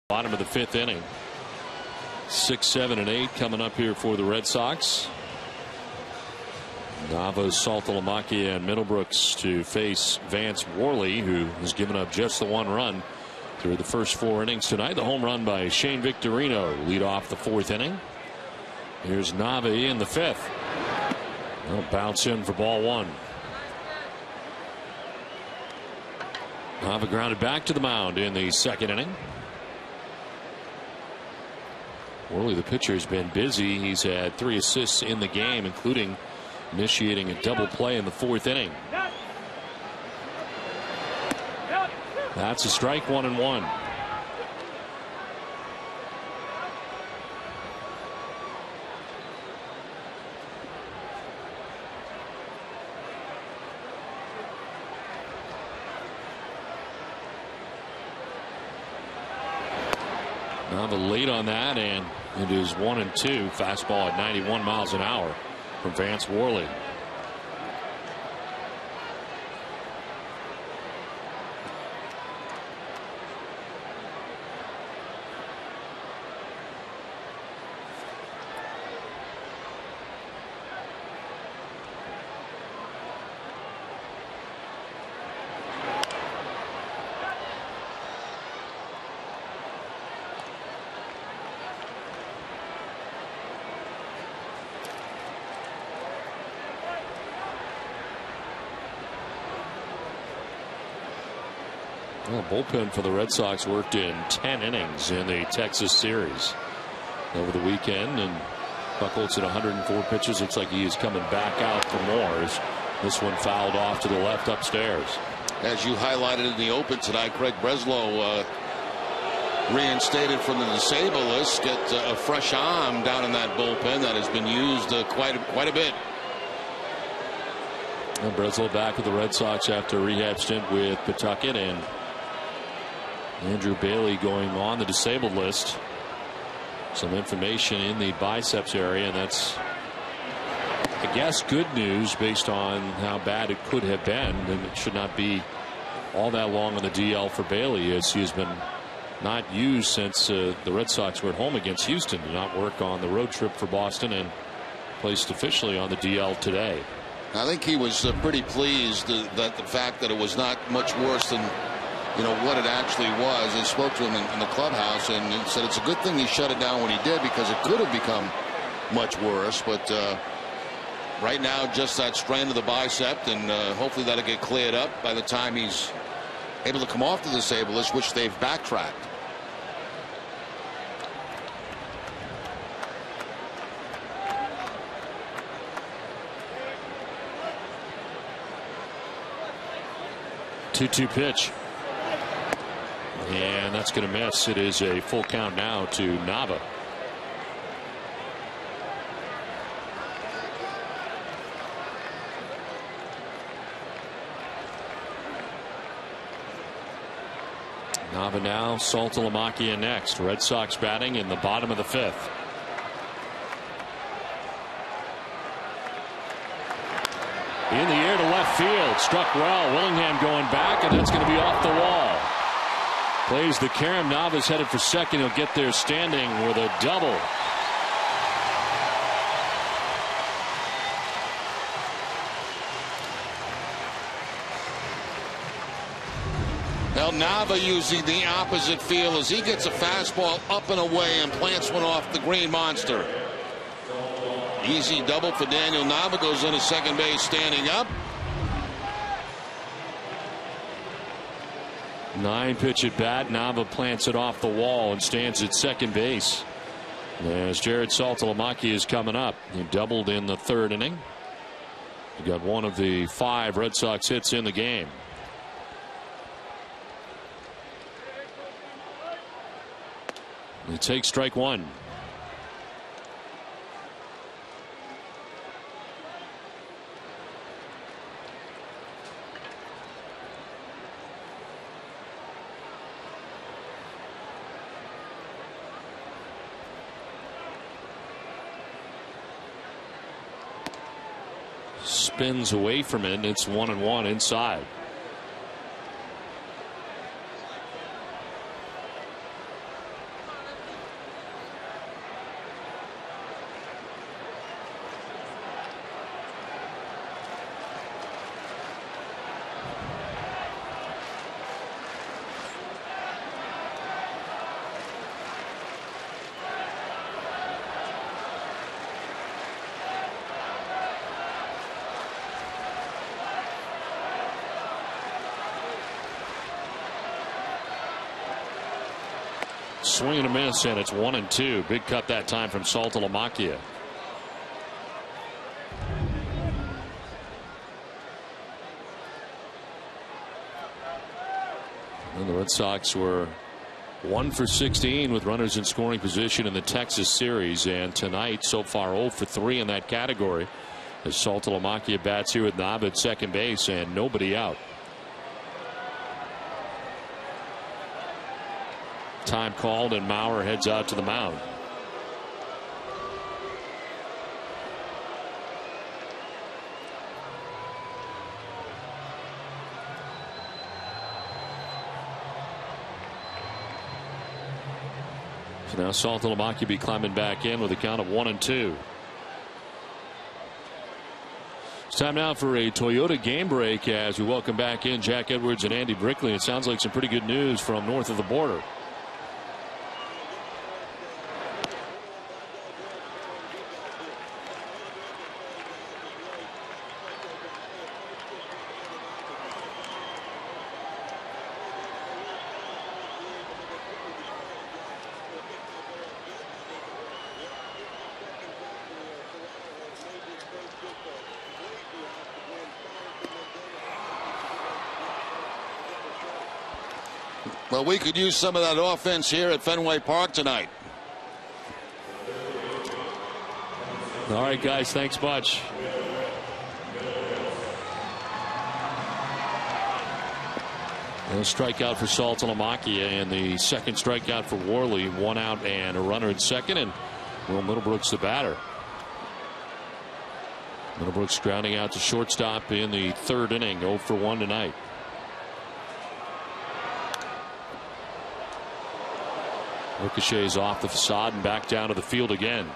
Bottom of the 5th inning. 6, 7, and 8 coming up here for the Red Sox. Navas, Saltalamacchia, and Middlebrooks to face Vance Worley, who has given up just the 1 run through the first 4 innings tonight. The home run by Shane Victorino lead off the 4th inning. Here's Navi in the 5th. They'll bounce in for ball 1. Nava grounded back to the mound in the 2nd inning. Worley, the pitcher, has been busy. He's had 3 assists in the game, including initiating a double play in the 4th inning. That's a strike, 1-1. Now the lead on that, and it is 1-2. Fastball at 91 miles an hour from Vance Worley. Well, bullpen for the Red Sox worked in 10 innings in the Texas series over the weekend, and Buchholz at 104 pitches. Looks like he is coming back out for more. This one fouled off to the left upstairs. As you highlighted in the open tonight, Craig Breslow reinstated from the disabled list. Get a fresh arm down in that bullpen that has been used quite a bit. And Breslow back with the Red Sox after a rehab stint with Pawtucket, and Andrew Bailey going on the disabled list. Some information in the biceps area, and that's, I guess, good news based on how bad it could have been, and it should not be all that long on the DL for Bailey, as he has been not used since the Red Sox were at home against Houston. Did not work on the road trip for Boston and placed officially on the DL today. I think he was pretty pleased that the fact that it was not much worse than what it actually was. I spoke to him in the clubhouse and he said it's a good thing he shut it down when he did, because it could have become much worse. But right now, just that strain of the bicep, and hopefully that'll get cleared up by the time he's able to come off the disabled list, which they've backtracked. Two-two pitch. And that's going to miss. It is a full count now to Nava. Nava now, Saltalamacchia next. Red Sox batting in the bottom of the fifth. In the air to left field. Struck well. Willingham going back, and that's going to be off the wall. Plays the carom. Nava's headed for second. He'll get there standing with a double. Now Nava using the opposite field as he gets a fastball up and away and plants one off the green monster. Easy double for Daniel Nava. Goes into second base standing up. 9-pitch at bat. Nava plants it off the wall and stands at second base. As Jared Saltalamacchia is coming up. He doubled in the third inning. He got one of the 5 Red Sox hits in the game. He takes strike one. Spins away from it. It's 1-1 inside. Swing and a miss, and it's 1-2. Big cut that time from Saltalamacchia. And the Red Sox were 1 for 16 with runners in scoring position in the Texas series, and tonight so far 0 for 3 in that category as Saltalamacchia bats here with Nava at second base and nobody out. Time called, and Maurer heads out to the mound. So now Saltalamacchia be climbing back in with a count of 1-2. It's time now for a Toyota game break as we welcome back in Jack Edwards and Andy Brickley. It sounds like some pretty good news from north of the border. Well, we could use some of that offense here at Fenway Park tonight. All right, guys, thanks much. A strikeout for Saltalamacchia, and the second strikeout for Worley. 1 out and a runner at second, and Will Middlebrooks the batter. Middlebrooks grounding out to shortstop in the third inning. 0 for 1 tonight. Ricochets off the facade and back down to the field again.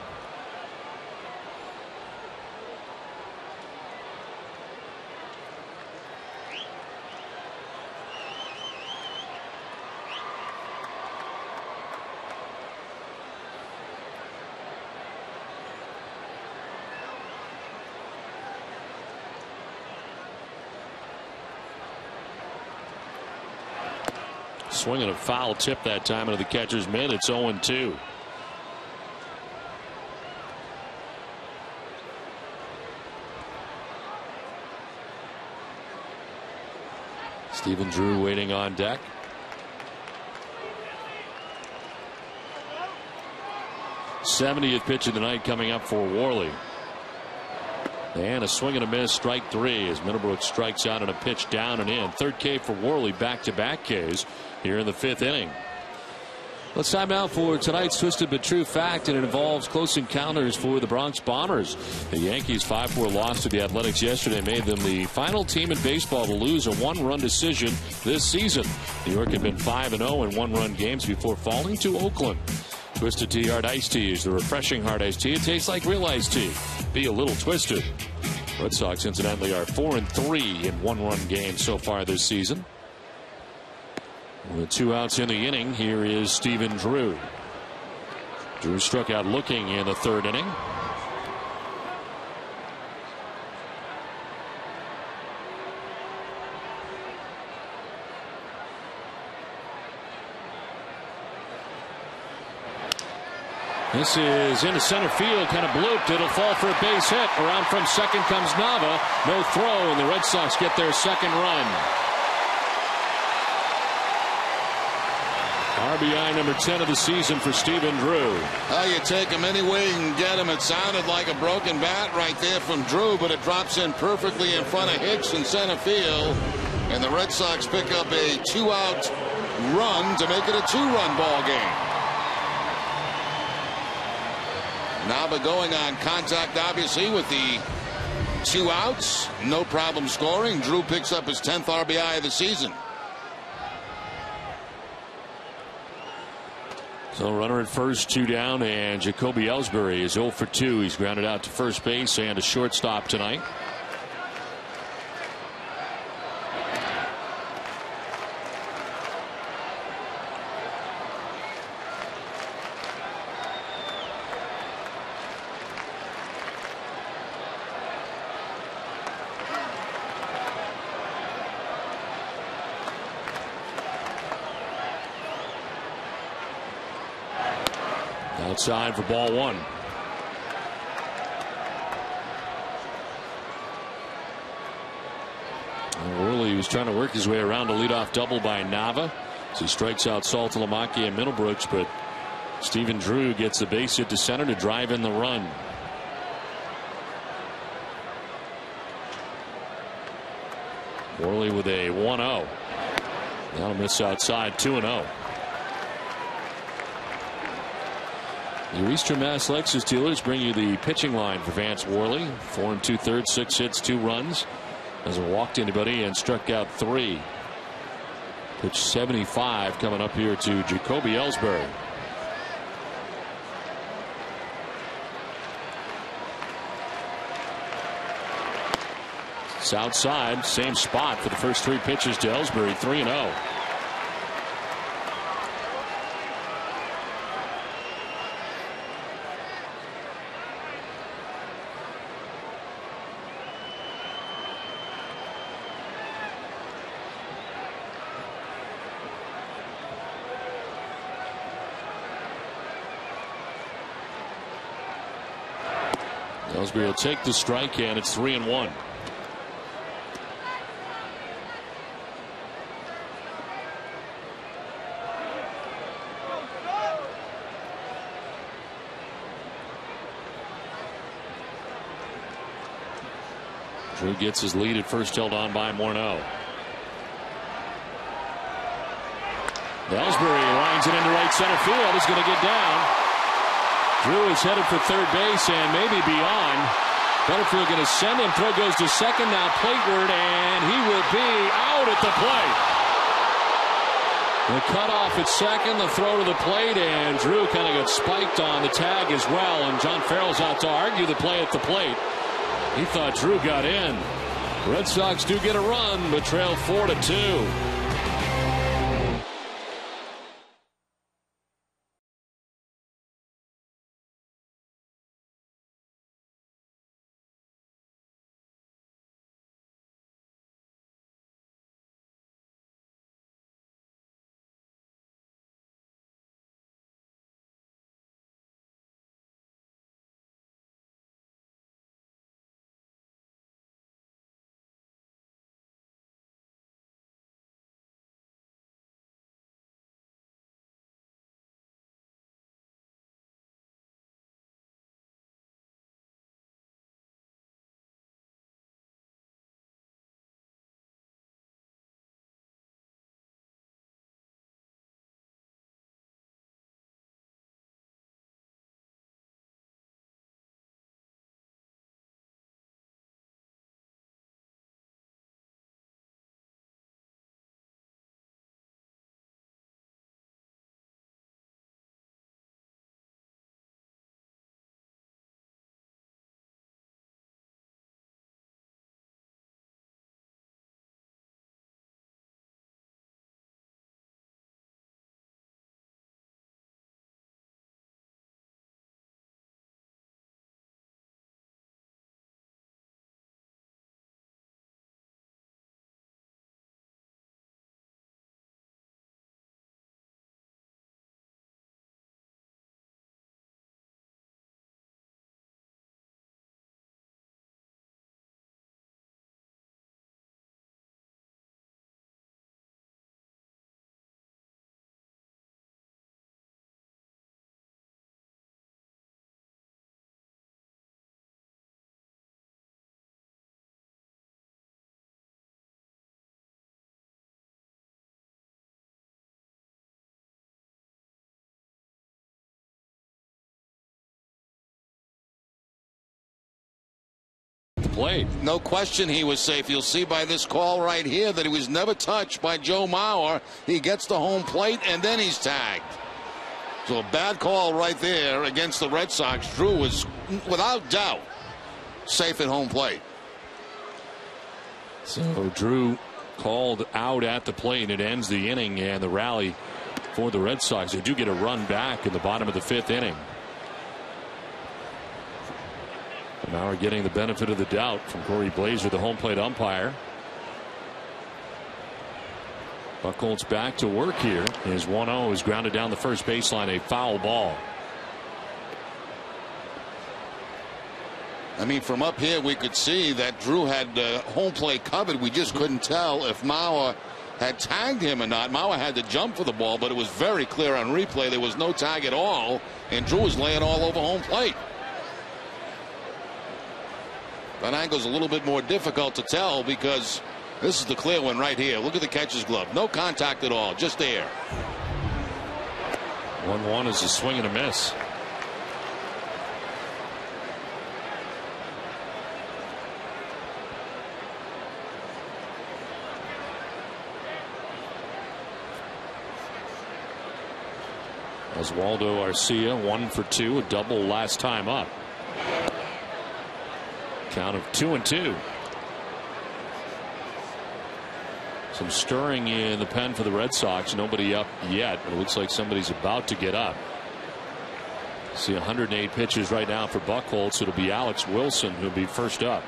Swinging a foul tip that time into the catcher's mitt. It's 0-2. Stephen Drew waiting on deck. '70th pitch of the night coming up for Worley. And a swing and a miss, strike 3 as Middlebrooks strikes out on a pitch down and in. Third K for Worley, back-to-back Ks here in the 5th inning. Let's time out for tonight's Twisted but True Fact, and it involves close encounters for the Bronx Bombers. The Yankees' 5-4 loss to the Athletics yesterday made them the final team in baseball to lose a 1-run decision this season. New York had been 5-0 in 1-run games before falling to Oakland. Twisted Tea Hard Iced Tea is the refreshing hard iced tea. It tastes like real iced tea. Be a little twisted. Red Sox, incidentally, are 4-3 in 1-run games so far this season. With 2 outs in the inning, here is Stephen Drew. Drew struck out looking in the 3rd inning. This is into center field, kind of blooped. It'll fall for a base hit. Around from second comes Nava. No throw, and the Red Sox get their second run. RBI number 10 of the season for Stephen Drew. You take him any way you can get him. It sounded like a broken bat right there from Drew, but it drops in perfectly in front of Hicks in center field. And the Red Sox pick up a 2-out run to make it a 2-run ball game. Nava going on contact, obviously, with the 2 outs. No problem scoring. Drew picks up his 10th RBI of the season. So runner at first, 2 down, and Jacoby Ellsbury is 0 for 2. He's grounded out to first base and a shortstop tonight. Outside for ball 1. Worley was trying to work his way around a leadoff double by Nava as he strikes out Saltalamacchia and Middlebrooks, but Stephen Drew gets the base hit to center to drive in the run. Worley with a 1-0. Now a miss outside, 2-0. Your Eastern Mass Lexus dealers bring you the pitching line for Vance Worley. 4 2/3, 6 hits, 2 runs. Hasn't walked anybody and struck out 3. Pitch 75 coming up here to Jacoby Ellsbury. It's outside, same spot for the first 3 pitches to Ellsbury, 3-0. Ellsbury will take the strike, and it's 3-1. Drew gets his lead at first, held on by Morneau. Ellsbury lines it into right center field. He's going to get down. Drew is headed for third base and maybe beyond. Butterfield going to send him. Throw goes to second, now plateward, and he will be out at the plate. The cutoff at second, the throw to the plate, and Drew kind of got spiked on the tag as well. And John Farrell's out to argue the play at the plate. He thought Drew got in. Red Sox do get a run, but trail 4-2. Plate. No question he was safe. You'll see by this call right here that he was never touched by Joe Mauer. He gets the home plate and then he's tagged. So a bad call right there against the Red Sox. Drew was without doubt safe at home plate. So Drew called out at the plate. It ends the inning and the rally for the Red Sox. They do get a run back in the bottom of the fifth inning. Now we're getting the benefit of the doubt from Corey Blazer, the home plate umpire. Buchholz back to work here. His 1-0 is grounded down the first baseline, a foul ball. I mean, from up here we could see that Drew had home plate covered. We just couldn't tell if Mauer had tagged him or not. Mauer had to jump for the ball, but it was very clear on replay there was no tag at all, and Drew was laying all over home plate. That angle's a little bit more difficult to tell because this is the clear one right here. Look at the catcher's glove. No contact at all, just there. 1-1 is a swing and a miss. Oswaldo Arcia 1 for 2, a double last time up. Count of 2-2. Some stirring in the pen for the Red Sox. Nobody up yet, but it looks like somebody's about to get up. See 108 pitches right now for Buchholz. It'll be Alex Wilson who'll be first up.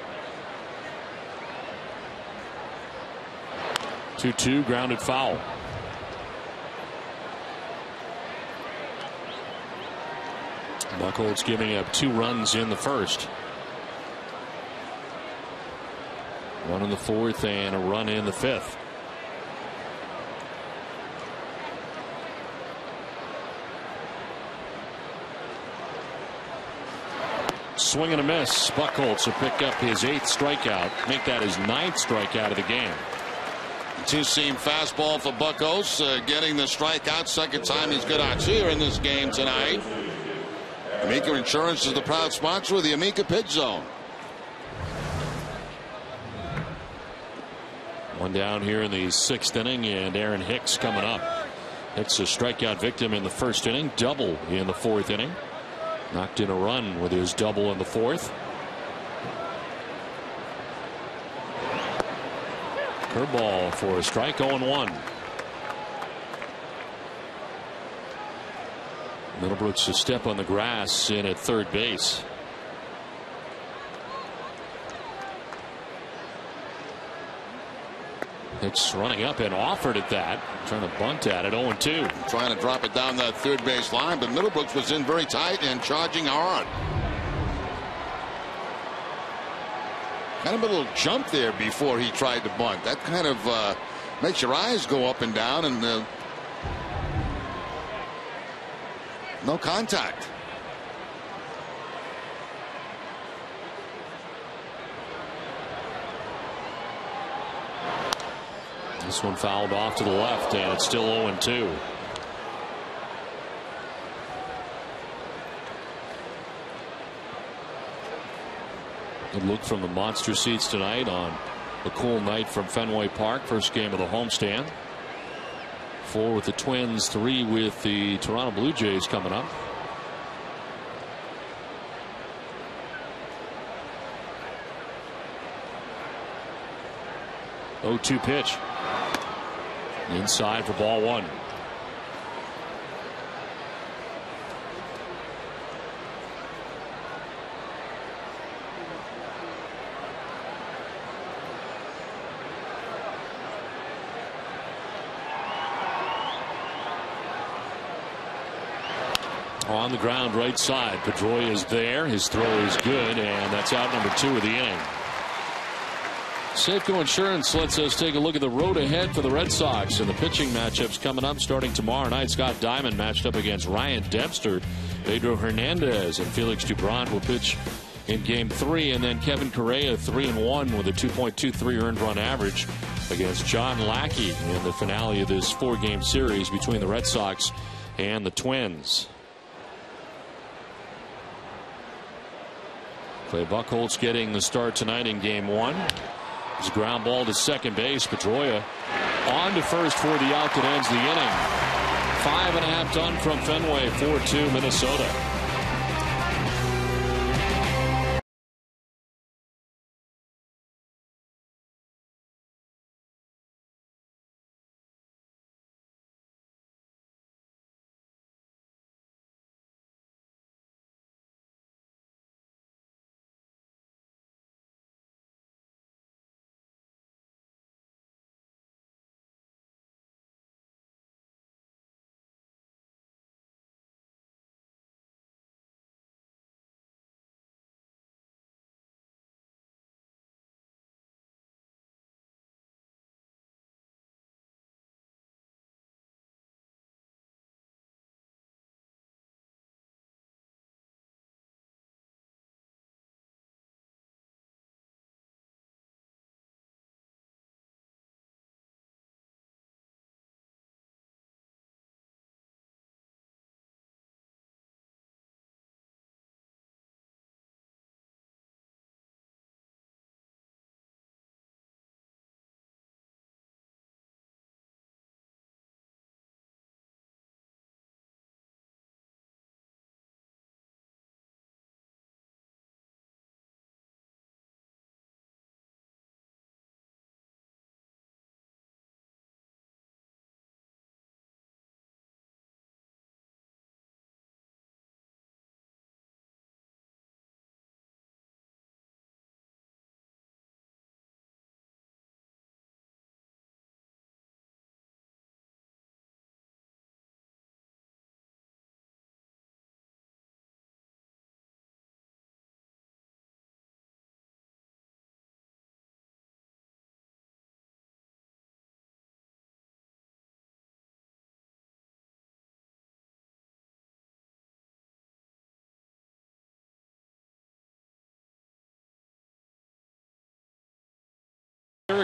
2-2, grounded foul. Buchholz giving up 2 runs in the first. 1 in the fourth and a run in the fifth. Swing and a miss. Buchholz will pick up his 8th strikeout. Make that his 9th strikeout of the game. Two-seam fastball for Buchholz, getting the strikeout. Second time he's got Dozier in this game tonight. Amica Insurance is the proud sponsor of the Amica Pitch Zone. One down here in the 6th inning, and Aaron Hicks coming up. Hicks a strikeout victim in the 1st inning, double in the 4th inning. Knocked in a run with his double in the 4th. Curveball for a strike, 0-1. Middlebrooks a step on the grass in at third base. Hicks running up and offered at that. Trying to bunt at it. 0-2. Trying to drop it down that third base line, but Middlebrooks was in very tight and charging hard. Kind of a little jump there before he tried to bunt. That kind of makes your eyes go up and down, and no contact. This one fouled off to the left, and it's still 0-2. Good look from the monster seats tonight on a cool night from Fenway Park. First game of the homestand. 4 with the Twins, 3 with the Toronto Blue Jays coming up. Oh, 2 pitch. Inside for ball 1. On the ground right side. Pedroia is there. His throw is good, and that's out number 2 of the inning. Safeco Insurance lets us take a look at the road ahead for the Red Sox and the pitching matchups coming up starting tomorrow night. Scott Diamond matched up against Ryan Dempster. Pedro Hernandez and Felix Doubront will pitch in game 3, and then Kevin Correa 3-1 with a 2.23 earned run average against John Lackey in the finale of this 4-game series between the Red Sox and the Twins. Clay Buchholz getting the start tonight in game 1. It's a ground ball to second base. Pedroia on to first for the out that ends the inning. 5.5 done from Fenway. 4-2 Minnesota.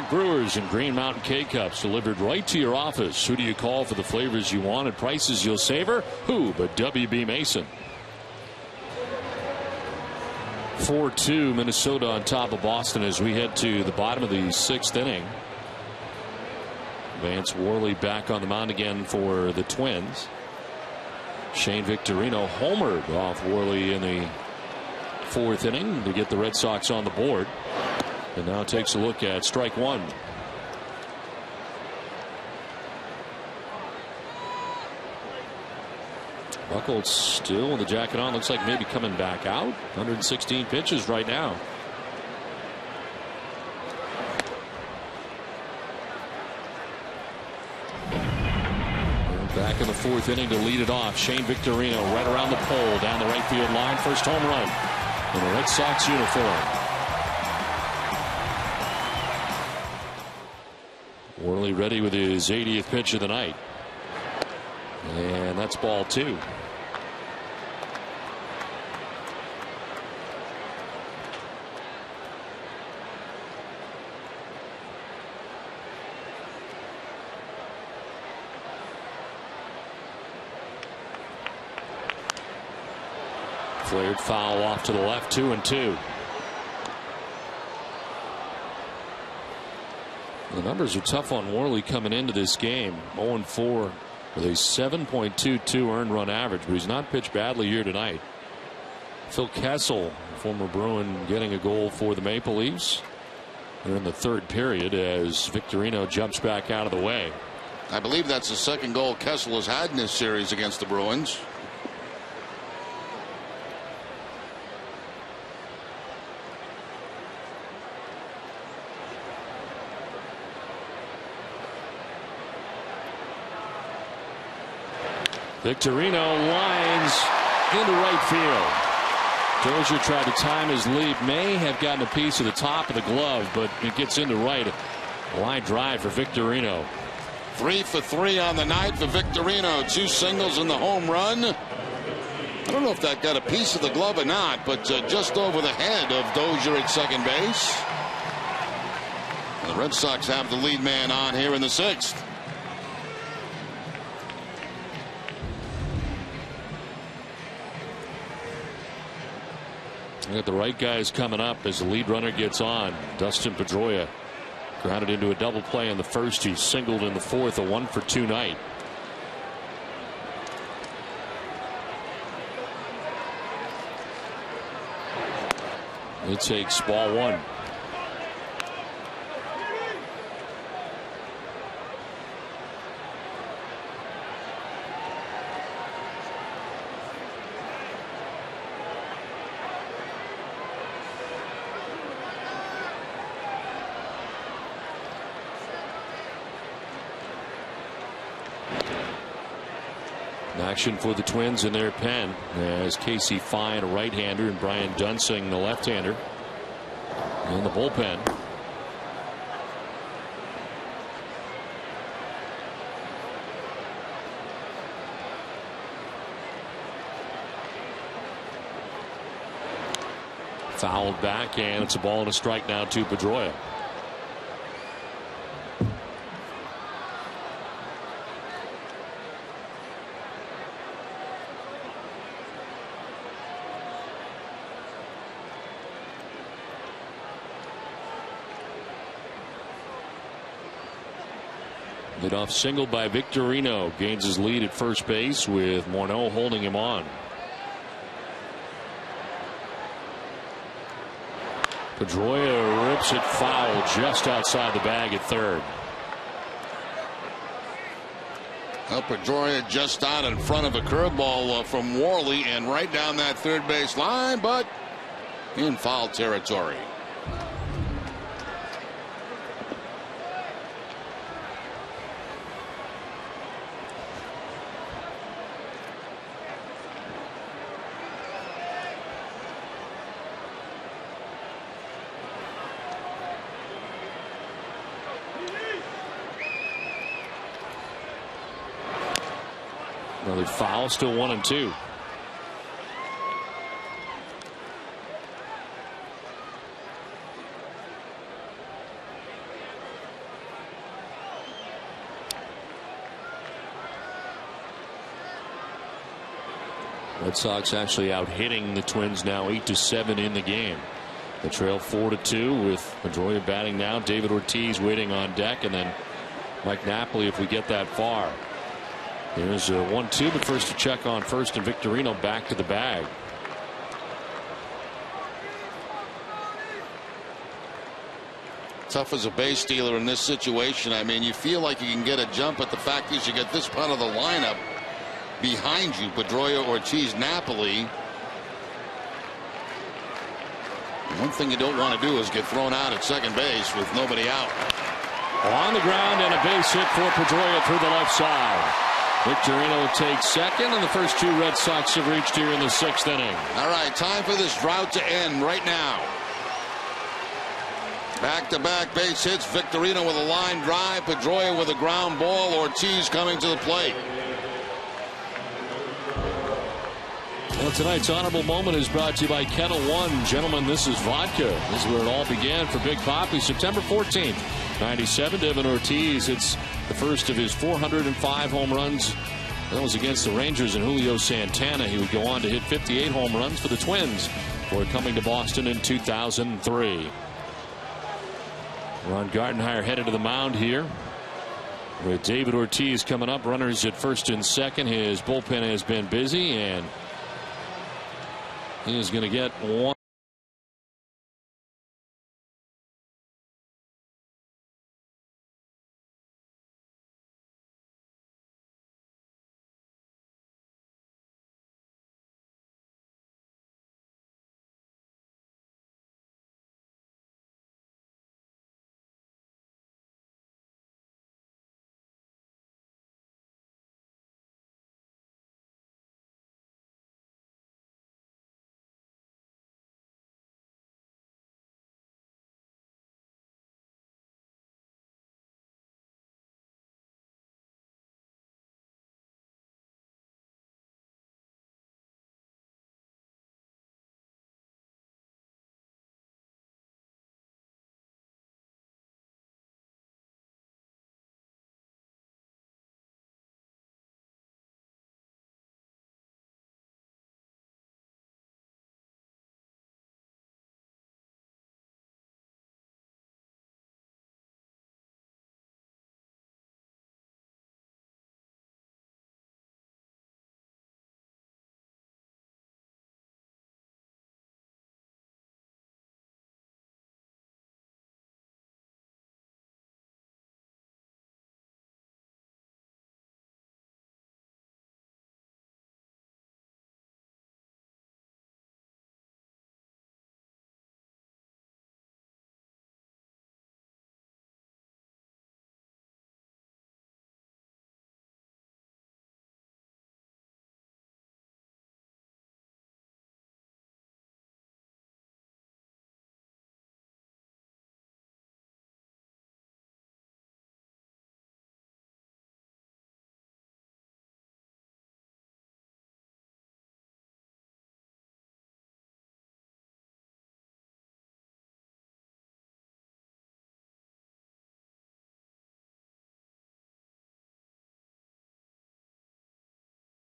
Brewers and Green Mountain K-Cups delivered right to your office. Who do you call for the flavors you want and prices you'll savor? Who but W.B. Mason? 4-2 Minnesota on top of Boston as we head to the bottom of the 6th inning. Vance Worley back on the mound again for the Twins. Shane Victorino homered off Worley in the 4th inning to get the Red Sox on the board. And now takes a look at strike one. Buchholz still with the jacket on. Looks like maybe coming back out. 116 pitches right now. Back in the 4th inning to lead it off. Shane Victorino right around the pole down the right field line. First home run in a Red Sox uniform. Worley ready with his 80th pitch of the night. And that's ball 2. Flared foul off to the left, 2-2. The numbers are tough on Worley coming into this game. 0-4 with a 7.22 earned run average, but he's not pitched badly here tonight. Phil Kessel, former Bruin, getting a goal for the Maple Leafs. They're in the 3rd period as Victorino jumps back out of the way. I believe that's the 2nd goal Kessel has had in this series against the Bruins. Victorino lines into right field. Dozier tried to time his leap. May have gotten a piece of the top of the glove, but it gets into right. A line drive for Victorino. 3 for 3 on the night for Victorino. 2 singles and the home run. I don't know if that got a piece of the glove or not, but just over the head of Dozier at second base. The Red Sox have the lead man on here in the 6th. We got the right guys coming up as the lead runner gets on. Dustin Pedroia grounded into a double play in the 1st. He singled in the 4th. A 1-for-2 night. It takes ball 1. Action for the Twins in their pen as Casey Fine, a right-hander, and Brian Dunsing, the left-hander, in the bullpen. Fouled back, and it's a ball and a strike now to Pedroia. Leadoff single by Victorino gains his lead at first base with Morneau holding him on. Pedroia rips it foul just outside the bag at 3rd. Well, Pedroia just out in front of a curveball from Worley and right down that 3rd base line, but in foul territory. Another foul, still 1-2. Red Sox actually out hitting the Twins now 8-7 in the game. The trail 4-2 with Pedroia batting now. David Ortiz waiting on deck, and then Mike Napoli if we get that far. Here's a 1-2, but first to check on first, and Victorino back to the bag. Tough as a base stealer in this situation. I mean, you feel like you can get a jump, but the fact is you get this part of the lineup behind you, Pedroia, Ortiz, Napoli. One thing you don't want to do is get thrown out at second base with nobody out. On the ground and a base hit for Pedroia through the left side. Victorino takes second, and the first two Red Sox have reached here in the 6th inning. All right, time for this drought to end right now. Back-to-back base hits. Victorino with a line drive. Pedroia with a ground ball. Ortiz coming to the plate. Well, tonight's honorable moment is brought to you by Kettle One. Gentlemen, this is vodka. This is where it all began for Big Papi. September 14th, 97. Devin Ortiz. It's the first of his 405 home runs. That was against the Rangers and Julio Santana. He would go on to hit 58 home runs for the Twins before coming to Boston in 2003. Ron Gardenhire headed to the mound here with David Ortiz coming up. Runners at first and second. His bullpen has been busy, and he is going to get one.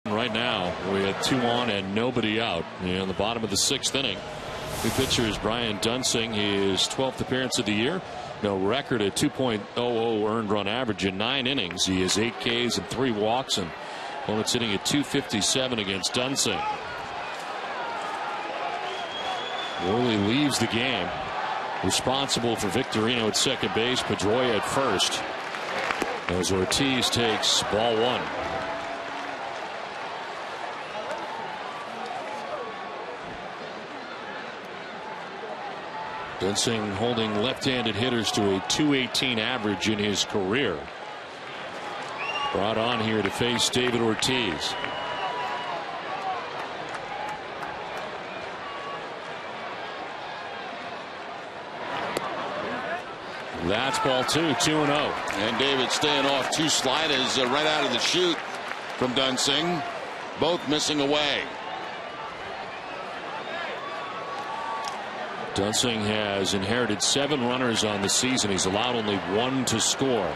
Right now we had 2 on and nobody out in the bottom of the 6th inning. New pitcher is Brian Dunsing, his 12th appearance of the year. No record at 2.00 earned run average in 9 innings. He has 8 Ks and 3 walks, and opponent's hitting at .257 against Dunsing. Worley leaves the game. Responsible for Victorino at second base, Pedroia at first, as Ortiz takes ball 1. Dunsing holding left-handed hitters to a .218 average in his career. Brought on here to face David Ortiz. That's ball 2, 2-0. And David staying off 2 sliders right out of the chute from Dunsing. Both missing away. Dunsing has inherited 7 runners on the season. He's allowed only 1 to score.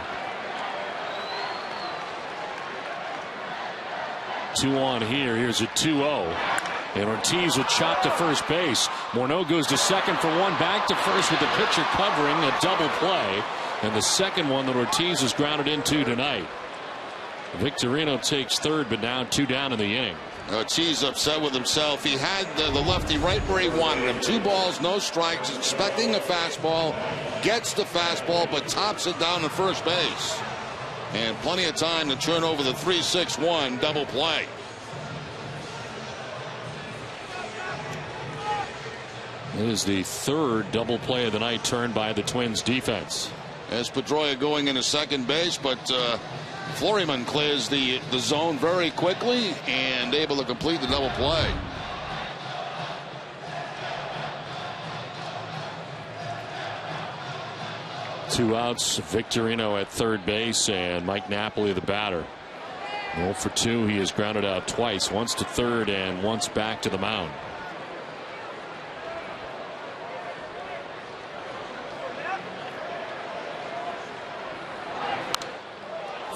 2 on here. Here's a 2-0. And Ortiz will chop to first base. Morneau goes to second for one. Back to first with the pitcher covering a double play. And the second one that Ortiz has grounded into tonight. Victorino takes third, but now 2 down in the inning. Ortiz upset with himself. He had the lefty right where he wanted him. 2 balls, no strikes, expecting a fastball. Gets the fastball, but tops it down to first base. And plenty of time to turn over the 3-6-1 double play. It is the third double play of the night turned by the Twins defense. As Pedroia going into second base, but Fleuryman clears the zone very quickly and able to complete the double play. Two outs, Victorino at third base and Mike Napoli the batter. 0 for 2. He has grounded out twice, once to third and once back to the mound.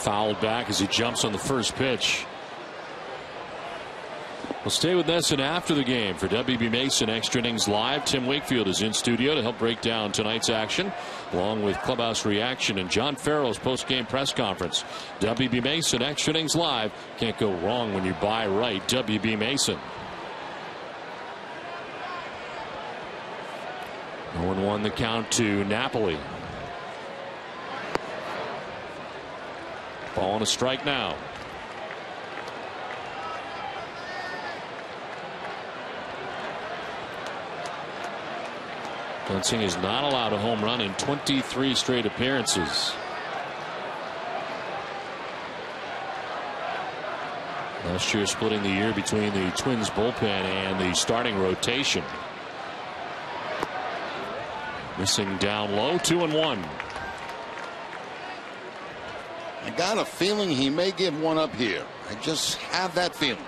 Fouled back as he jumps on the first pitch. We'll stay with NESN after the game for WB Mason Extra Innings Live. Tim Wakefield is in studio to help break down tonight's action, along with clubhouse reaction and John Farrell's post-game press conference. WB Mason Extra Innings Live. Can't go wrong when you buy right. WB Mason. 0-1 the count to Napoli. Ball and a strike now. Bunting is not allowed a home run in 23 straight appearances. Last year splitting the year between the Twins bullpen and the starting rotation. Missing down low. 2-1. I got a feeling he may give one up here. I just have that feeling.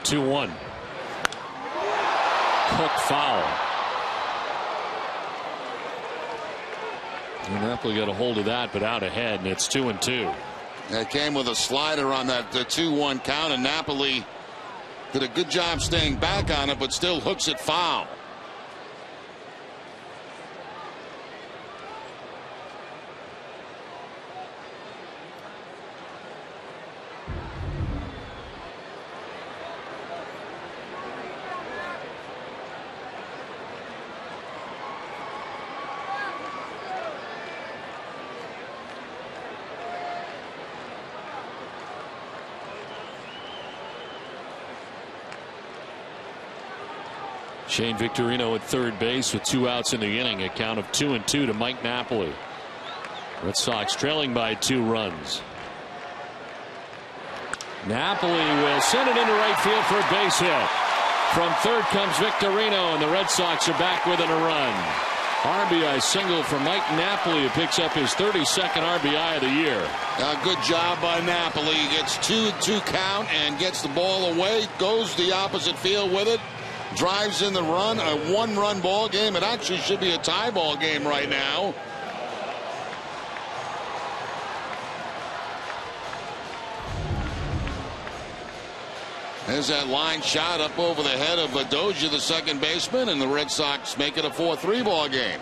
Two-1. Hook foul. And Napoli got a hold of that, but out ahead, and it's 2-2. It came with a slider on that 2-1 count, and Napoli did a good job staying back on it, but still hooks it foul. Shane Victorino at third base with 2 outs in the inning. A count of 2-2 to Mike Napoli. Red Sox trailing by 2 runs. Napoli will send it into right field for a base hit. From third comes Victorino, and the Red Sox are back within a run. RBI single for Mike Napoli, who picks up his 32nd RBI of the year. A good job by Napoli. Gets 2-2 count and gets the ball away. Goes the opposite field with it. Drives in the run. A 1-run ball game. It actually should be a tie ball game right now. There's that line shot up over the head of Dozier, the second baseman, and the Red Sox make it a 4-3 ball game.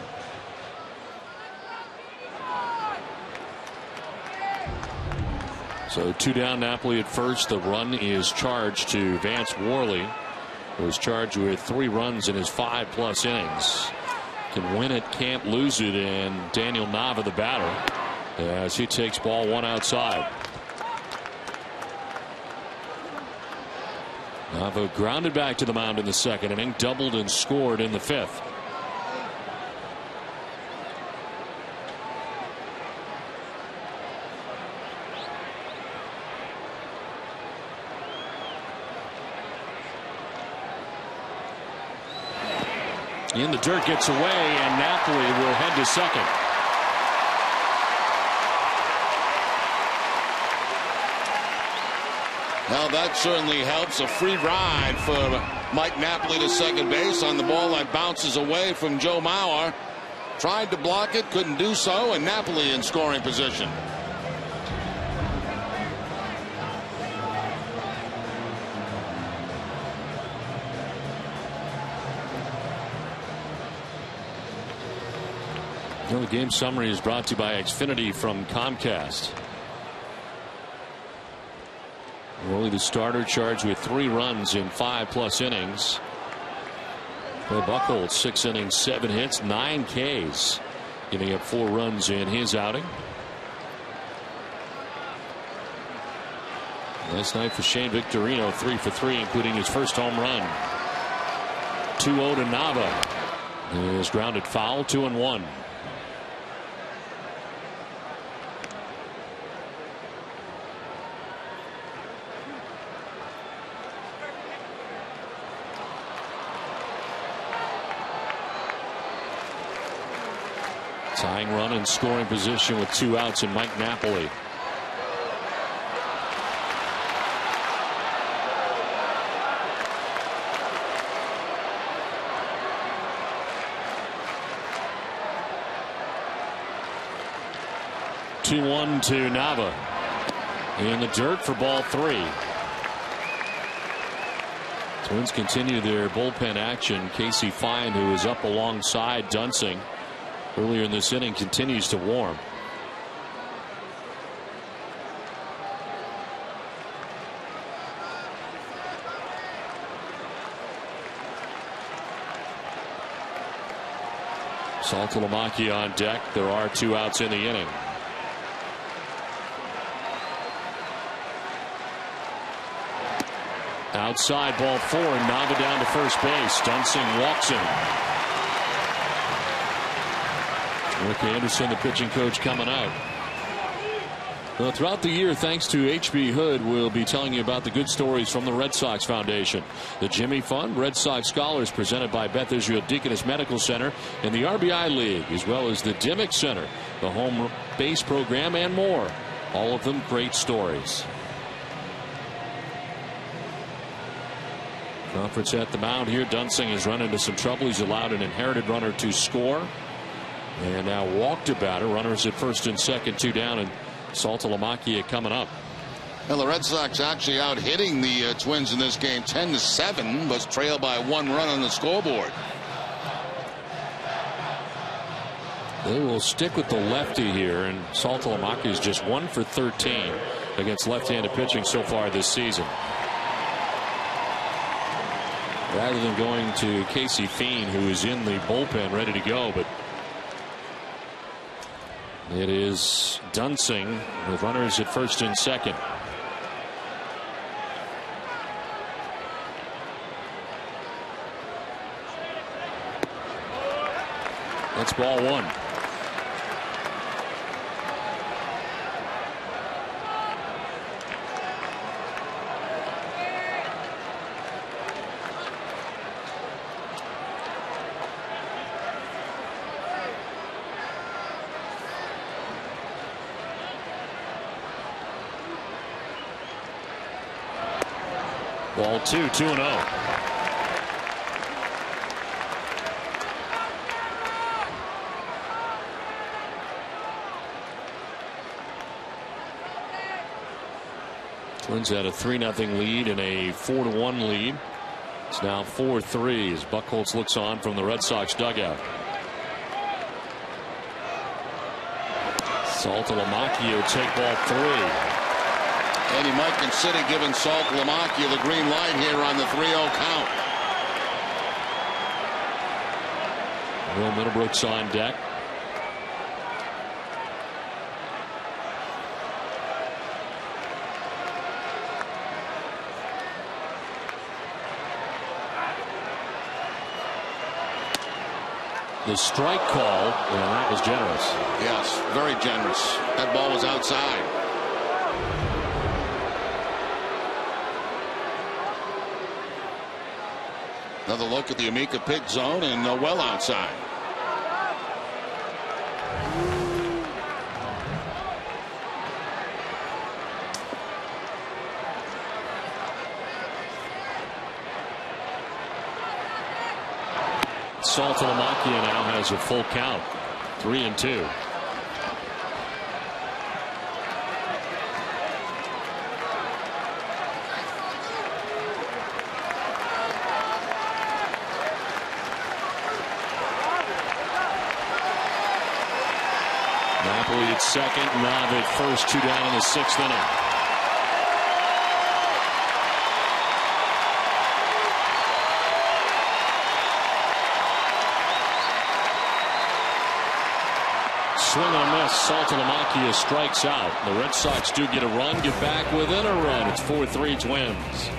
So 2 down, Napoli at first. The run is charged to Vance Worley, who was charged with 3 runs in his 5+ innings. Can win it, can't lose it, and Daniel Nava, the batter, as he takes ball 1 outside. Nava grounded back to the mound in the second inning, doubled and scored in the 5th. In the dirt, gets away, and Napoli will head to second. Well, that certainly helps. A free ride for Mike Napoli to second base on the ball that bounces away from Joe Mauer. Tried to block it, couldn't do so, and Napoli in scoring position. Well, the game summary is brought to you by Xfinity from Comcast. Worley, the starter, charged with 3 runs in 5+ innings. Buchholz, 6 innings, 7 hits, 9 Ks, giving up 4 runs in his outing. Last night for Shane Victorino, 3 for 3, including his first home run. 2-0 to Nava. He is grounded foul, 2-1. Tying run in scoring position with 2 outs in Mike Napoli. Two-one to Nava. In the dirt for ball 3. Twins continue their bullpen action. Casey Fine, who is up alongside Dunsing earlier in this inning, continues to warm. Saltalamacchia on deck. There are 2 outs in the inning. Outside, ball 4. Nava down to first base. Dunsing walks him. Rick Anderson, the pitching coach, coming out. Well, throughout the year, thanks to H.B. Hood, we'll be telling you about the good stories from the Red Sox Foundation. The Jimmy Fund, Red Sox Scholars, presented by Beth Israel Deaconess Medical Center, and the RBI League, as well as the Dimmick Center, the home base program, and more. All of them great stories. Conference at the mound here. Dunsing has run into some trouble. He's allowed an inherited runner to score. And now walked a batter. Runners at first and second, 2 down, and Saltalamacchia coming up. Well, the Red Sox actually out hitting the Twins in this game 10-7, was trailed by 1 run on the scoreboard. They will stick with the lefty here, and Saltalamacchia is just 1 for 13 against left-handed pitching so far this season. Rather than going to Casey Fien, who is in the bullpen ready to go, but it is Dunsing with runners at first and second. That's ball 1. Ball 2, 2-0. Twins had a 3-0 lead and a 4-1 lead. It's now 4-3 as Buchholz looks on from the Red Sox dugout. Saltalamacchia will take ball 3. And he might consider giving Saltalamacchia the green light here on the 3-0 count. Will Middlebrooks on deck. The strike call, and that was generous. Yes, very generous. That ball was outside. Another look at the Amica pitch zone, and well outside. Saltalamacchia now has a full count, 3-2. Napoli at second, Nav at first, 2 down in the 6th inning. Swing and a miss. Saltalamacchia strikes out. The Red Sox do get a run, get back within a run. It's 4-3 Twins.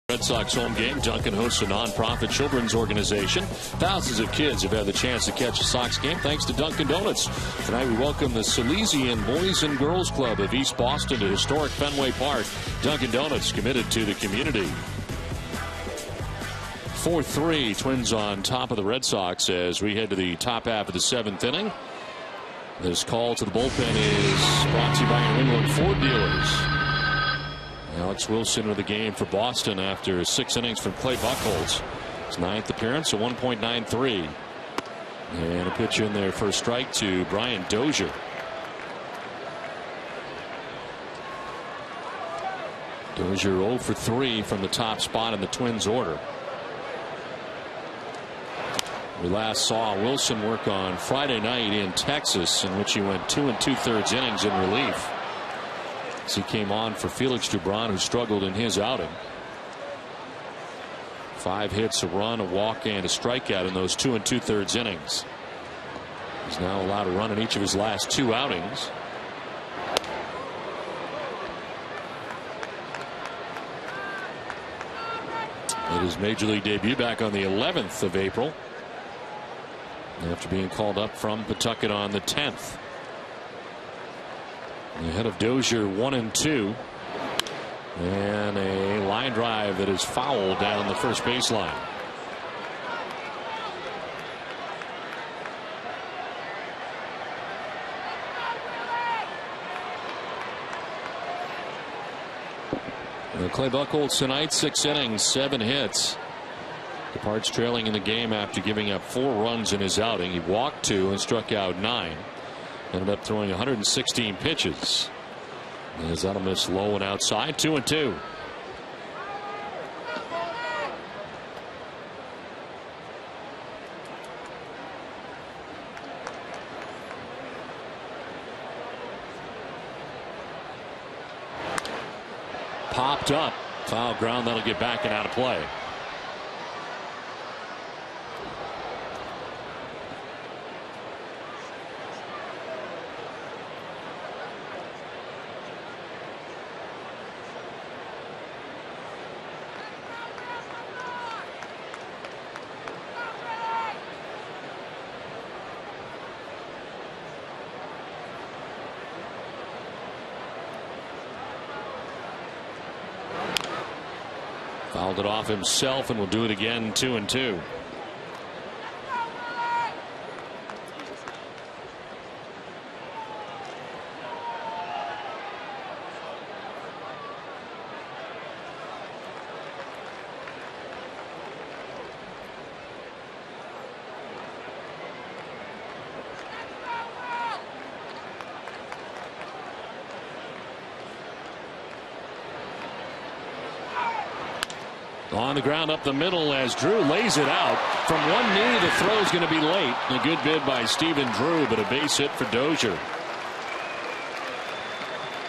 Red Sox home game. Duncan hosts a nonprofit children's organization. Thousands of kids have had the chance to catch a Sox game thanks to Dunkin' Donuts. Tonight we welcome the Salesian Boys and Girls Club of East Boston to historic Fenway Park. Dunkin' Donuts committed to the community. 4-3 Twins on top of the Red Sox as we head to the top half of the 7th inning. This call to the bullpen is brought to you by New England Ford dealers. Alex Wilson with the game for Boston after 6 innings from Clay Buchholz. His 9th appearance, a 1.93. And a pitch in there for a strike to Brian Dozier. Dozier 0 for 3 from the top spot in the Twins order. We last saw Wilson work on Friday night in Texas, in which he went 2 2/3 innings in relief. As he came on for Felix Dubron, who struggled in his outing. 5 hits, a run, a walk, and a strikeout in those 2 2/3 innings. He's now allowed a run in each of his last 2 outings. Made his major league debut back on the 11th of April. After being called up from Pawtucket on the 10th. Ahead of Dozier 1-2. And a line drive that is fouled down the first baseline. Clay Buchholz tonight, 6 innings, 7 hits. Departs trailing in the game after giving up 4 runs in his outing. He walked 2 and struck out 9. Ended up throwing 116 pitches. As that'll miss low and outside, 2-2. popped up. Foul ground, that'll get back and out of play. Fouled it off himself and will do it again. 2-2. On the ground up the middle as Drew lays it out from one knee. The throw is going to be late. A good bid by Stephen Drew, but a base hit for Dozier.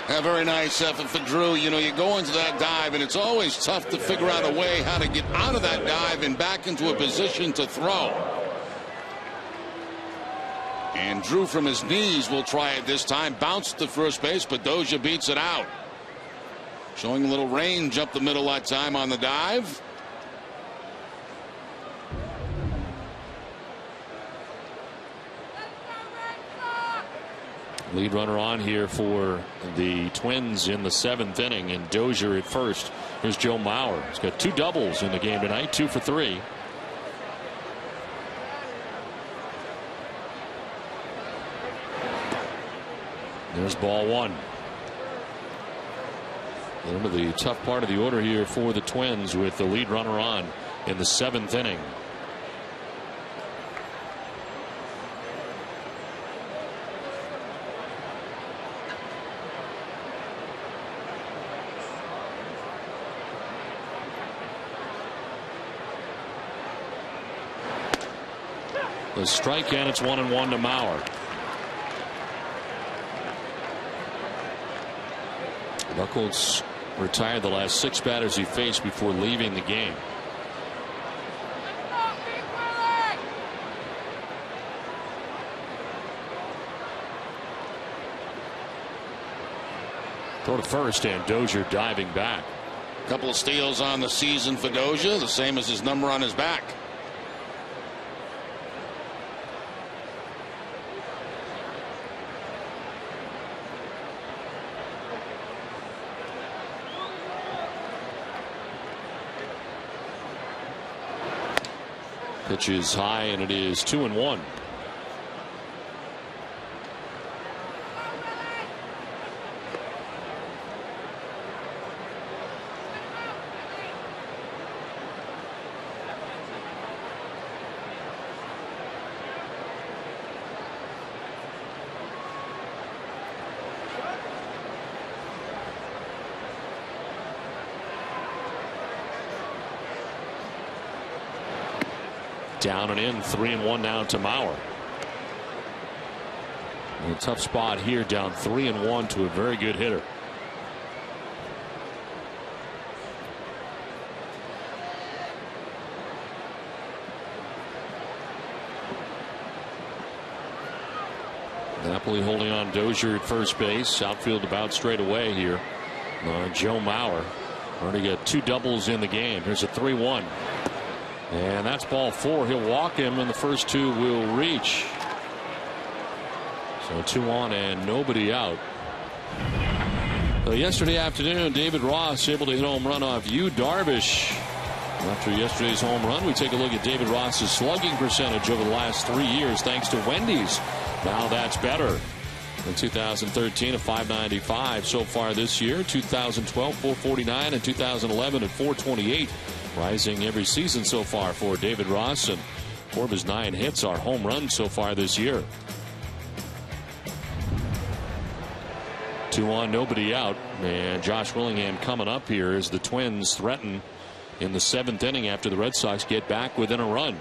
A very nice effort for Drew. You know, you go into that dive and it's always tough to figure out a way how to get out of that dive and back into a position to throw. And Drew from his knees will try it this time. Bounced to first base, but Dozier beats it out. Showing a little range up the middle that time on the dive. Lead runner on here for the Twins in the 7th inning, and Dozier at first. Here's Joe Mauer. He's got 2 doubles in the game tonight, 2 for 3. There's ball 1. Remember the tough part of the order here for the Twins with the lead runner on in the 7th inning. The strike, and it's 1-1 to Mauer. Buchholz retired the last 6 batters he faced before leaving the game. Throw to first, and Dozier diving back. A couple of steals on the season for Dozier, the same as his number on his back. Pitch is high, and it is 2-1. Down and in, 3-1 now to Mauer. A tough spot here, down 3-1 to a very good hitter. Napoli holding on Dozier at first base. Outfield about straight away here. Joe Mauer already got 2 doubles in the game. Here's a 3-1. And that's ball 4. He'll walk him, and the first 2 will reach. So 2 on and nobody out. So yesterday afternoon, David Ross able to hit a home run off Yu Darvish. After yesterday's home run, we take a look at David Ross's slugging percentage over the last 3 years, thanks to Wendy's. Now that's better. In 2013, a .595 so far this year. 2012, .449, and 2011 at .428. Rising every season so far for David Ross, and 4 of his 9 hits are home runs so far this year. 2 on, nobody out, and Josh Willingham coming up here as the Twins threaten in the 7th inning after the Red Sox get back within a run.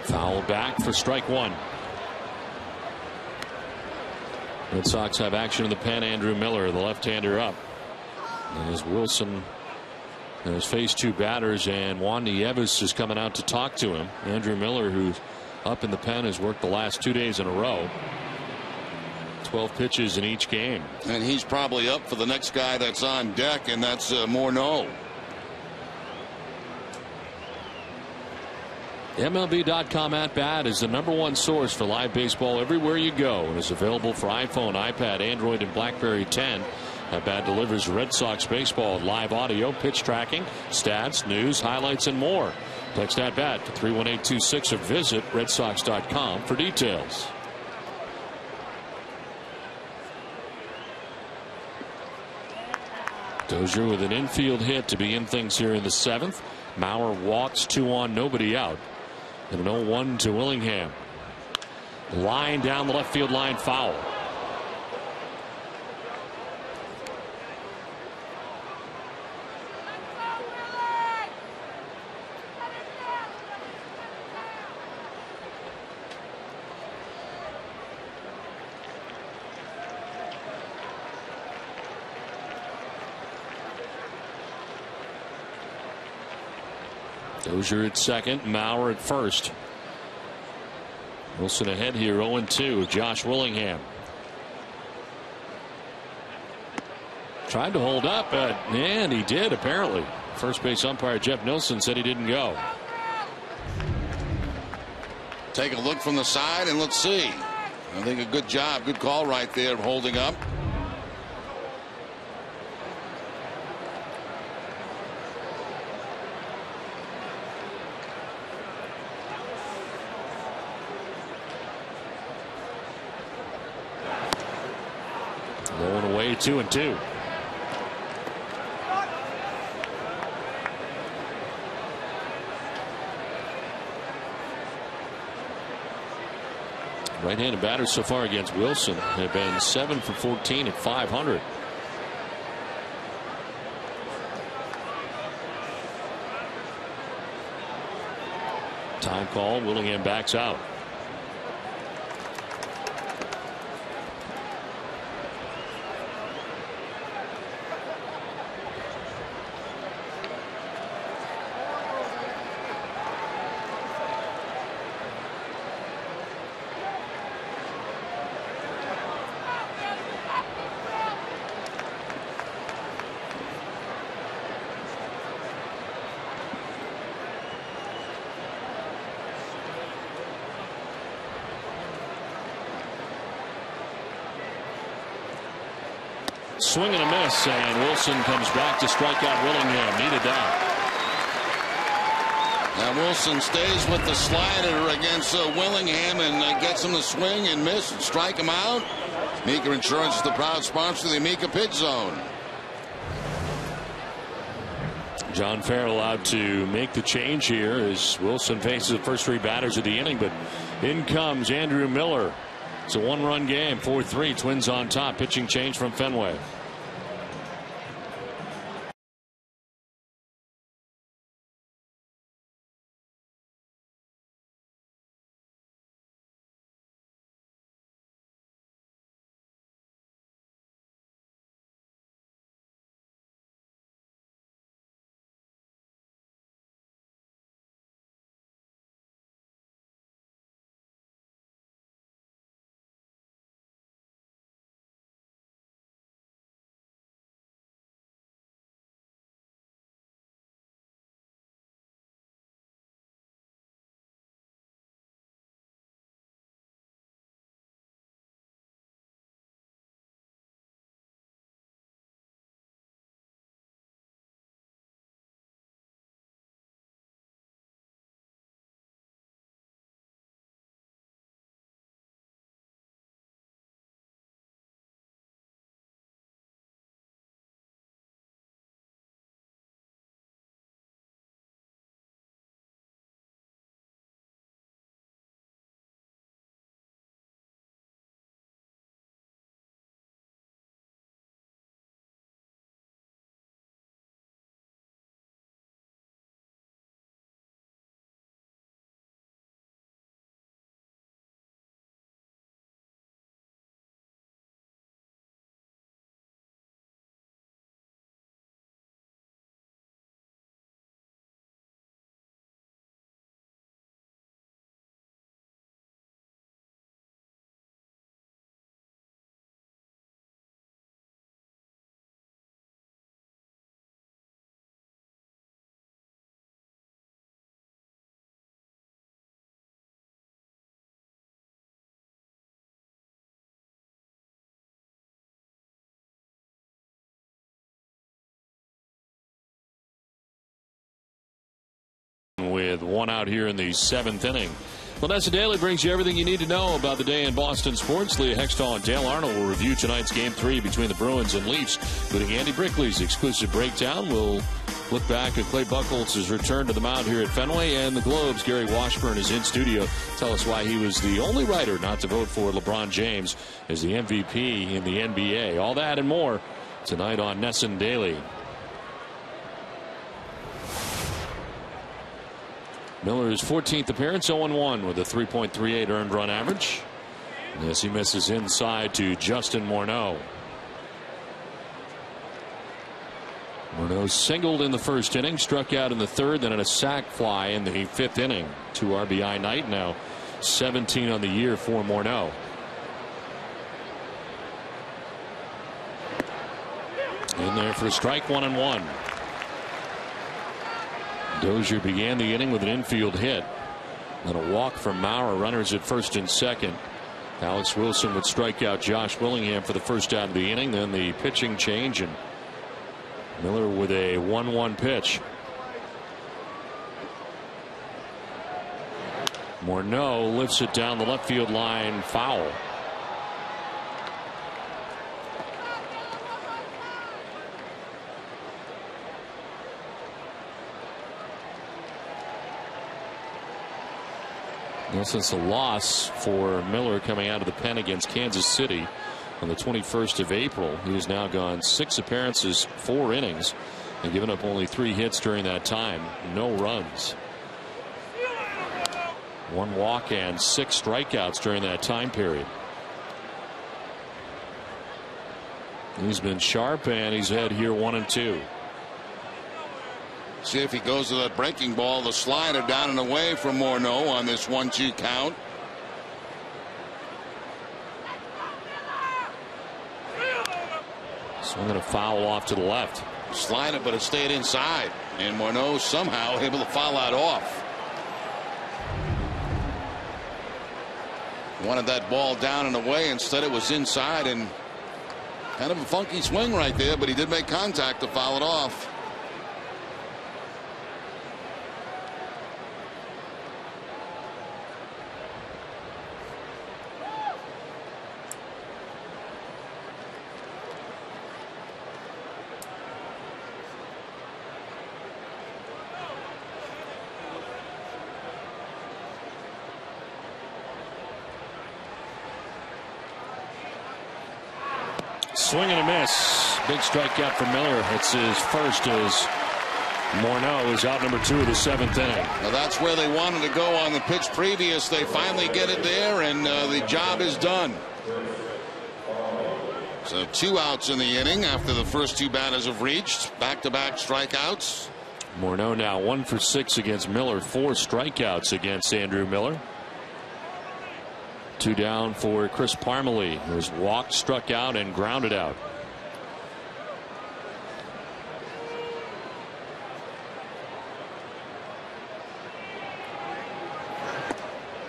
Foul back for strike one. Red Sox have action in the pen. Andrew Miller, the left-hander, up. And as Wilson has faced two batters, and Juan Nieves is coming out to talk to him. Andrew Miller, who's up in the pen, has worked the last 2 days in a row. 12 pitches in each game. And he's probably up for the next guy that's on deck, and that's Morneau. MLB.com at bat is the #1 source for live baseball everywhere you go, and is available for iPhone, iPad, Android, and BlackBerry 10. At bat delivers Red Sox baseball, live audio, pitch tracking, stats, news, highlights, and more. Text at bat to 31826 or visit redsox.com for details. Dozier with an infield hit to begin things here in the 7th. Mauer walks, 2 on, nobody out. And an 0-1 to Willingham. Line down the left field line, foul. Dozier at second, Mauer at first. Wilson ahead here, 0-2. Josh Willingham tried to hold up, and he did apparently. First base umpire Jeff Nilsson said he didn't go. Take a look from the side and let's see. I think a good job, good call right there of holding up. Going away, 2-2. Right-handed batters so far against Wilson have been 7 for 14 at .500. Time call. Willingham backs out. Swing and a miss, and Wilson comes back to strike out Willingham. Needed that. Now Wilson stays with the slider against Willingham and gets him to swing and miss and strike him out. Amica Insurance is the proud sponsor of the Amica Pitch Zone. John Farrell out to make the change here as Wilson faces the first 3 batters of the inning, but in comes Andrew Miller. It's a 1-run game, 4-3, Twins on top. Pitching change from Fenway. 1 out here in the 7th inning. Vanessa Daly brings you everything you need to know about the day in Boston sports. Leah Hextall and Dale Arnold will review tonight's Game 3 between the Bruins and Leafs, including Andy Brickley's exclusive breakdown. We'll look back at Clay Buchholz's return to the mound here at Fenway, and the Globe's Gary Washburn is in studio. Tell us why he was the only writer not to vote for LeBron James as the MVP in the NBA. All that and more tonight on Nesson Daily. Miller's 14th appearance, 0-1 with a 3.38 earned run average. As he misses inside to Justin Morneau. Morneau singled in the first inning, struck out in the third, then had a sac fly in the 5th inning. 2 RBI night, now 17 on the year for Morneau. In there for a strike, 1-1. Dozier began the inning with an infield hit. Then a walk from Maurer, runners at first and second. Alex Wilson would strike out Josh Willingham for the first out of the inning. Then the pitching change, and Miller with a 1-1 pitch. Morneau lifts it down the left field line, foul. Well, since the loss for Miller coming out of the pen against Kansas City on the 21st of April, he has now gone 6 appearances, 4 innings, and given up only 3 hits during that time. No runs. 1 walk and 6 strikeouts during that time period. He's been sharp, and he's had here 1-2. See if he goes to that breaking ball, the slider down and away from Morneau on this 1-2 count. Swinging a foul off to the left. Slider, but it stayed inside, and Morneau somehow able to foul that off. Wanted that ball down and away, instead it was inside, and kind of a funky swing right there, but he did make contact to foul it off. Swing and a miss. Big strikeout for Miller. It's his first as Morneau is out number 2 of the 7th inning. Now that's where they wanted to go on the pitch previous. They finally get it there, and the job is done. So 2 outs in the inning after the first 2 batters have reached. Back-to-back strikeouts. Morneau now 1 for 6 against Miller. 4 strikeouts against Andrew Miller. 2 down for Chris Parmelee, who was walked, struck out, and grounded out.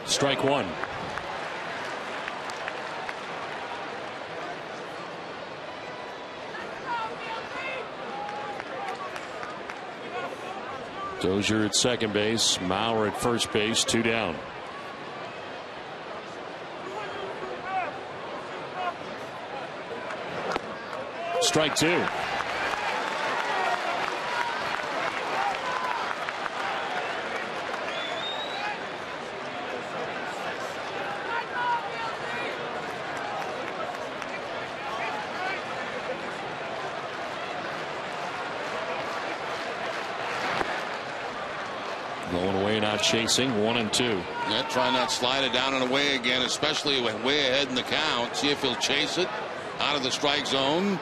Strike 1. Dozier at second base, Maurer at first base, 2 down. Strike 2. Going away, not chasing. 1-2. Yeah, try not slide it down and away again, especially way ahead in the count. See if he'll chase it out of the strike zone.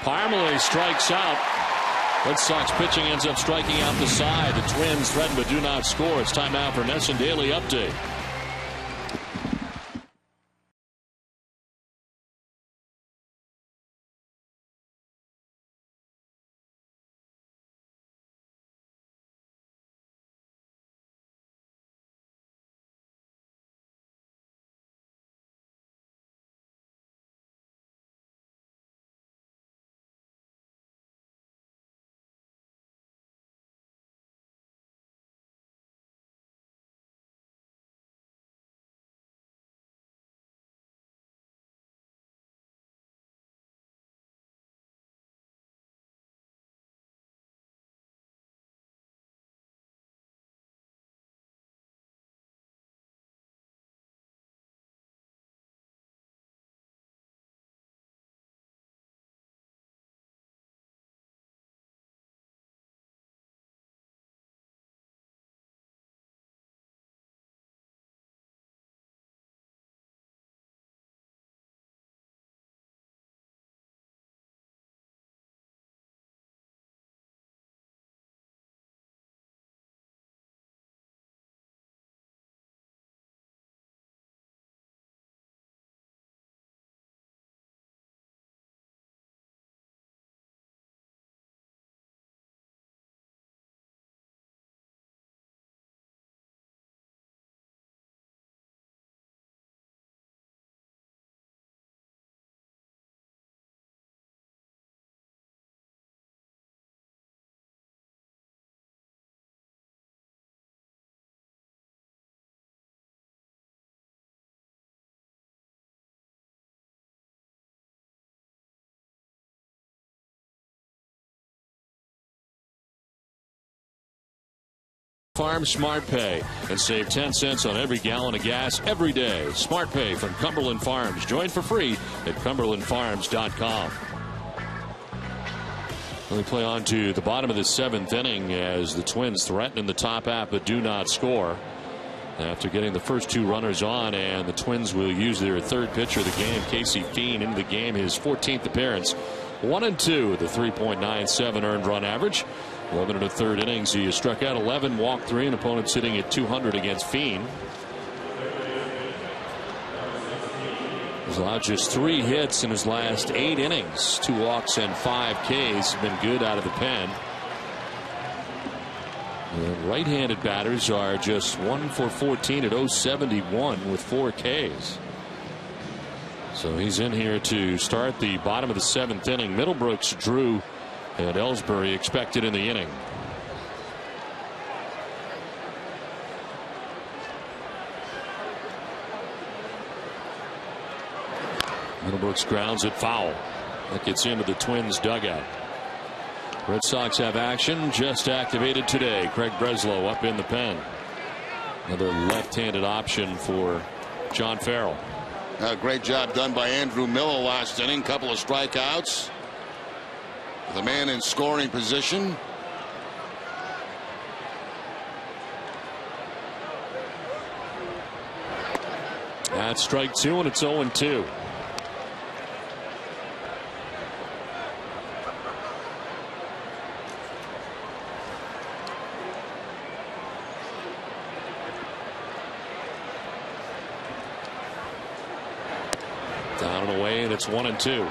Parmelee strikes out. Red Sox pitching ends up striking out the side. The Twins threaten but do not score. It's time now for Nesson Daily Update. Farm Smart Pay and save 10 cents on every gallon of gas every day. Smart Pay from Cumberland Farms. Join for free at cumberlandfarms.com. We play on to the bottom of the 7th inning as the Twins threaten in the top half but do not score after getting the first 2 runners on, and the Twins will use their 3rd pitcher of the game, Casey Fiend, into the game, his 14th appearance. 1-2 with a 3.97 earned run average. 11 1/3 innings. He has struck out 11, walked 3, and opponents sitting at 200 against Fiend. He's allowed just 3 hits in his last 8 innings. 2 walks and 5 Ks. Been good out of the pen. And right-handed batters are just 1 for 14 at 0.71 with 4 Ks. So he's in here to start the bottom of the 7th inning. Middlebrooks, Drew, and Ellsbury expected in the inning. Middlebrooks grounds it foul. That gets into the Twins dugout. Red Sox have action just activated today. Craig Breslow up in the pen. Another left-handed option for John Farrell. A great job done by Andrew Miller last inning. Couple of strikeouts. The man in scoring position. That's strike 2, and it's 0-2. Down and away, and it's 1-2.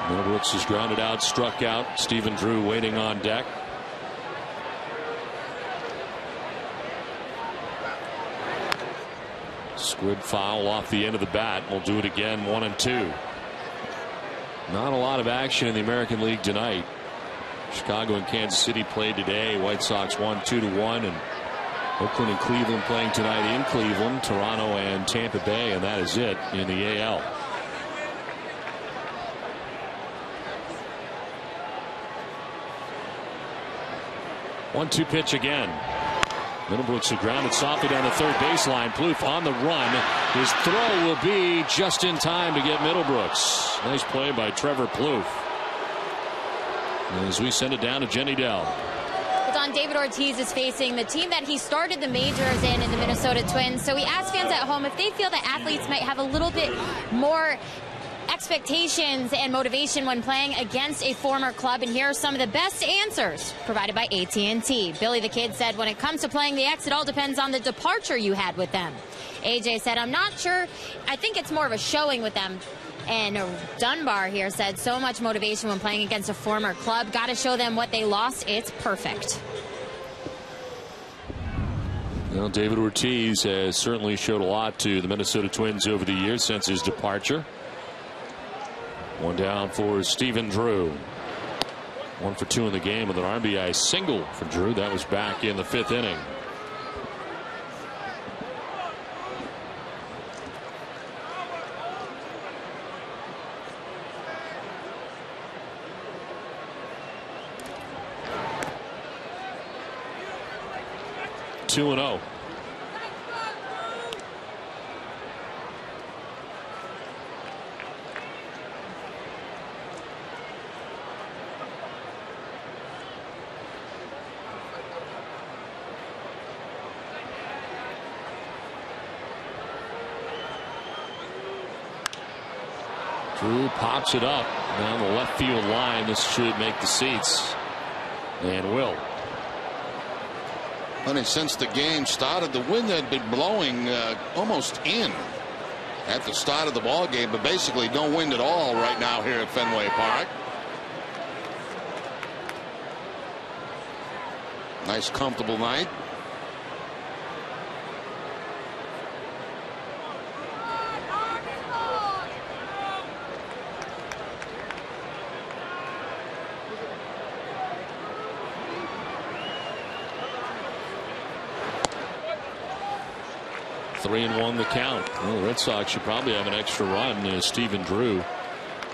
Middlebrooks is grounded out, struck out. Stephen Drew waiting on deck. Squib foul off the end of the bat. We'll do it again. 1-2. Not a lot of action in the American League tonight. Chicago and Kansas City played today. White Sox won 2-1, and Oakland and Cleveland playing tonight in Cleveland. Toronto and Tampa Bay, and that is it in the AL. One-two pitch again. Middlebrooks will ground it softly down the 3rd baseline. Plouffe on the run. His throw will be just in time to get Middlebrooks. Nice play by Trevor Plouffe. As we send it down to Jenny Dell. Don, David Ortiz is facing the team that he started the majors in the Minnesota Twins. So he asked fans at home if they feel that athletes might have a little bit more expectations and motivation when playing against a former club, and here are some of the best answers provided by AT&T. Billy the Kid said, when it comes to playing the X, it all depends on the departure you had with them. AJ said, I'm not sure. I think it's more of a showing with them. And Dunbar here said, so much motivation when playing against a former club. Got to show them what they lost. It's perfect. Well, David Ortiz has certainly showed a lot to the Minnesota Twins over the years since his departure. One down for Stephen Drew. 1 for 2 in the game with an RBI single for Drew. That was back in the 5th inning. Two and 0. Drew pops it up down the left field line. This should make the seats, and will. Funny, since the game started, the wind had been blowing almost in at the start of the ball game, but basically no wind at all right now here at Fenway Park. Nice comfortable night. Three and 1 the count. Well, the Red Sox should probably have an extra run as Stephen Drew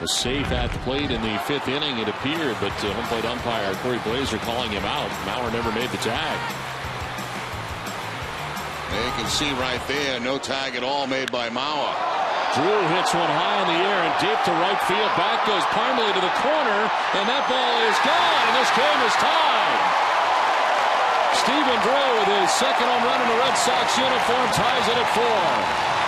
was safe at the plate in the 5th inning, it appeared, but home plate umpire Corey Blazer calling him out. Mauer never made the tag. You can see right there, no tag at all made by Mauer. Drew hits one high in the air and deep to right field. Back goes Parmalee to the corner, and that ball is gone, and this game is tied. Stephen Drew with his second home run in the Red Sox uniform ties it at 4.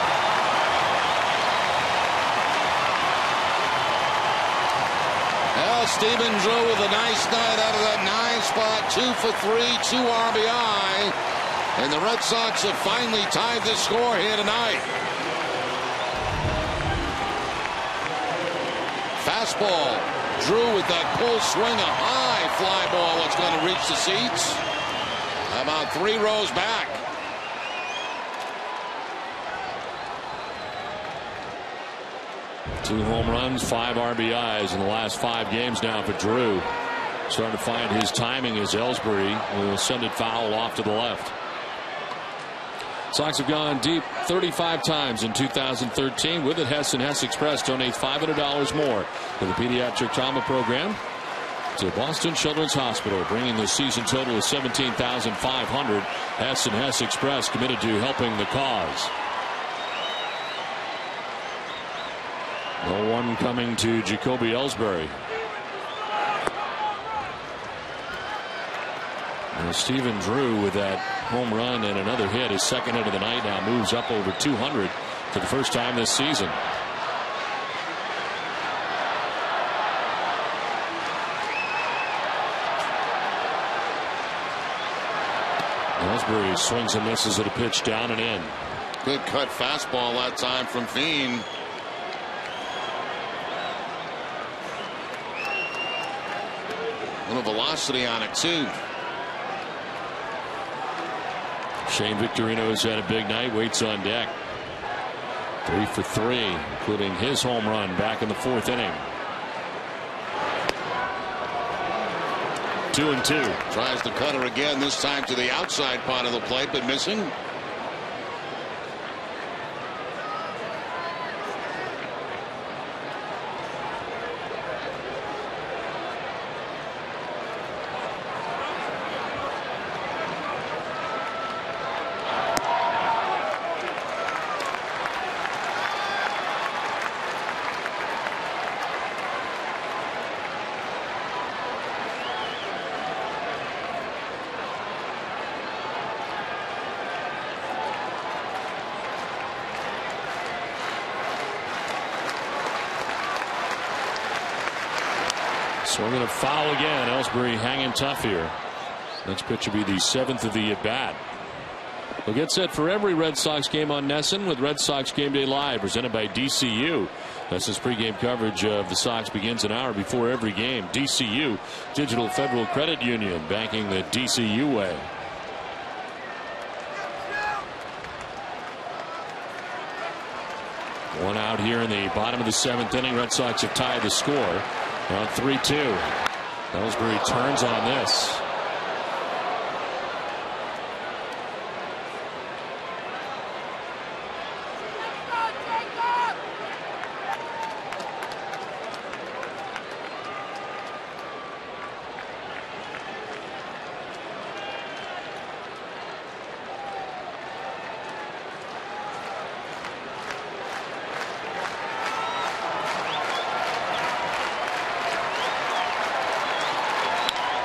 Stephen Drew with a nice night out of that 9 spot, 2 for 3, 2 RBI, and the Red Sox have finally tied the score here tonight. Fastball, Drew with that pull swing, a high fly ball that's going to reach the seats. About 3 rows back. Two home runs, 5 RBIs in the last 5 games now for Drew. Starting to find his timing as Ellsbury will send it foul off to the left. Sox have gone deep 35 times in 2013. With it, Hess and Hess Express donates $500 more to the pediatric trauma program to Boston Children's Hospital, bringing the season total to $17,500. Hess and Hess Express committed to helping the cause. No one coming to Jacoby Ellsbury. And Stephen Drew with that home run and another hit, his second hit of the night, now moves up over 200 for the first time this season. Ellsbury swings and misses at a pitch down and in. Good cut fastball that time from Fiend. A little velocity on it too. Shane Victorino has had a big night, waits on deck. 3 for 3, including his home run back in the 4th inning. 2-2. Tries the cutter again, this time to the outside part of the plate, but missing. Swinging a foul again. Ellsbury hanging tough here. Next pitch will be the 7th of the at-bat. We'll get set for every Red Sox game on NESN with Red Sox Game Day Live, presented by DCU. NESN's pregame coverage of the Sox begins an hour before every game. DCU, Digital Federal Credit Union, banking the DCU way. One out here in the bottom of the 7th inning. Red Sox have tied the score on 3-2. Ellsbury turns on this.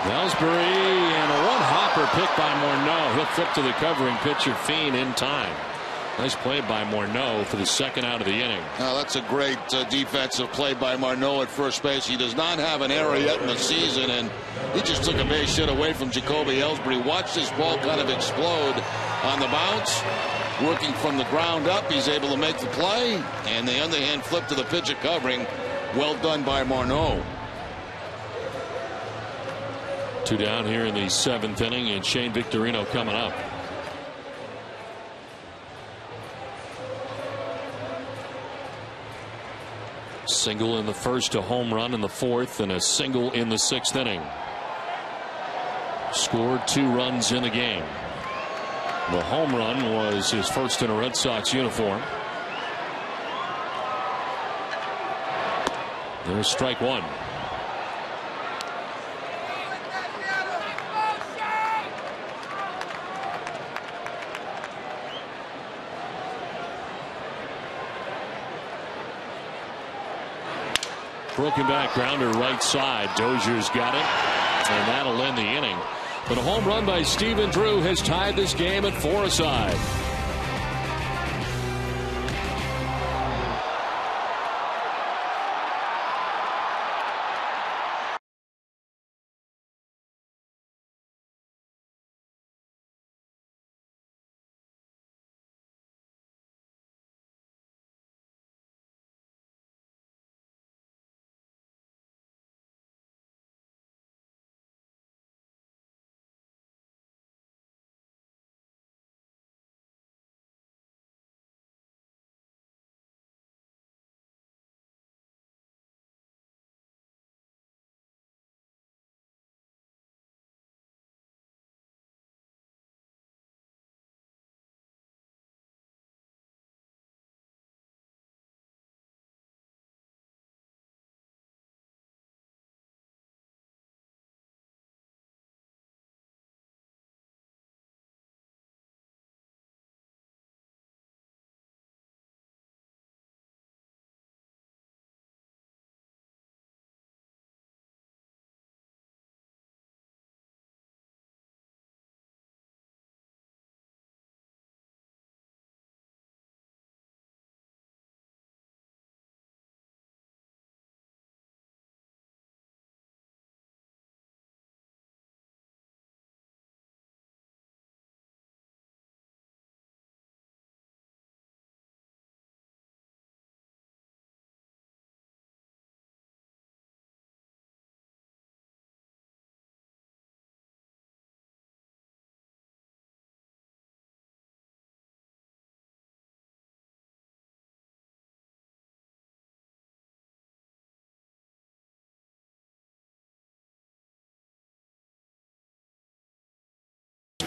Ellsbury and a one-hopper pick by Morneau. He'll flip to the covering pitcher Fiend in time. Nice play by Morneau for the second out of the inning. Now that's a great defensive play by Morneau at first base. He does not have an error yet in the season, and he just took a base hit away from Jacoby Ellsbury. Watch this ball kind of explode on the bounce. Working from the ground up, he's able to make the play, and the underhand flip to the pitcher covering. Well done by Morneau. 2 down here in the 7th inning, and Shane Victorino coming up. Single in the 1st, a home run in the 4th, and a single in the 6th inning. Scored 2 runs in the game. The home run was his first in a Red Sox uniform. There's strike one. Broken back grounder right side. Dozier's got it, and that'll end the inning. But a home run by Stephen Drew has tied this game at 4-aside.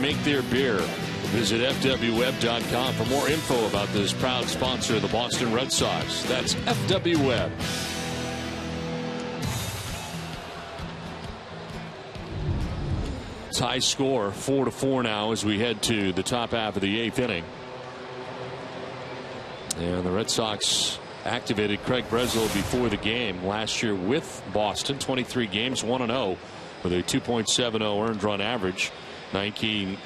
Make their beer. Visit fwweb.com for more info about this proud sponsor of the Boston Red Sox. That's FW Web. Tie score 4-4 now as we head to the top half of the 8th inning. And the Red Sox activated Craig Breslow before the game last year with Boston. 23 games, 1-0 with a 2.70 earned run average. 19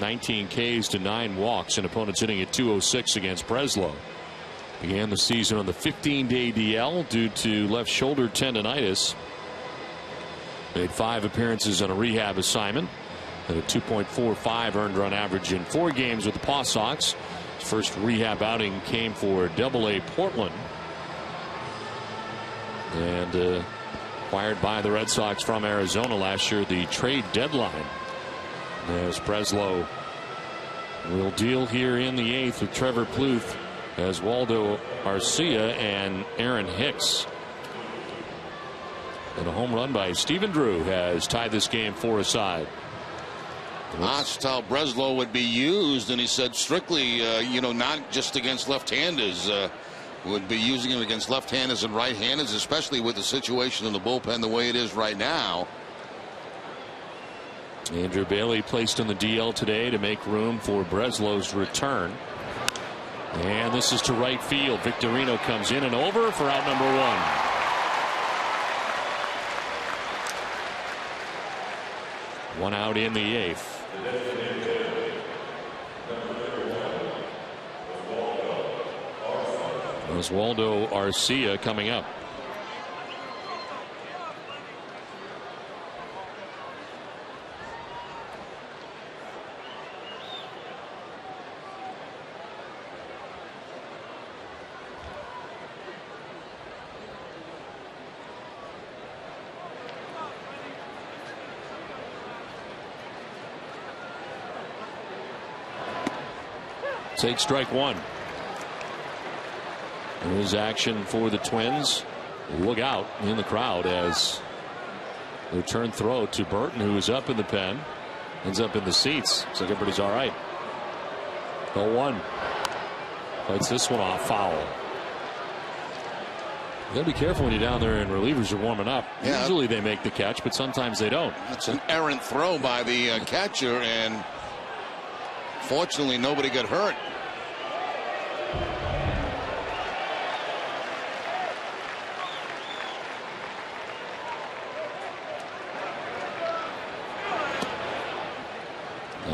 Ks to 9 walks, and opponents hitting at 206 against Breslow. Began the season on the 15-day DL due to left shoulder tendonitis. Made 5 appearances on a rehab assignment. Had a 2.45 earned run average in 4 games with the Paw Sox. His first rehab outing came for AA Portland. And acquired by the Red Sox from Arizona last year, the trade deadline. As Breslow will deal here in the 8th with Trevor Plouffe as Waldo Arcia and Aaron Hicks. And a home run by Stephen Drew has tied this game 4-aside. Asked how Breslow would be used, and he said strictly, not just against left-handers. Would be using him against left-handers and right-handers, especially with the situation in the bullpen the way it is right now. Andrew Bailey placed in the DL today to make room for Breslow's return. And this is to right field. Victorino comes in and over for out number 1. 1 out in the 8th. Oswaldo Arcia coming up. Take strike 1. There's action for the Twins. Look out in the crowd as the return throw to Burton, who is up in the pen, ends up in the seats. Looks like everybody's all right. 0-1. Fights this one off foul. You got to be careful when you're down there and relievers are warming up. Yeah. Usually they make the catch, but sometimes they don't. It's an errant throw by the catcher, and fortunately nobody got hurt.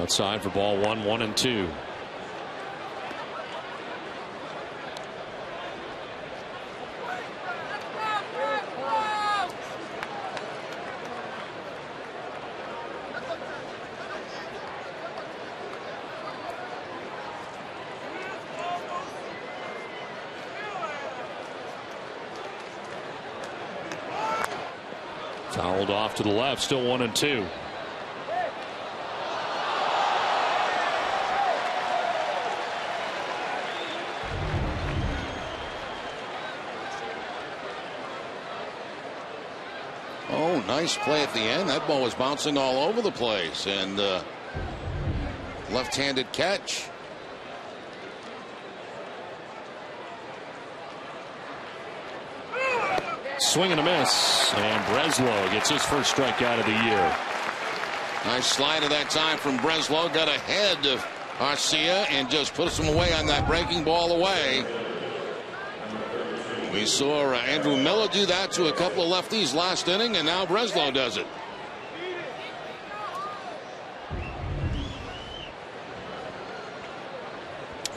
Outside for ball 1, 1-2. Fouled off to the left, still 1-2. Oh, nice play at the end. That ball was bouncing all over the place, and left-handed catch. Swing and a miss, and Breslow gets his first strikeout of the year. Nice slider that time from Breslow. Got ahead of Arcia and just puts him away on that breaking ball away. We saw Andrew Miller do that to a couple of lefties last inning, and now Breslow does it.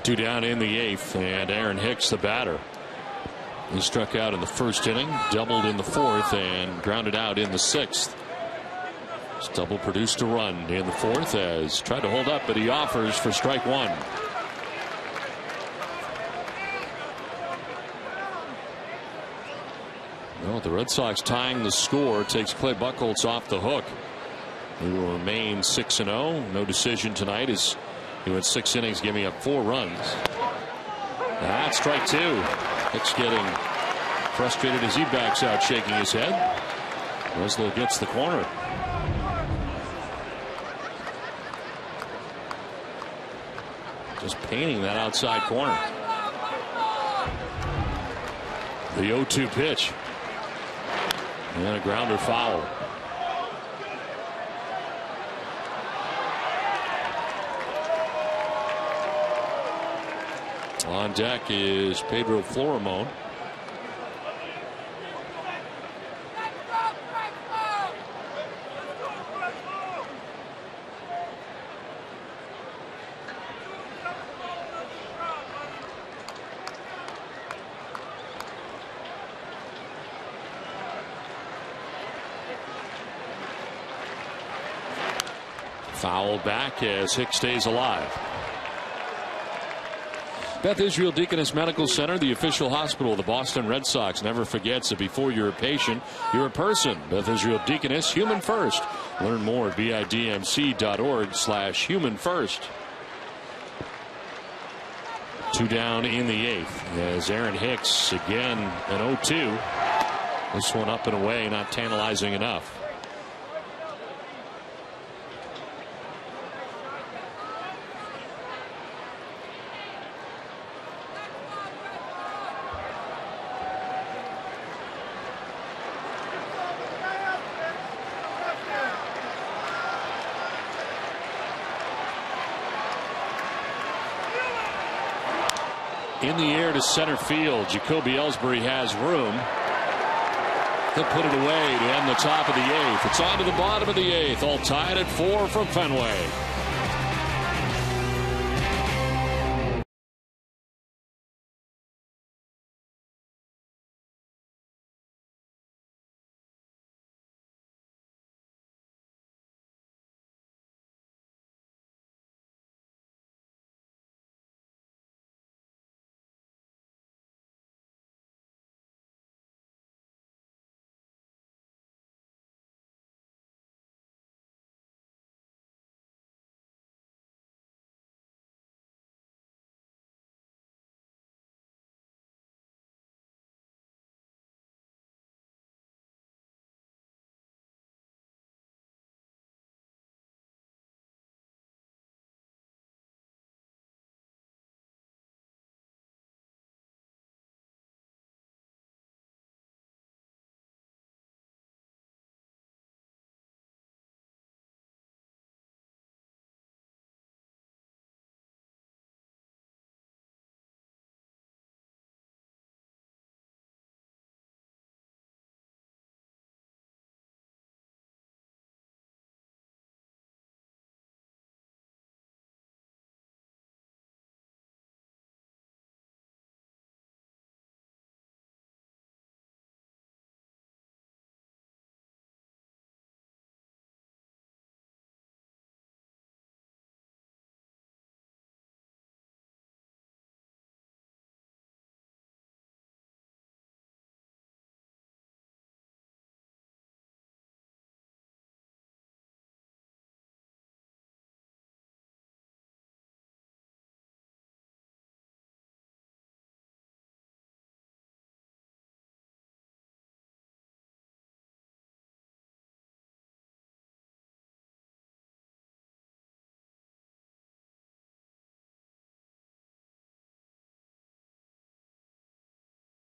Two down in the 8th, and Aaron Hicks, the batter. He struck out in the first inning, doubled in the 4th, and grounded out in the 6th. His double produced a run in the 4th as tried to hold up, but he offers for strike 1. Well, the Red Sox tying the score takes Clay Buchholz off the hook. He will remain 6-0. No decision tonight as he went 6 innings, giving up 4 runs. That's strike 2. Hicks getting frustrated as he backs out, shaking his head. Breslow gets the corner. Just painting that outside corner. The 0-2 pitch. And a grounder foul. On deck is Pedro Florimon. Fouled back as Hicks stays alive. Beth Israel Deaconess Medical Center, the official hospital of the Boston Red Sox, never forgets that before you're a patient, you're a person. Beth Israel Deaconess, human first. Learn more at bidmc.org/human first. 2 down in the 8th as Aaron Hicks again an 0-2. This one up and away, not tantalizing enough. In the air to center field. Jacoby Ellsbury has room. He'll put it away to end the top of the 8th. It's on to the bottom of the 8th. All tied at 4 from Fenway.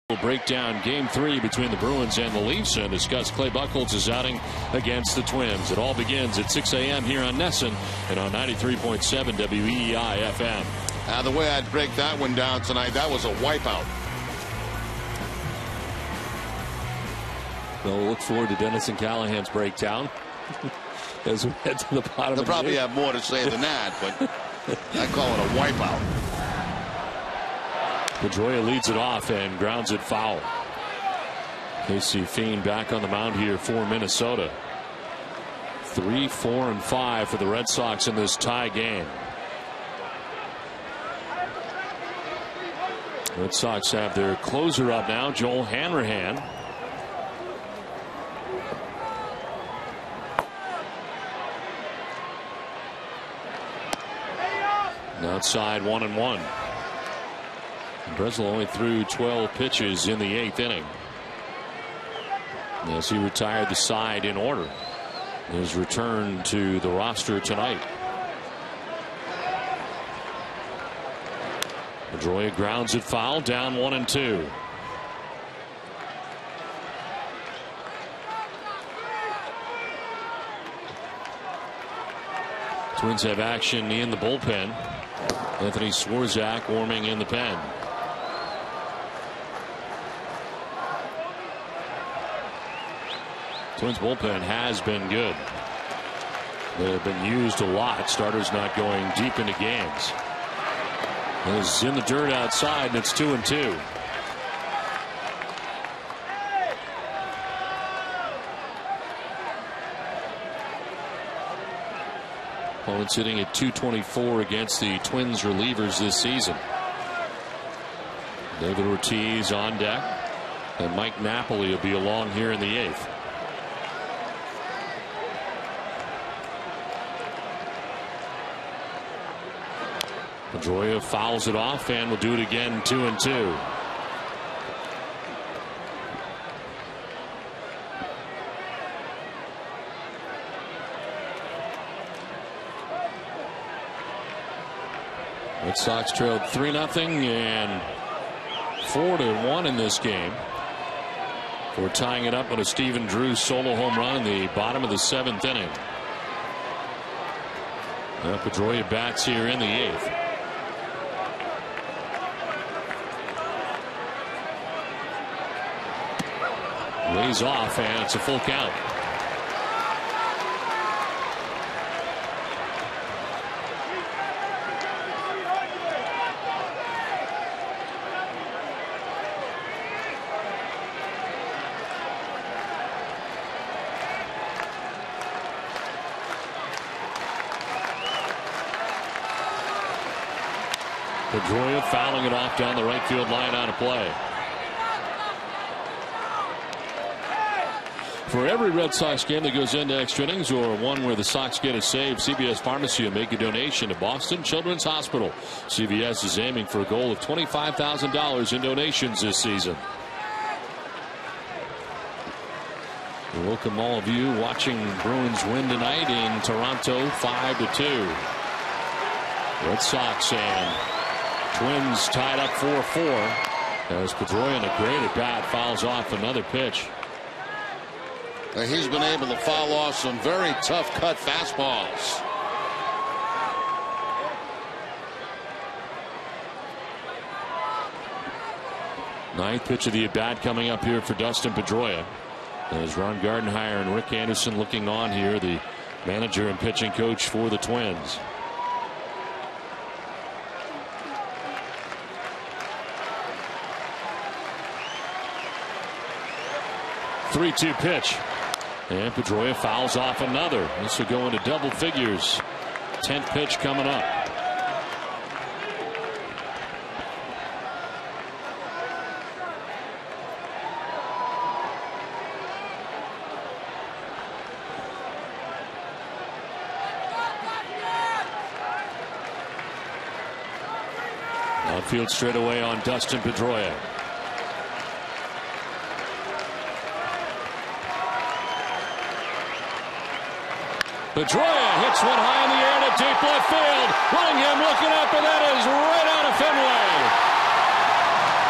We'll break down Game 3 between the Bruins and the Leafs and discuss Clay Buchholz's outing against the Twins. It all begins at 6 a.m. here on Nesson and on 93.7 WEEI FM. The way I'd break that one down tonight, that was a wipeout. We'll look forward to Dennis and Callahan's breakdown as we head to the bottom. They'll probably have more to say than that, but I call it a wipeout. Pedroia leads it off and grounds it foul. Casey Fiend back on the mound here for Minnesota. 3, 4, and 5 for the Red Sox in this tie game. Red Sox have their closer up now, Joel Hanrahan. Outside 1-1. Breslow only threw 12 pitches in the 8th inning as he retired the side in order. His return to the roster tonight. Pedroia grounds it foul, down 1-2. Twins have action in the bullpen. Anthony Swarzak warming in the pen. Twins bullpen has been good. They have been used a lot. Starters not going deep into games. Is in the dirt outside, and it's 2-2. Opponents hitting at .224 against the Twins relievers this season. David Ortiz on deck, and Mike Napoli will be along here in the 8th. Pedroia fouls it off and will do it again, 2-2. Red Sox trailed 3-0 and 4-1 in this game. We're tying it up with a Stephen Drew solo home run in the bottom of the 7th inning. Pedroia bats here in the 8th. Lays off, and it's a full count. Pedroia fouling it off down the right field line out of play. For every Red Sox game that goes into extra innings or one where the Sox get a save, CVS Pharmacy will make a donation to Boston Children's Hospital. CVS is aiming for a goal of $25,000 in donations this season. We welcome all of you watching Bruins win tonight in Toronto 5-2. Red Sox and Twins tied up 4-4 as Pedroia in a great at bat fouls off another pitch. He's been able to foul off some very tough cut fastballs. Ninth pitch of the at bat coming up here for Dustin Pedroia. As Ron Gardenhire and Rick Anderson looking on here, the manager and pitching coach for the Twins. 3-2 pitch. And Pedroia fouls off another. This will go into double figures. 10th pitch coming up. Outfield straightaway on Dustin Pedroia. Pedroia hits one high in the air to deep left field. Willingham looking up, and that is right out of Fenway.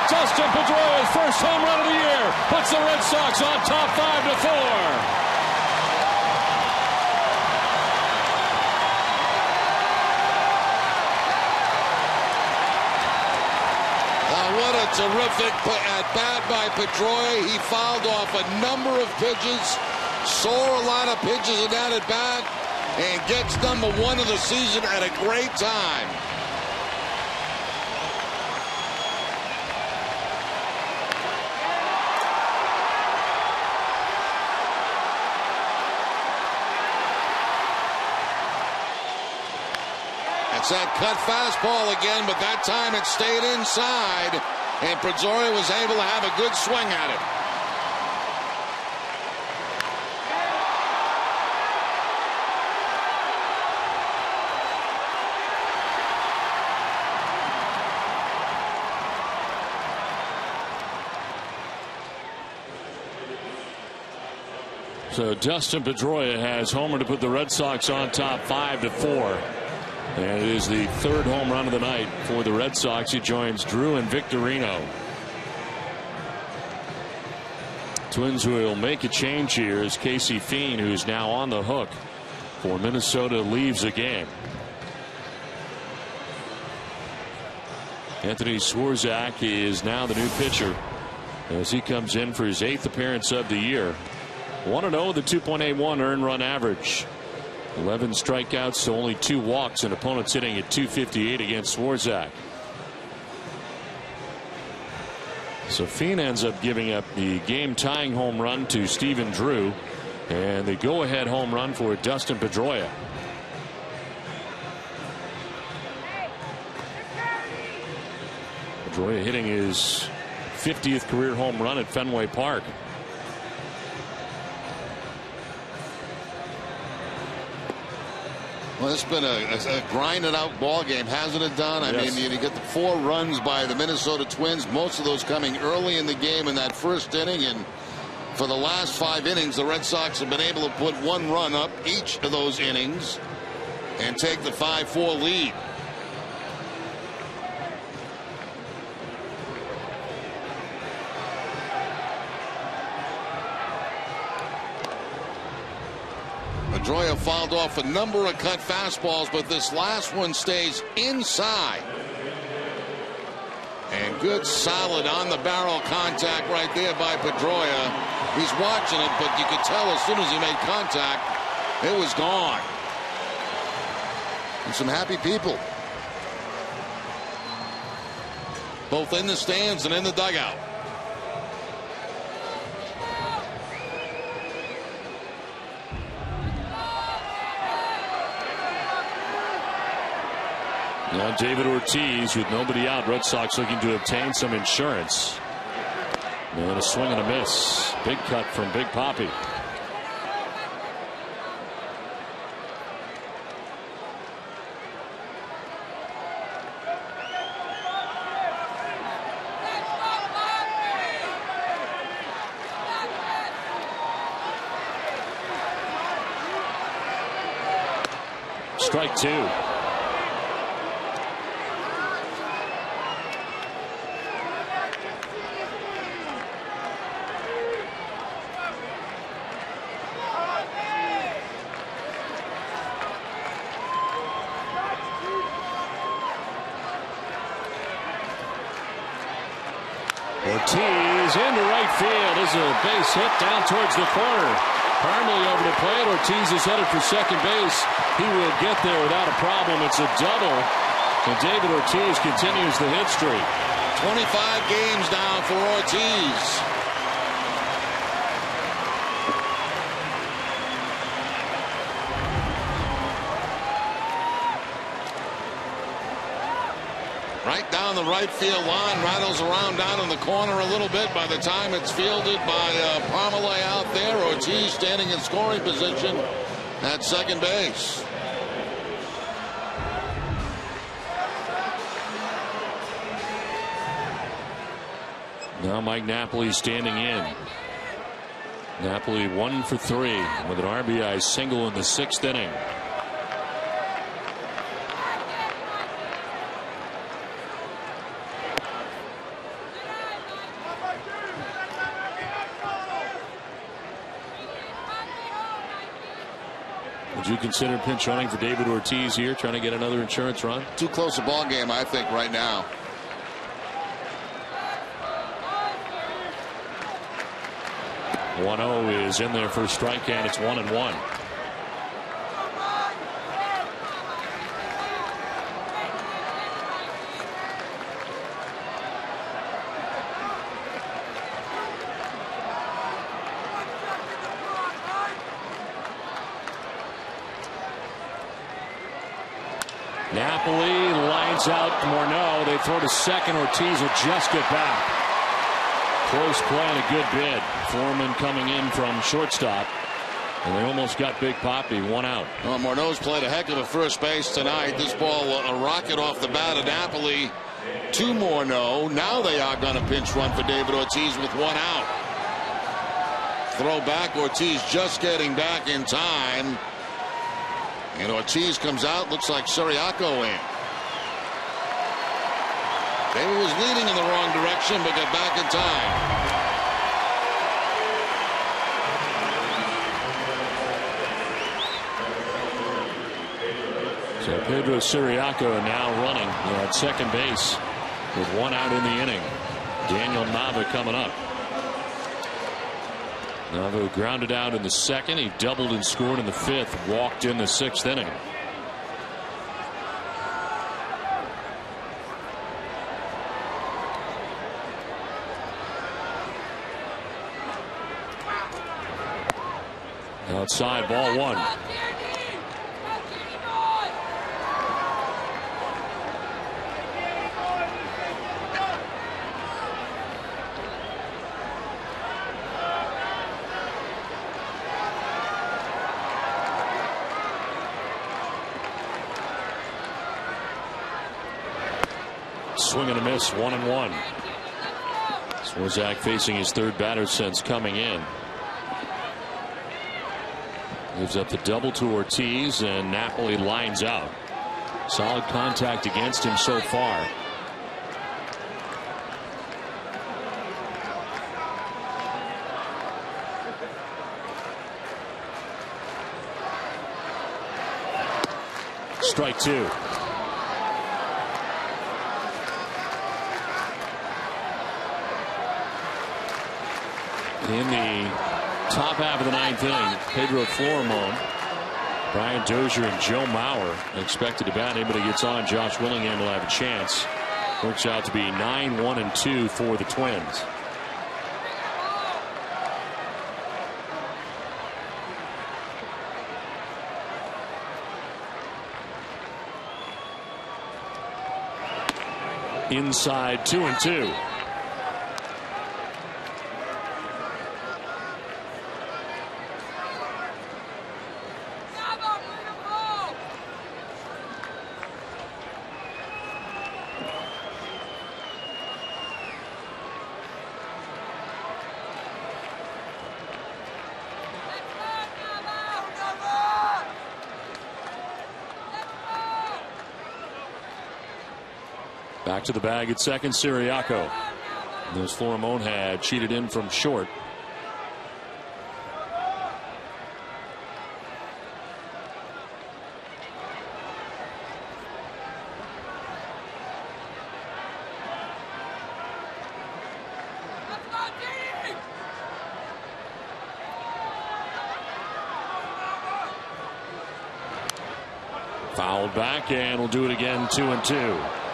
Dustin Pedroia's first home run of the year puts the Red Sox on top 5-4. What a terrific at-bat by Pedroia. He fouled off a number of pitches, saw a lot of pitches in that at-bat, and gets number 1 of the season at a great time. It's that cut fastball again, but that time it stayed inside, and Pedroia was able to have a good swing at it. So Dustin Pedroia has homer to put the Red Sox on top 5-4. And it is the third home run of the night for the Red Sox. He joins Drew and Victorino. Twins will make a change here as Casey Fiend, who's now on the hook for Minnesota, leaves the game. Anthony Swarzak is now the new pitcher as he comes in for his 8th appearance of the year. 1-0 with a 2.81 earned run average. 11 strikeouts to only 2 walks, and opponents hitting at .258 against Swarzak. So Fiend ends up giving up the game-tying home run to Stephen Drew, and the go-ahead home run for Dustin Pedroia. Pedroia hitting his 50th career home run at Fenway Park. Well, it's been a grinded out ball game, hasn't it, Don? I mean, you get the 4 runs by the Minnesota Twins, most of those coming early in the game in that first inning, and for the last 5 innings, the Red Sox have been able to put 1 run up each of those innings and take the 5-4 lead. Pedroia fouled off a number of cut fastballs, but this last one stays inside. And good solid on the barrel contact right there by Pedroia. He's watching it, but you could tell as soon as he made contact, it was gone. And some happy people, both in the stands and in the dugout. Now David Ortiz with nobody out. Red Sox looking to obtain some insurance. And a swing and a miss. Big cut from Big Papi. Strike 2. Ortiz into right field. This is a base hit down towards the corner. Parmalee over the plate. Ortiz is headed for second base. He will get there without a problem. It's a double. And David Ortiz continues the hit streak. 25 games now for Ortiz. Right down the right field line, rattles around down in the corner a little bit. By the time it's fielded by Parmalee out there, Ortiz standing in scoring position at second base. Now Mike Napoli standing in. Napoli 1 for 3 with an RBI single in the 6th inning. Would you consider pinch running for David Ortiz here, trying to get another insurance run? Too close a ball game, I think, right now. One-zero is in there for a strike, and it's 1-1. Napoli lines out Morneau. They throw to second. Ortiz will just get back. Close play and a good bid. Foreman coming in from shortstop. And they almost got Big Papi. One out. Well, Morneau's played a heck of a first base tonight. This ball a rocket off the bat of Napoli to Morneau. Now they are going to pinch run for David Ortiz with one out. Throw back. Ortiz just getting back in time. And Ortiz comes out. Looks like Siriaco in. David was leading in the wrong direction, but got back in time. So Pedro Siriaco now running at second base with one out in the inning. Daniel Nava coming up. Nava grounded out in the second. He doubled and scored in the fifth. Walked in the sixth inning. Outside, ball one. Swing and a miss, 1-1. Swarzak facing his third batter since coming in. Gives up the double to Ortiz, and Napoli lines out. Solid contact against him so far. Strike two. In the top half of the ninth inning, Pedro Florimon, Brian Dozier, and Joe Mauer expected to bat. Anybody gets on, Josh Willingham will have a chance. Works out to be 9-1-2 for the Twins. Inside, 2-2. Back to the bag at second, Siriaco. Those Florimon had cheated in from short. Fouled back, and we'll do it again, 2-2.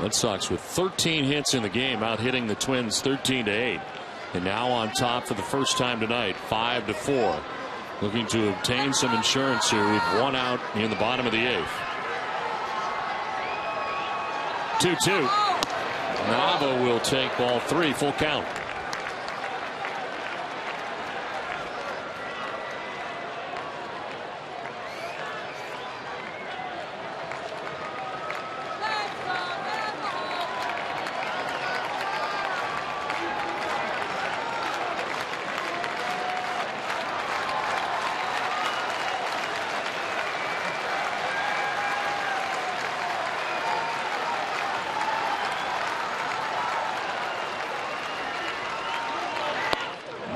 Red Sox with 13 hits in the game, out hitting the Twins 13-8, and now on top for the first time tonight, 5-4, looking to obtain some insurance here with one out in the bottom of the eighth. 2-2. Nava will take ball three, full count.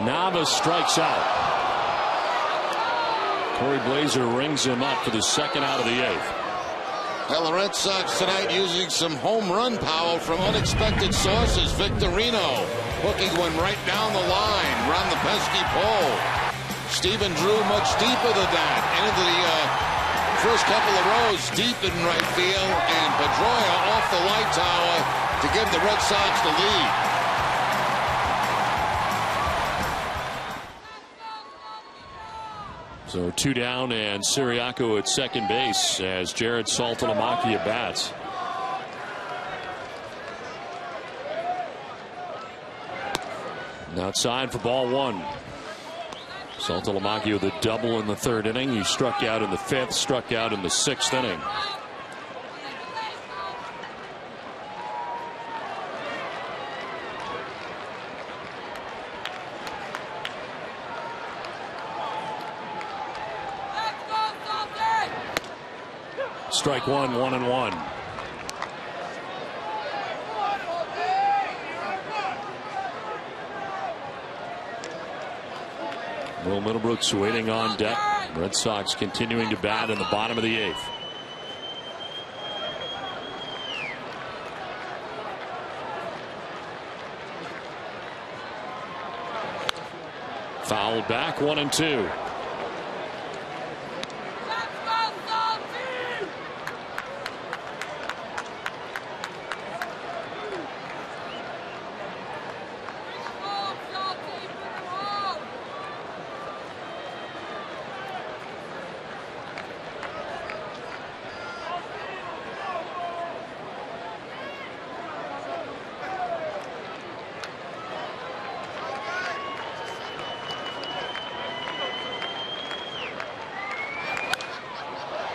Nava strikes out. Corey Blazer rings him up for the second out of the 8th. Well, the Red Sox tonight using some home run power from unexpected sources. Victorino hooking one right down the line, around the pesky pole. Stephen Drew much deeper than that, into the first couple of rows, deep in right field, and Pedroia off the light tower to give the Red Sox the lead. So 2 down, and Siriaco at second base as Jared Saltalamacchia bats. Outside for ball 1. Saltalamacchia with a double in the 3rd inning. He struck out in the 5th, struck out in the 6th inning. Strike 1, 1-1. Will Middlebrooks waiting on deck. Red Sox continuing to bat in the bottom of the 8th. Fouled back, 1-2.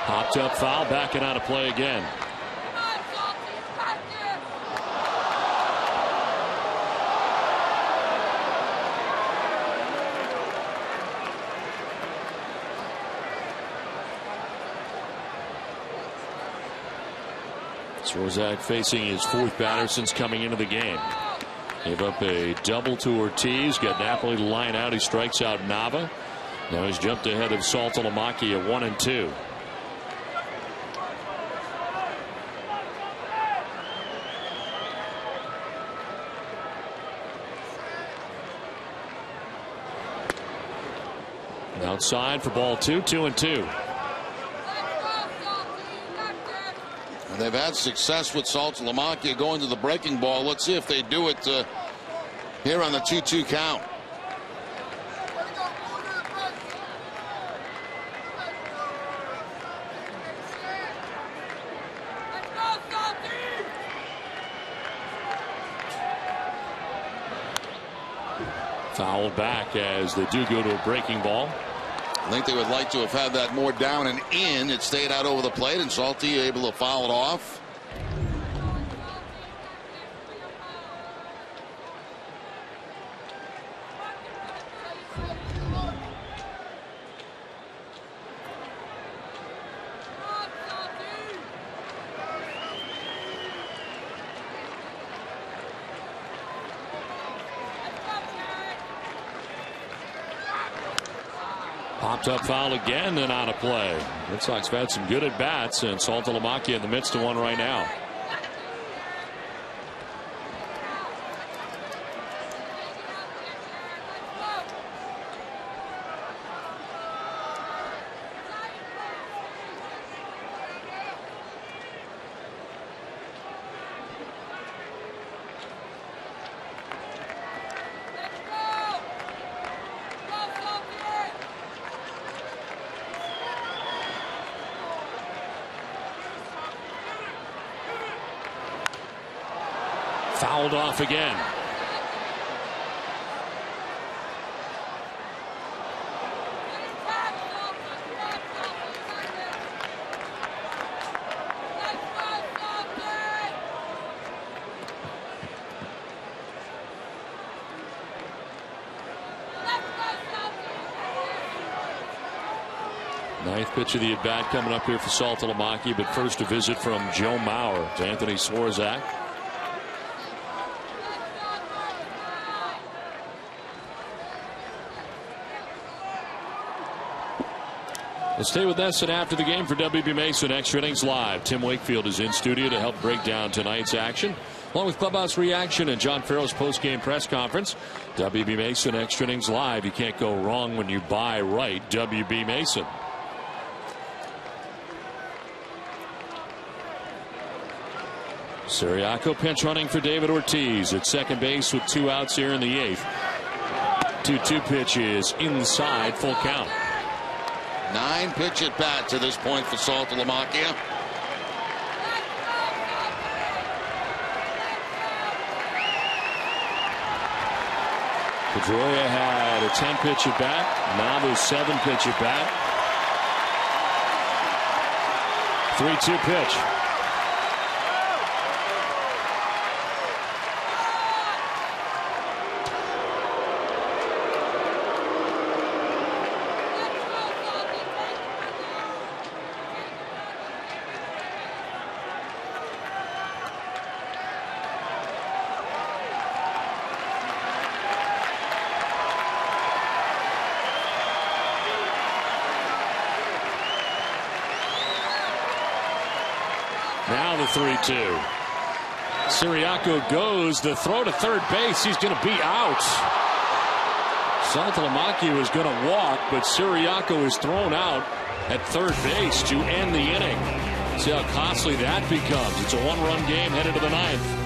Popped up foul, back and out of play again. Swarzak facing his 4th batter since coming into the game. Gave up a double to Ortiz, got Napoli to line out. He strikes out Nava. Now he's jumped ahead of Saltalamacchia at 1-2. Outside for ball 2, 2-2. They've had success with Saltalamacchia going to the breaking ball. Let's see if they do it here on the 2-2 count. Fouled back as they do go to a breaking ball. I think they would like to have had that more down and in. It stayed out over the plate, and Salty able to foul it off. Popped up foul again and out of play. Red Sox have had some good at bats, and Saltalamacchia in the midst of one right now. Fouled off again. Ninth pitch of the at bat coming up here for Saltalamacchia, but first a visit from Joe Mauer to Anthony Swarzak. Let's stay with Nesson after the game for WB Mason Extra Innings Live. Tim Wakefield is in studio to help break down tonight's action, along with clubhouse reaction and John Farrell's post-game press conference. WB Mason Extra Innings Live. You can't go wrong when you buy right. WB Mason. Siriaco pinch running for David Ortiz at second base with 2 outs here in the 8th. 2-2 pitch is inside, full count. 9-pitch at bat to this point for Saltalamacchia. Pedroia had a 10-pitch at bat. Now there's 7-pitch at bat. 3-2 pitch. Now the 3-2. Siriaco goes. The throw to third base. He's going to be out. Saltalamacchia was going to walk, but Siriaco is thrown out at third base to end the inning. See how costly that becomes. It's a 1-run game headed to the 9th.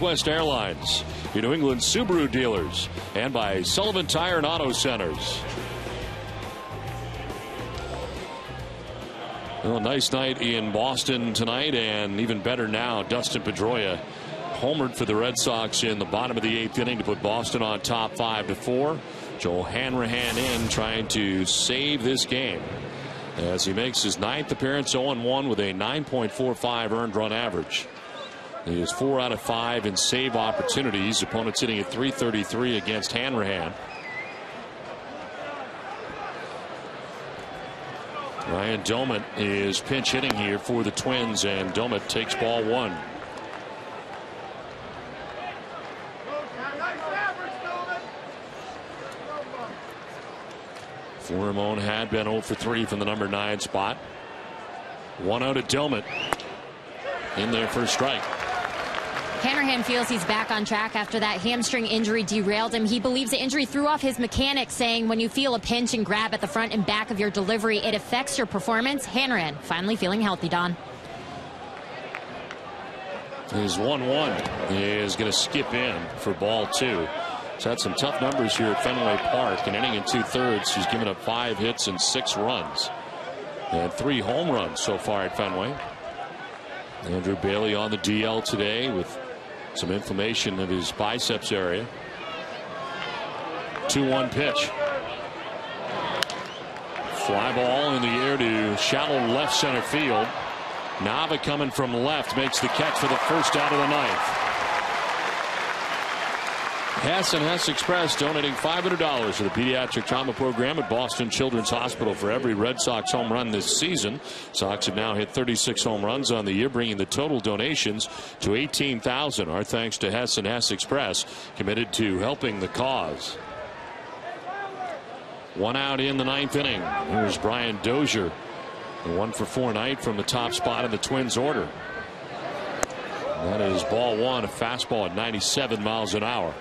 West Airlines, your New England Subaru dealers, and by Sullivan Tire and Auto Centers. Well, nice night in Boston tonight, and even better now, Dustin Pedroia homered for the Red Sox in the bottom of the 8th inning to put Boston on top 5-4. Joel Hanrahan in trying to save this game as he makes his 9th appearance, 0-1 with a 9.45 earned run average. He is 4 out of 5 in save opportunities. Opponents hitting at .333 against Hanrahan. Ryan Domet is pinch hitting here for the Twins, and Domet takes ball 1. Ramon had been 0 for 3 from the number 9 spot. 1-0 to Domet. In there for a strike. Hanrahan feels he's back on track after that hamstring injury derailed him. He believes the injury threw off his mechanics, saying when you feel a pinch and grab at the front and back of your delivery, it affects your performance. Hanrahan finally feeling healthy, Don. His 1-1 is going to skip in for ball 2. He's had some tough numbers here at Fenway Park. An inning and 2/3. He's given up 5 hits and 6 runs. And 3 home runs so far at Fenway. Andrew Bailey on the DL today with some inflammation of his biceps area. 2-1 pitch. Fly ball in the air to shallow left center field. Nava coming from left makes the catch for the first out of the ninth. Hess and Hess Express donating $500 to the pediatric trauma program at Boston Children's Hospital for every Red Sox home run this season. Sox have now hit 36 home runs on the year, bringing the total donations to 18,000. Our thanks to Hess and Hess Express, committed to helping the cause. 1 out in the ninth inning. Here's Brian Dozier. A 1-for-4 night from the top spot in the Twins order. That is ball 1, a fastball at 97 miles an hour.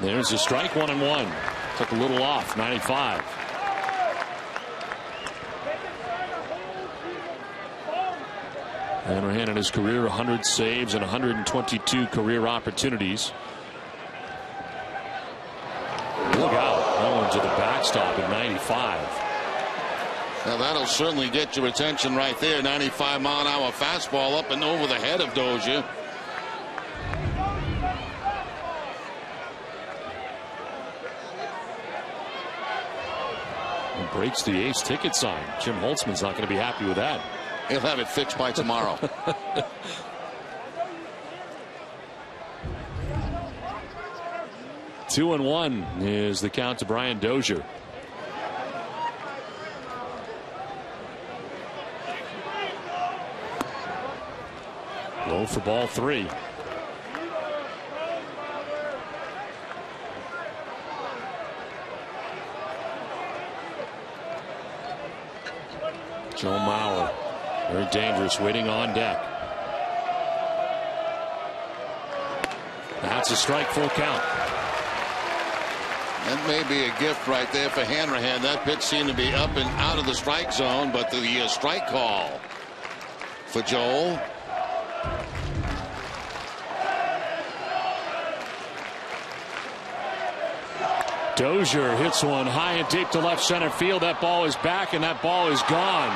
There's a strike, 1-1. Took a little off, 95. Hanrahan in his career, 100 saves and 122 career opportunities. Look out. That one to the backstop at 95. Now that'll certainly get your attention right there. 95-mile-an-hour fastball up and over the head of Dozier. Breaks the ace ticket sign. Jim Holtzman's not going to be happy with that. He'll have it fixed by tomorrow. Two and 1 is the count to Brian Dozier. Low for ball 3. Joe Mauer, very dangerous, waiting on deck. That's a strike, full count. That may be a gift right there for Hanrahan. That pitch seemed to be up and out of the strike zone, but the strike call for Joel. Dozier hits one high and deep to left center field. That ball is back, and that ball is gone.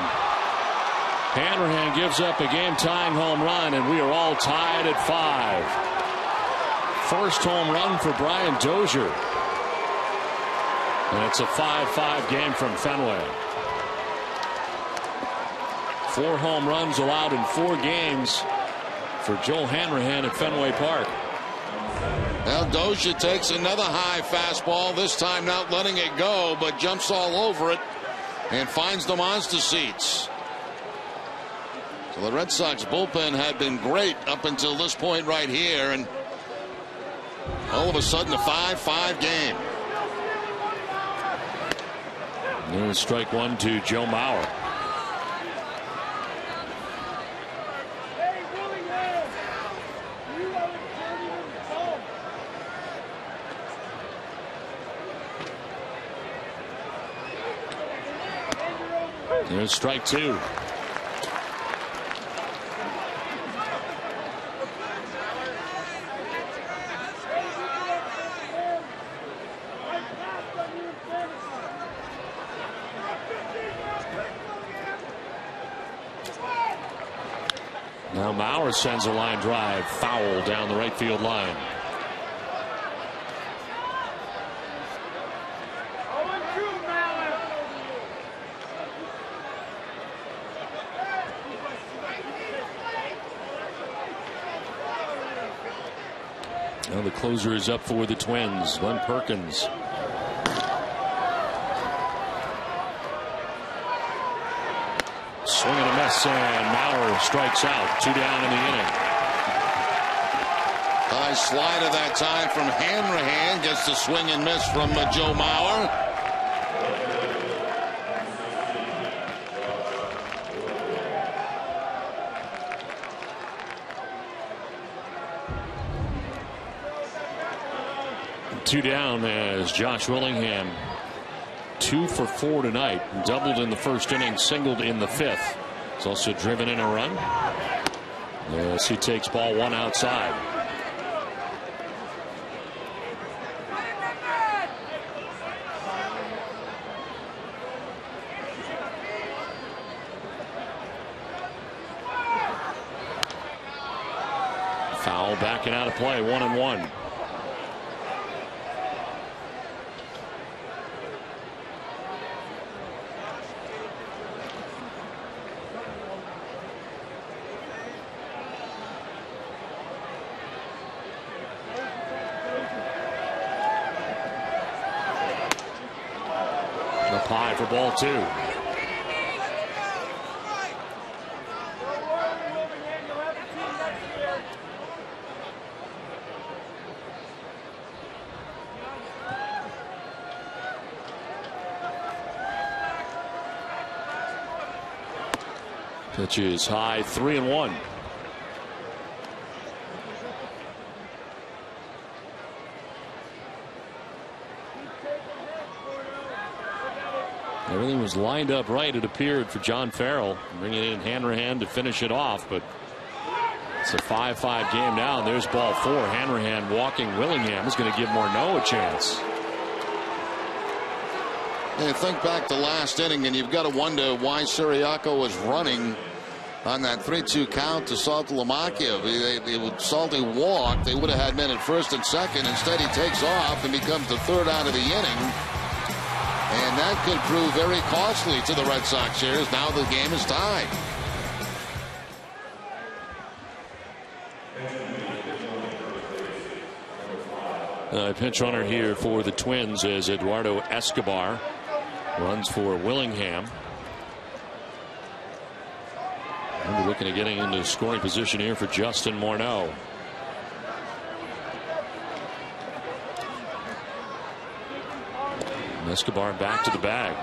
Hanrahan gives up a game-tying home run, and we are all tied at 5. First home run for Brian Dozier. And it's a 5-5 game from Fenway. 4 home runs allowed in 4 games for Joel Hanrahan at Fenway Park. Now Dozier takes another high fastball, this time not letting it go, but jumps all over it and finds the monster seats. So the Red Sox bullpen had been great up until this point right here, and all of a sudden a 5-5 game. There's strike 1 to Joe Mauer. There's strike 2. Now Mauer sends a line drive foul down the right field line. Now the closer is up for the Twins, Glenn Perkins. Swing and a miss, and Mauer strikes out. 2 down in the inning. High slider that time from Hanrahan, gets the swing and miss from Joe Mauer. Two down as Josh Willingham 2 for 4 tonight. Doubled in the first inning, singled in the fifth. He's also driven in a run. Yes, he takes ball 1 outside. Foul backing out of play, 1-1. Up high for ball 2. Pitch is high, 3-1. Everything was lined up right, it appeared, for John Farrell, bringing in Hanrahan to finish it off, but it's a 5-5 game now. And there's ball 4. Hanrahan walking Willingham is going to give Morneau a chance. You think back to last inning, and you've got to wonder why Siriaco was running on that 3-2 count to Salty Lamakia. Salty walked. They would have had men at first and second. Instead, he takes off and becomes the third out of the inning. And that could prove very costly to the Red Sox here, as now the game is tied. Pinch runner here for the Twins is Eduardo Escobar. Runs for Willingham. And we're looking at getting into scoring position here for Justin Morneau. And Escobar back to the bag.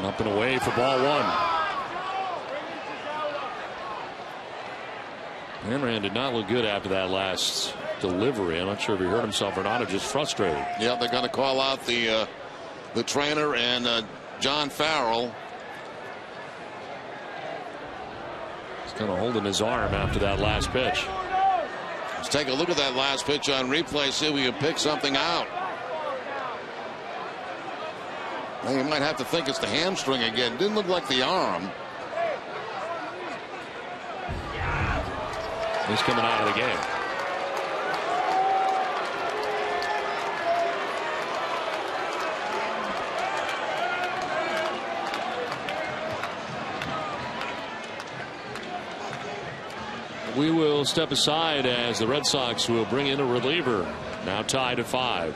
Up and away for ball 1. Hanrahan did not look good after that last delivery. I'm not sure if he hurt himself or not, or just frustrated. Yeah, they're going to call out the trainer and John Farrell. He's kind of holding his arm after that last pitch. Let's take a look at that last pitch on replay, see if we can pick something out. Well, you might have to think it's the hamstring again. Didn't look like the arm. He's coming out of the game. We will step aside as the Red Sox will bring in a reliever. Now tied at 5.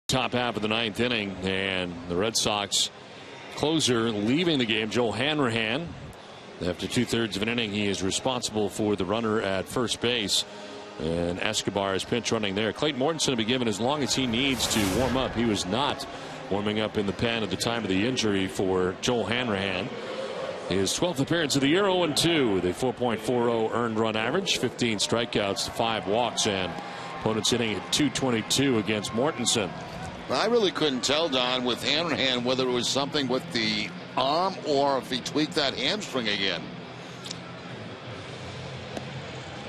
Top half of the ninth inning, and the Red Sox closer leaving the game, Joe Hanrahan. After 2/3 of an inning, he is responsible for the runner at first base. And Escobar is pinch running there. Clayton Mortensen will be given as long as he needs to warm up. He was not warming up in the pen at the time of the injury for Joel Hanrahan. His 12th appearance of the year, 0-2 with a 4.40 earned run average, 15 strikeouts, 5 walks, and opponents hitting at .222 against Mortensen. I really couldn't tell, Don, with Hanrahan whether it was something with the arm or if he tweaked that hamstring again.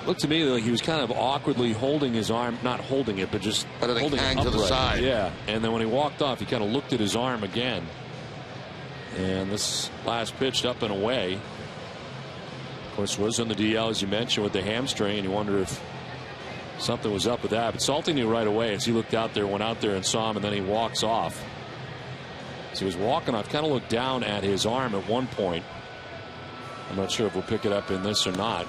Looked to me like he was kind of awkwardly holding his arm, not holding it, but just holding it upright. To the side. Yeah, and then when he walked off, he kind of looked at his arm again. And this last pitched up and away. Of course, was on the DL, as you mentioned, with the hamstring, and you wonder if something was up with that. But Salty knew right away as he looked out there, went out there and saw him, and then he walks off. So he was walking off, kind of looked down at his arm at one point. I'm not sure if we'll pick it up in this or not.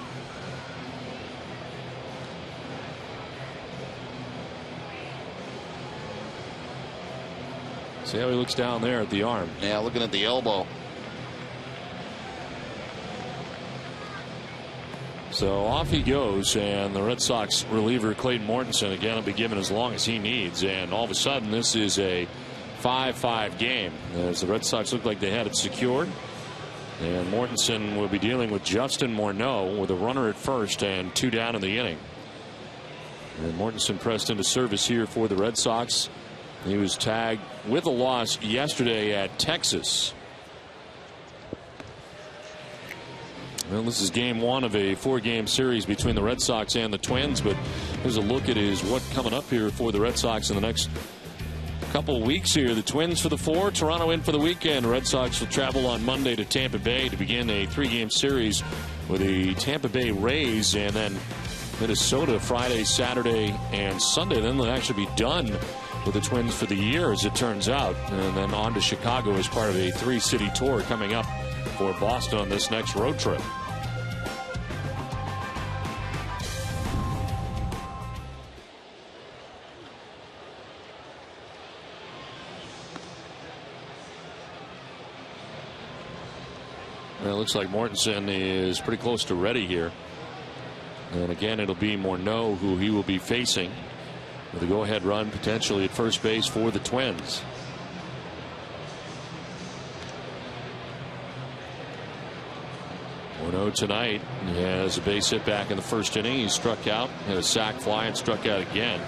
See how he looks down there at the arm. Yeah, looking at the elbow. So off he goes, and the Red Sox reliever Clayton Mortensen again will be given as long as he needs. And all of a sudden, this is a 5-5 game as the Red Sox look like they had it secured. And Mortensen will be dealing with Justin Morneau with a runner at first and 2 down in the inning. And Mortensen pressed into service here for the Red Sox. He was tagged with a loss yesterday at Texas. Well, this is game 1 of a 4-game series between the Red Sox and the Twins, but here's a look at what's coming up here for the Red Sox in the next couple of weeks here. The Twins for the 4, Toronto in for the weekend. Red Sox will travel on Monday to Tampa Bay to begin a 3-game series with the Tampa Bay Rays, and then Minnesota Friday, Saturday, and Sunday. Then they'll actually be done with the Twins for the year, as it turns out, and then on to Chicago as part of a 3-city tour coming up for Boston on this next road trip. Well, it looks like Mortensen is pretty close to ready here, and again it'll be Morneau who he will be facing with a go-ahead run potentially at first base for the Twins. Morneau tonight has a base hit back in the first inning. He struck out, had a sac fly, and struck out again.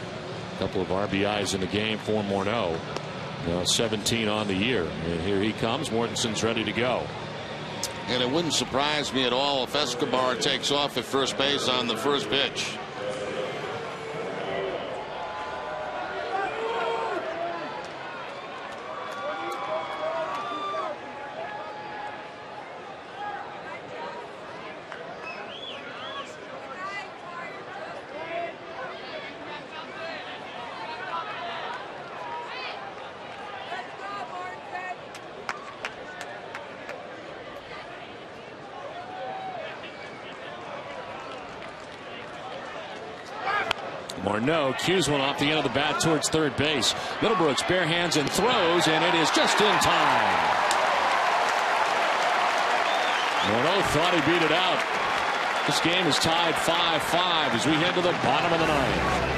A couple of RBIs in the game for Morneau. Now 17 on the year, and here he comes. Mortensen's ready to go. And it wouldn't surprise me at all if Escobar takes off at first base on the first pitch. Morneau cues one off the end of the bat towards third base. Middlebrooks bare hands and throws, and it is just in time. Morneau thought he beat it out. This game is tied 5-5 as we head to the bottom of the ninth.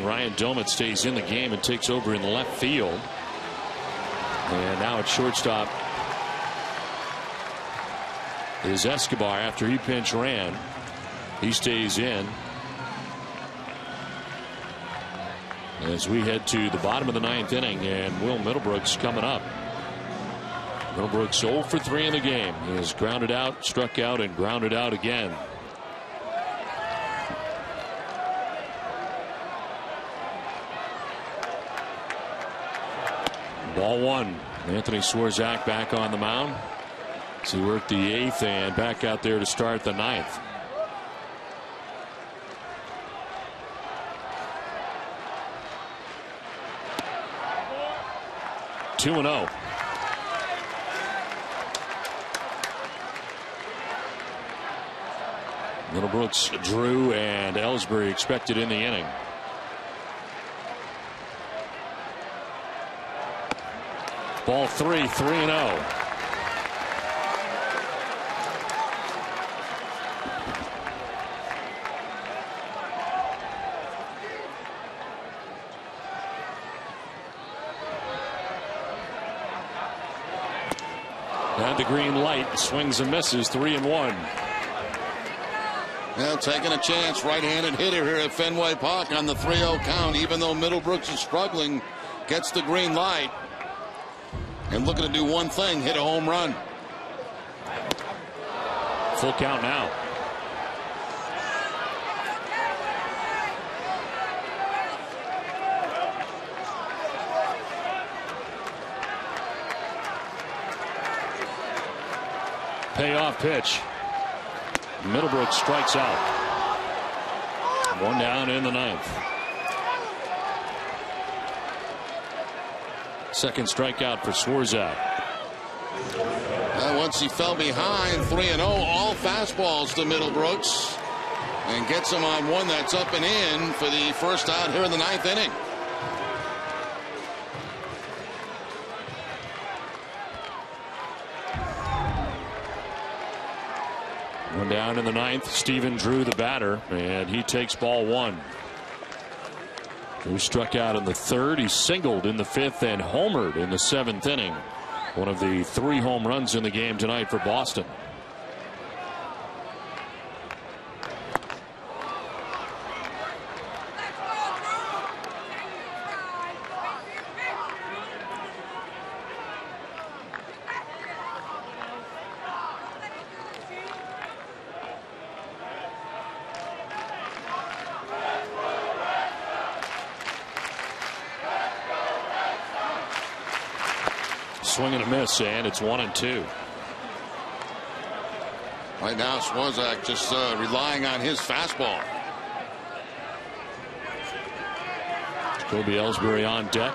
Ryan Domit stays in the game and takes over in left field. And now at shortstop is Escobar after he pinch ran. He stays in. As we head to the bottom of the 9th inning, and Will Middlebrooks coming up. Middlebrooks 0 for 3 in the game. He has grounded out, struck out, and grounded out again. Ball 1. Anthony Swarzak back on the mound. So he worked the 8th and back out there to start the 9th. Two and 0. Middlebrooks, Drew, and Ellsbury expected in the inning. Ball 3, 3-0. And the green light, swings and misses, 3-1. Well, taking a chance, right-handed hitter here at Fenway Park on the 3-0 count, even though Middlebrooks is struggling, gets the green light. And looking to do one thing, hit a home run. Full count now. Payoff pitch. Middlebrooks strikes out. One down in the 9th. Second strikeout for Swarzak. Once he fell behind, 3-0, all fastballs to Middlebrooks, and gets him on one that's up and in for the first out here in the 9th inning. One down in the 9th. Stephen Drew, the batter, and he takes ball 1. Drew struck out in the 3rd. He singled in the 5th and homered in the 7th inning. One of the 3 home runs in the game tonight for Boston. Swing and a miss, and it's 1-2. Right now, Swarzak just relying on his fastball. Jacoby Ellsbury on deck.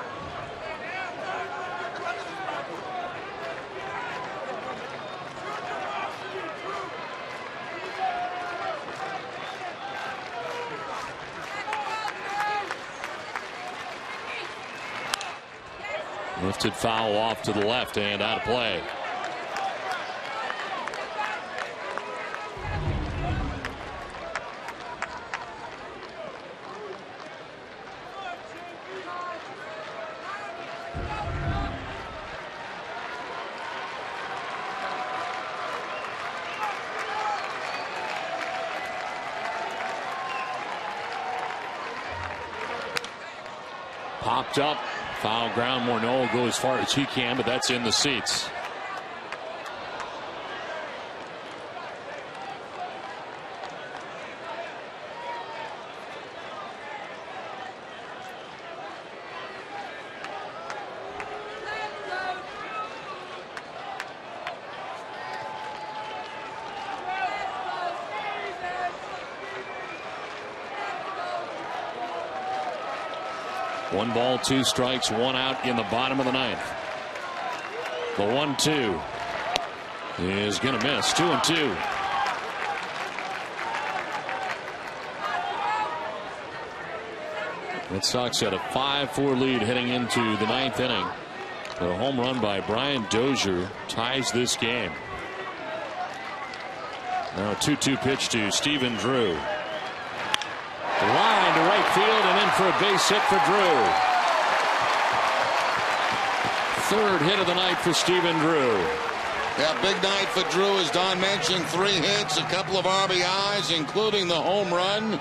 Lifted foul off to the left and out of play. Popped up. Foul ground. Morneau will go as far as he can, but that's in the seats. One ball, 2 strikes, 1 out in the bottom of the 9th. The 1-2 is going to miss. 2-2. Red Sox had a 5-4 lead heading into the 9th inning. A home run by Brian Dozier ties this game. Now a 2-2 pitch to Stephen Drew. Line to right right field and in for a base hit for Drew. Third hit of the night for Stephen Drew. Yeah, big night for Drew, as Don mentioned. 3 hits, a couple of RBIs, including the home run.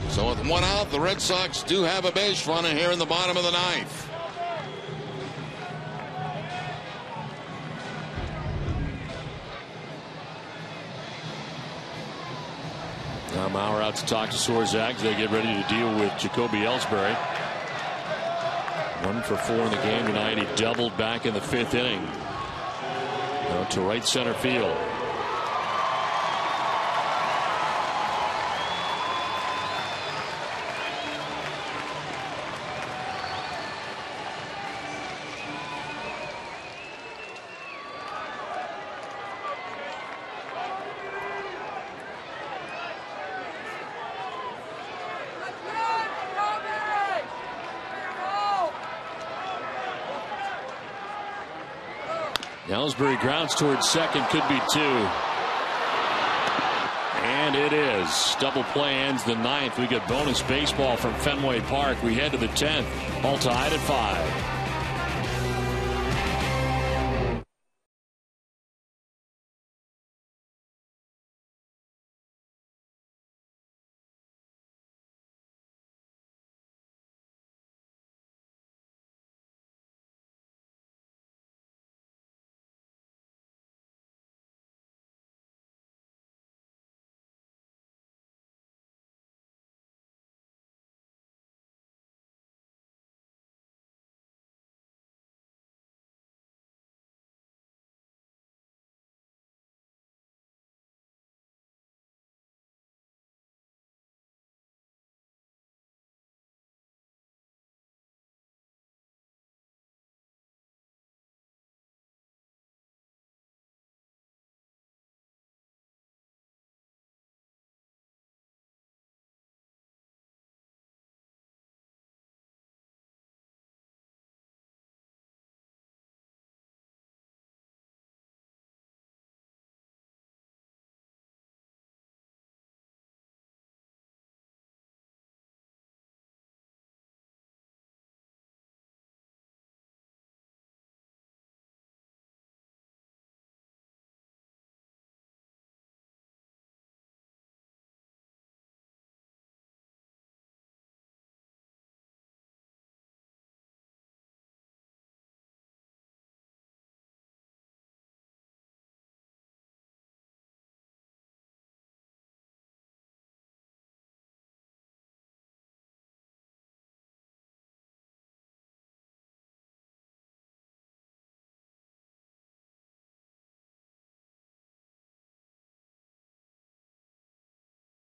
So with 1 out, the Red Sox do have a base runner here in the bottom of the 9th. Now Mauer out to talk to Swarzak. They get ready to deal with Jacoby Ellsbury. 1 for 4 in the game tonight. He doubled back in the 5th inning. Now to right center field. Ellsbury grounds towards second, could be 2. And it is. Double play ends the 9th. We get bonus baseball from Fenway Park. We head to the 10th. All tied at 5.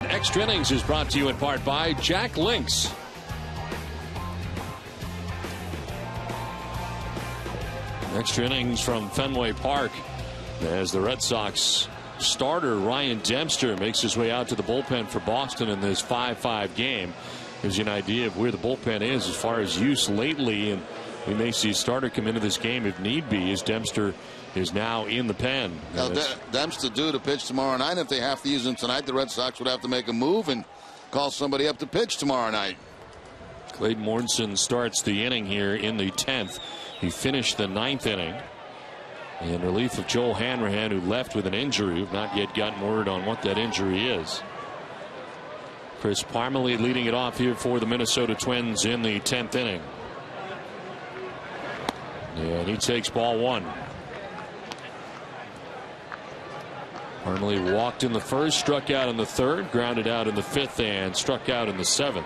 Extra Innings is brought to you in part by Jack Links. Extra Innings from Fenway Park as the Red Sox starter Ryan Dempster makes his way out to the bullpen for Boston in this 5-5 game. Gives you an idea of where the bullpen is as far as use lately, and we may see a starter come into this game if need be, as Dempster is now in the pen. Now, Dempster due to pitch tomorrow night. If they have to use him tonight, the Red Sox would have to make a move and call somebody up to pitch tomorrow night. Clayton Mortensen starts the inning here in the 10th. He finished the 9th inning in relief of Joel Hanrahan, who left with an injury. We've not yet gotten word on what that injury is. Chris Parmelee leading it off here for the Minnesota Twins in the 10th inning. And he takes ball 1. Parmelee walked in the 1st, struck out in the 3rd, grounded out in the 5th, and struck out in the 7th.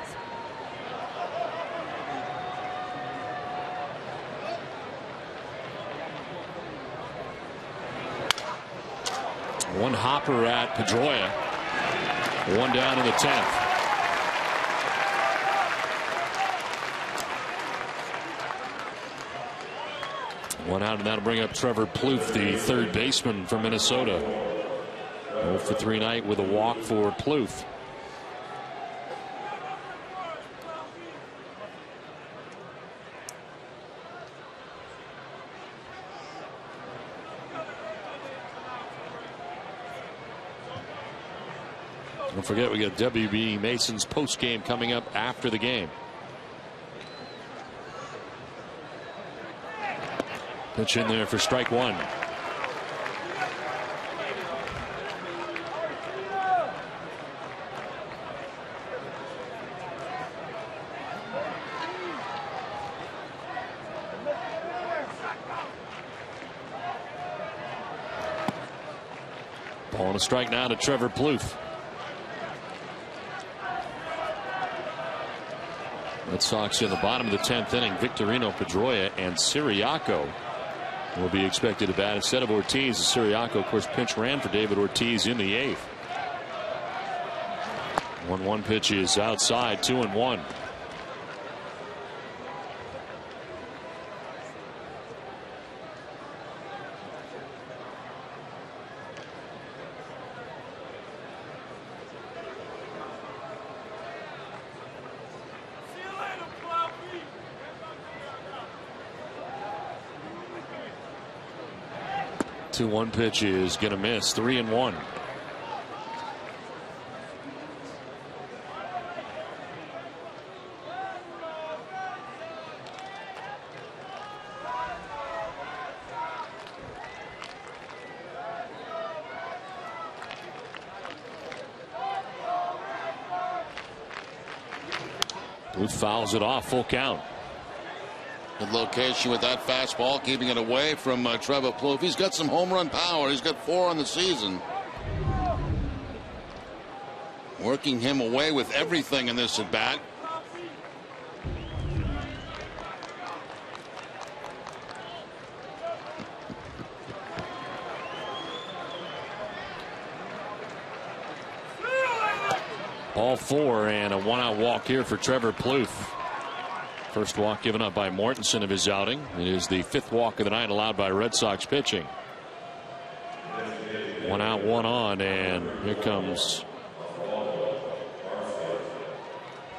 One hopper at Pedroia. 1 down in the 10th. One out, and that'll bring up Trevor Plouffe, the 3rd baseman for Minnesota. 0 for 3 night with a walk for Plouffe. Don't forget, we got W.B. Mason's post game coming up after the game. Pitch in there for strike one. Ball and a strike now to Trevor Plouffe. Red Sox in the bottom of the 10th inning. Victorino, Pedroia, and Siriaco will be expected to bat instead of Ortiz. Siriaco, of course, pinch ran for David Ortiz in the 8th. 1-1 pitch is outside, 2-1. One pitch is going to miss. 3-1. Booth fouls it off. Full count. Good location with that fastball, keeping it away from Trevor Plouffe. He's got some home run power. He's got 4 on the season. Working him away with everything in this at bat. Ball 4 and a 1-out walk here for Trevor Plouffe. First walk given up by Mortensen of his outing. It is the 5th walk of the night allowed by Red Sox pitching. 1 out, 1 on, and here comes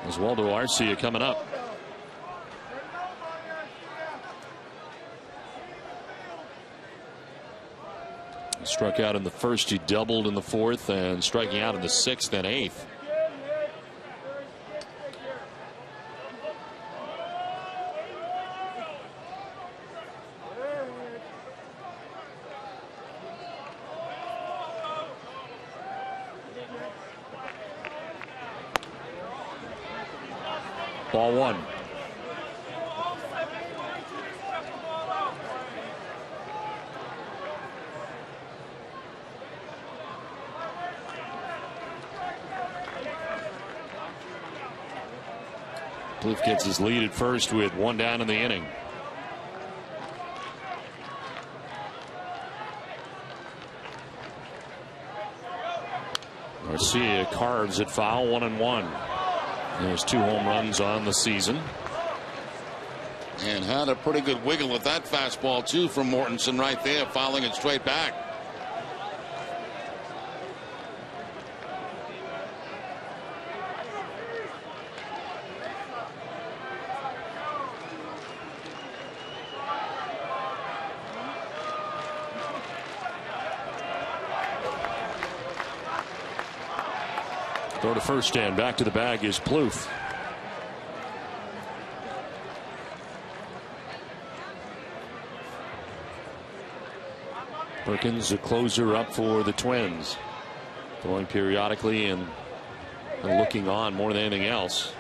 Oswaldo Arcia coming up. He struck out in the 1st. He doubled in the 4th, and striking out in the 6th and 8th. Ball 1. Plouffe gets his lead at first with 1 down in the inning. Arcia carves it foul. 1-1. There's 2 home runs on the season. And had a pretty good wiggle with that fastball, too, from Mortensen right there, fouling it straight back. Throw to first and back to the bag is Plouffe. Perkins, the closer, up for the Twins. Throwing periodically and looking on more than anything else.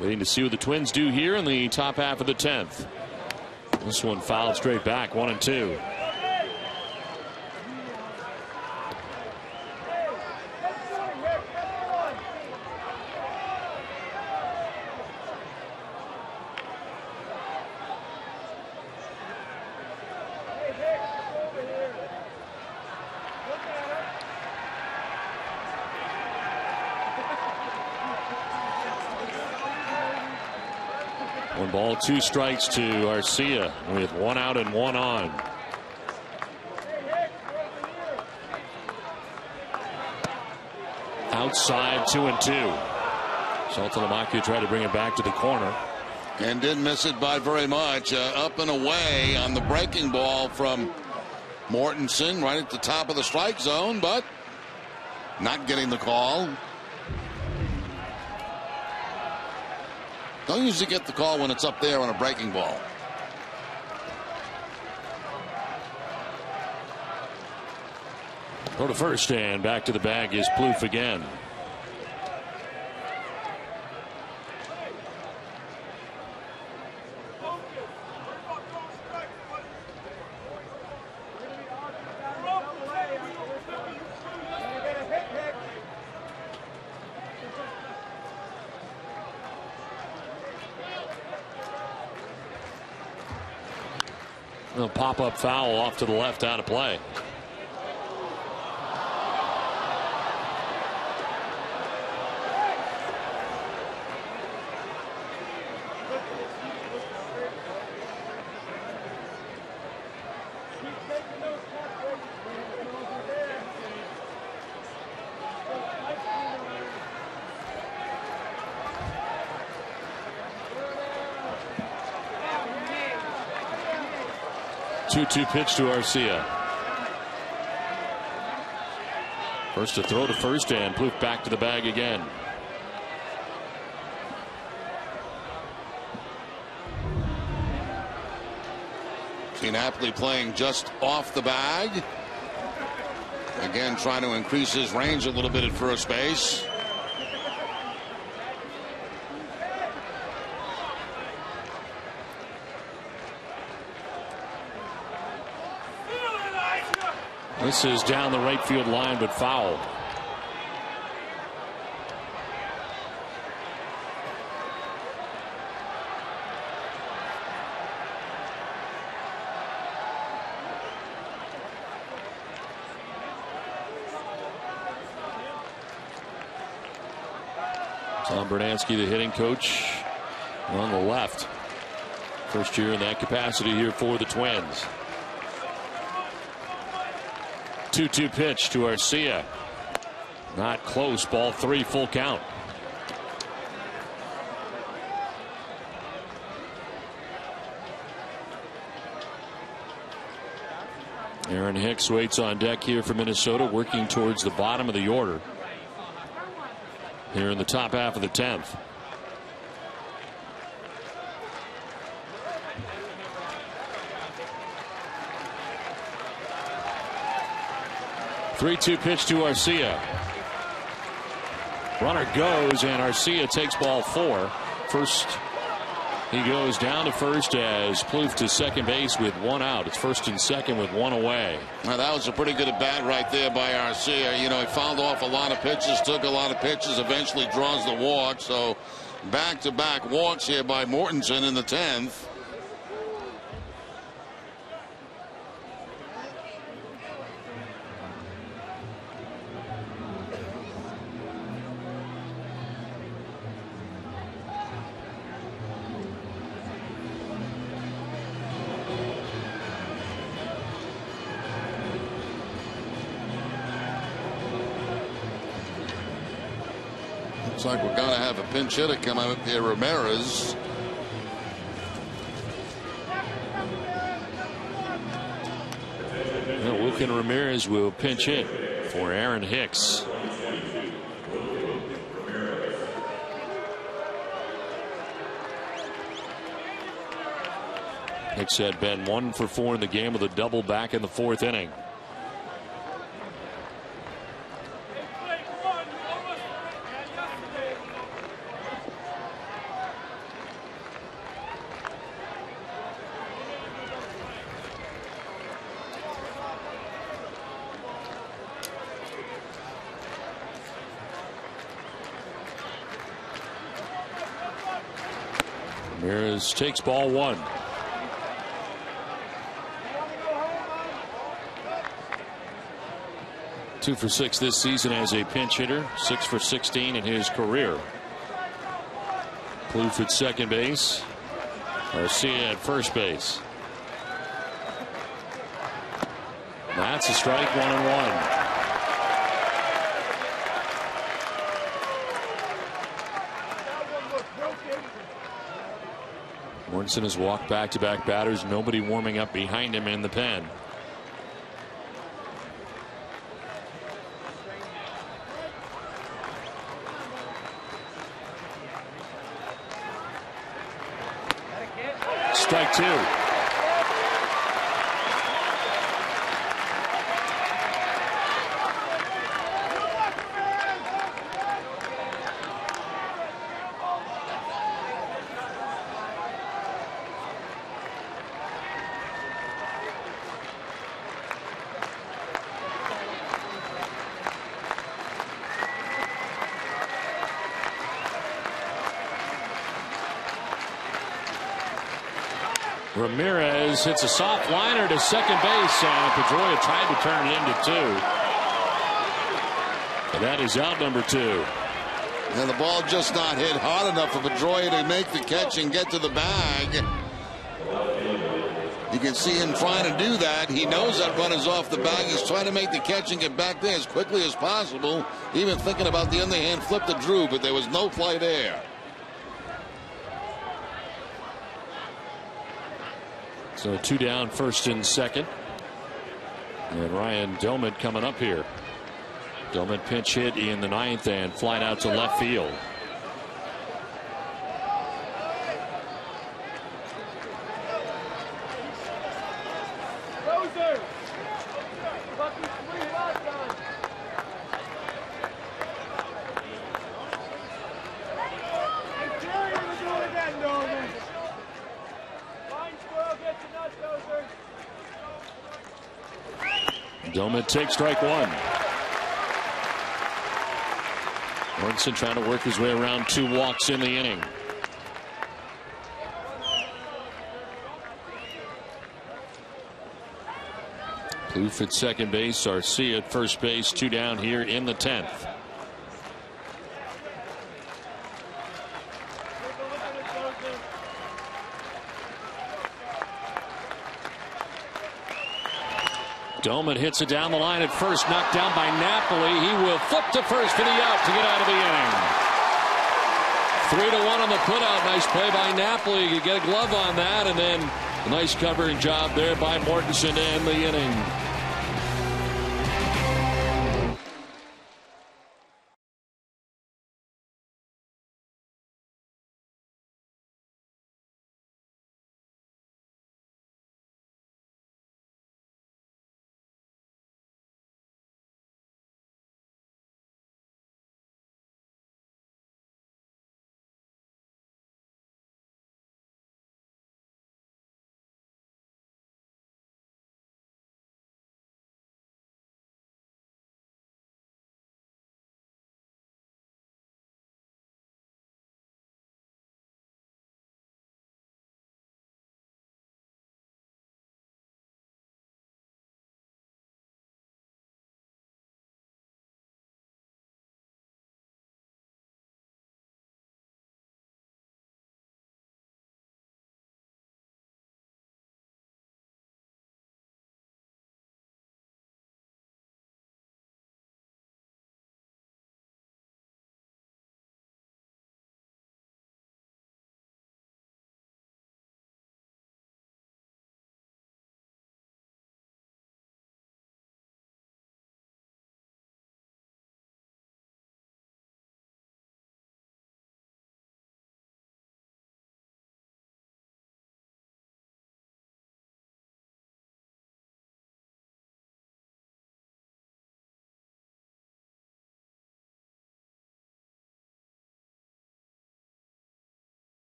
Waiting to see what the Twins do here in the top half of the 10th. This one fouled straight back. 1-2. One ball, 2 strikes to Arcia with 1 out and 1 on. Outside, 2-2. Saltalamacchia tried to bring it back to the corner. And didn't miss it by very much. Up and away on the breaking ball from Mortensen right at the top of the strike zone, but not getting the call. Don't usually get the call when it's up there on a breaking ball. Go to first, and back to the bag is Plouffe again. A pop-up foul off to the left, out of play. Two pitch to Arcia. First to throw to first, and Plouffe back to the bag again. Seen Napoli playing just off the bag. Again, trying to increase his range a little bit at first base. This is down the right field line, but foul. Tom Bernansky, the hitting coach, on the left. First year in that capacity here for the Twins. 2-2 pitch to Arcia. Not close. Ball 3, full count. Aaron Hicks waits on deck here for Minnesota, working towards the bottom of the order here in the top half of the 10th. Three-two pitch to Arcia. Runner goes, and Arcia takes ball 4. First, he goes down to first as Plouffe to second base with 1 out. It's first and second with 1 away. Now that was a pretty good at bat right there by Arcia. You know, he fouled off a lot of pitches, took a lot of pitches, eventually draws the walk. So back-to-back walks here by Mortensen in the 10th. Looks like we're going to have a pinch hitter come up here, Ramirez. Wilkin Ramirez will pinch hit for Aaron Hicks. Hicks had been 1 for 4 in the game with a double back in the 4th inning. Ramirez takes ball 1. Two for 6 this season as a pinch hitter, 6 for 16 in his career. Plouffe at second base, Arcia at first base. That's a strike, 1-1. Mortensen has walked back-to-back batters. Nobody warming up behind him in the pen. strike two. Ramirez hits a soft liner to second base, and Pedroia tried to turn it into two. And that is out number two. And the ball just not hit hard enough for Pedroia to make the catch and get to the bag. You can see him trying to do that. He knows that run is off the bag. He's trying to make the catch and get back there as quickly as possible. Even thinking about the underhand flip to Drew, but there was no play there. So two down, first and second. And Ryan Dozier coming up here. Dozier pinch hit in the ninth and flied out to left field. Dozier takes strike one. Mortensen trying to work his way around two walks in the inning. Plouffe at second base, Arcia at first base, two down here in the 10th. Dozier hits it down the line at first, knocked down by Napoli. He will flip to first for the out to get out of the inning. 3-1 on the putout. Nice play by Napoli. You get a glove on that, and then a nice covering job there by Mortensen to end the inning.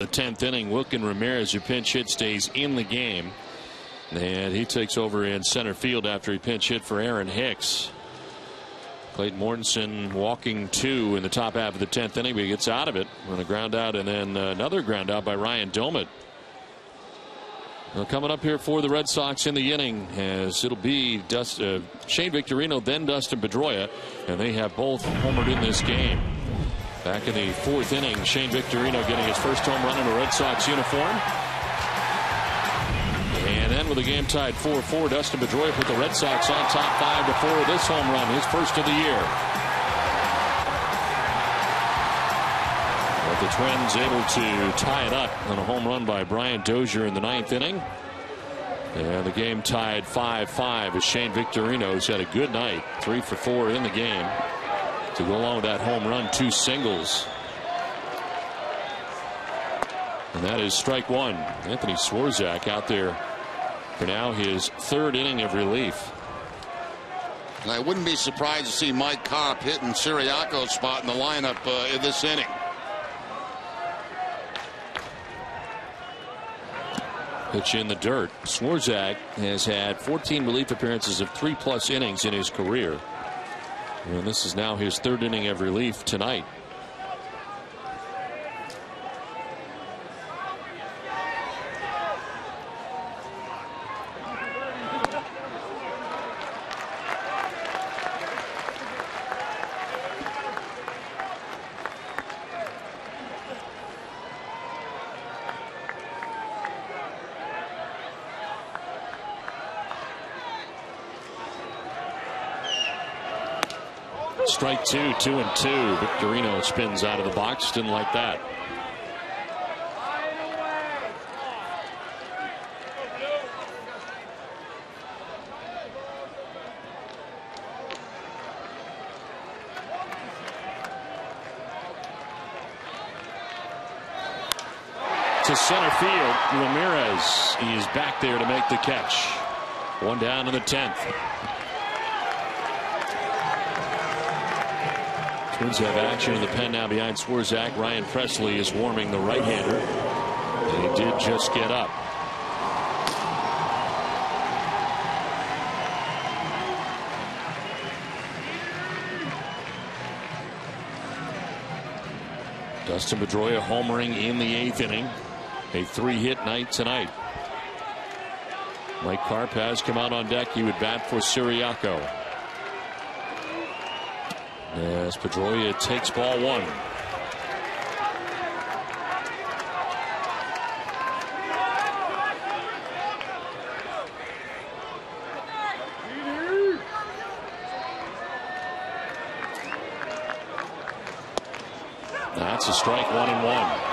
The 10th inning, Wilkin Ramirez, who pinch hit, stays in the game. And he takes over in center field after he pinch hit for Aaron Hicks. Clayton Mortensen walking two in the top half of the 10th inning, but he gets out of it on a ground out, and then another ground out by Ryan Dozier. Well, coming up here for the Red Sox in the inning, as it'll be Shane Victorino, then Dustin Pedroia, and they have both homered in this game. Back in the 4th inning, Shane Victorino getting his first home run in a Red Sox uniform. And then with the game tied 4-4, Dustin Pedroia put the Red Sox on top 5-4 with this home run, his first of the year. But the Twins able to tie it up on a home run by Brian Dozier in the 9th inning. And the game tied 5-5 as Shane Victorino has had a good night, 3 for 4 in the game. To go along with that home run, 2 singles. And that is strike one. Anthony Swarzak out there for now his third inning of relief. And I wouldn't be surprised to see Mike Karp hitting Siriaco's spot in the lineup in this inning. Pitch in the dirt. Swarzak has had 14 relief appearances of 3+ innings in his career. And this is now his third inning of relief tonight. Strike two, 2-2. Victorino spins out of the box. Didn't like that. To center field, Ramirez is back there to make the catch. One down in the 10th. Twins have action in the pen now behind Swarzak. Ryan Presley is warming the right-hander. And he did just get up. Dustin Pedroia homering in the 8th inning. A 3-hit night tonight. Mike Karp has come out on deck. He would bat for Siriaco. As Pedroia takes ball one. That's a strike, 1-1.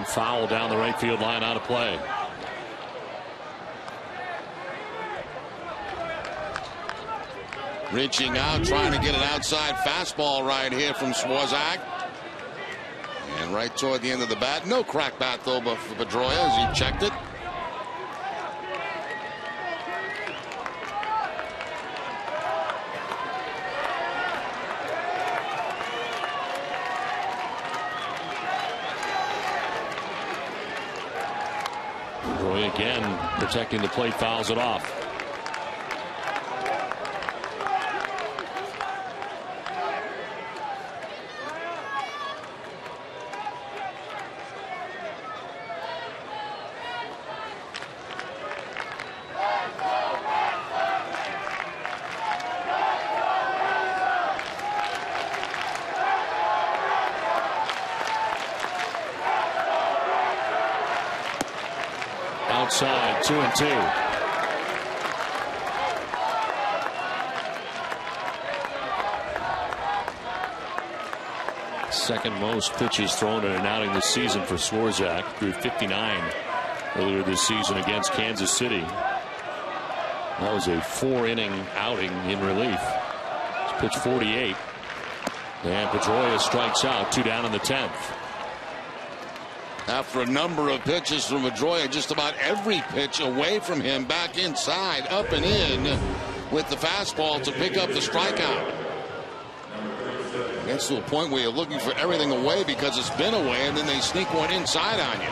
Foul down the right field line, out of play. Reaching out, trying to get an outside fastball right here from Swarzak. And right toward the end of the bat. No crack bat though, but for Pedroia as he checked it. Again, protecting the plate, fouls it off. Outside, 2-2. Second most pitches thrown in an outing this season for Swarzak. Threw 59 earlier this season against Kansas City. That was a 4-inning outing in relief. It's pitch 48. And Pedroia strikes out, 2 down in the 10th. After a number of pitches from Pedroia, just about every pitch away from him, back inside, up and in with the fastball to pick up the strikeout. Gets to a point where you're looking for everything away because it's been away, and then they sneak one inside on you.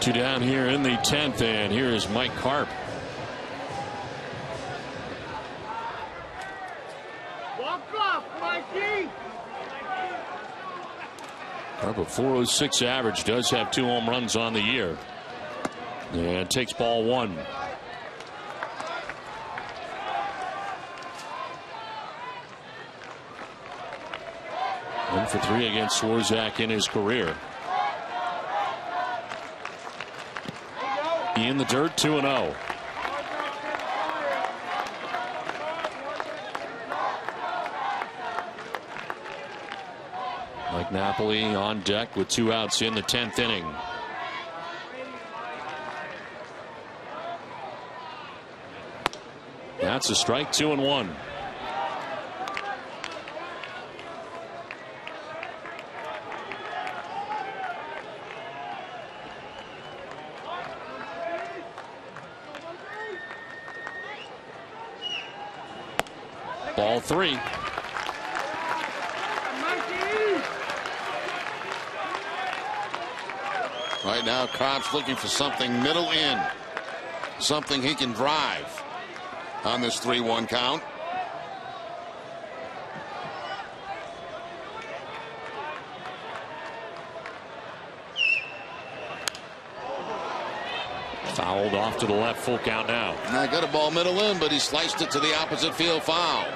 2 down here in the 10th, and here is Mike Karp. Walk off, Mikey! Karp, a .406 average, does have 2 home runs on the year. And takes ball one. One for 3 against Swarzak in his career. In the dirt, 2-0. Mike Napoli on deck with 2 outs in the 10th inning. That's a strike, 2-1. Ball 3. Right now, Cobb's looking for something middle in, something he can drive on this 3-1 count. Fouled off to the left, full count now. I got a ball middle in, but he sliced it to the opposite field foul.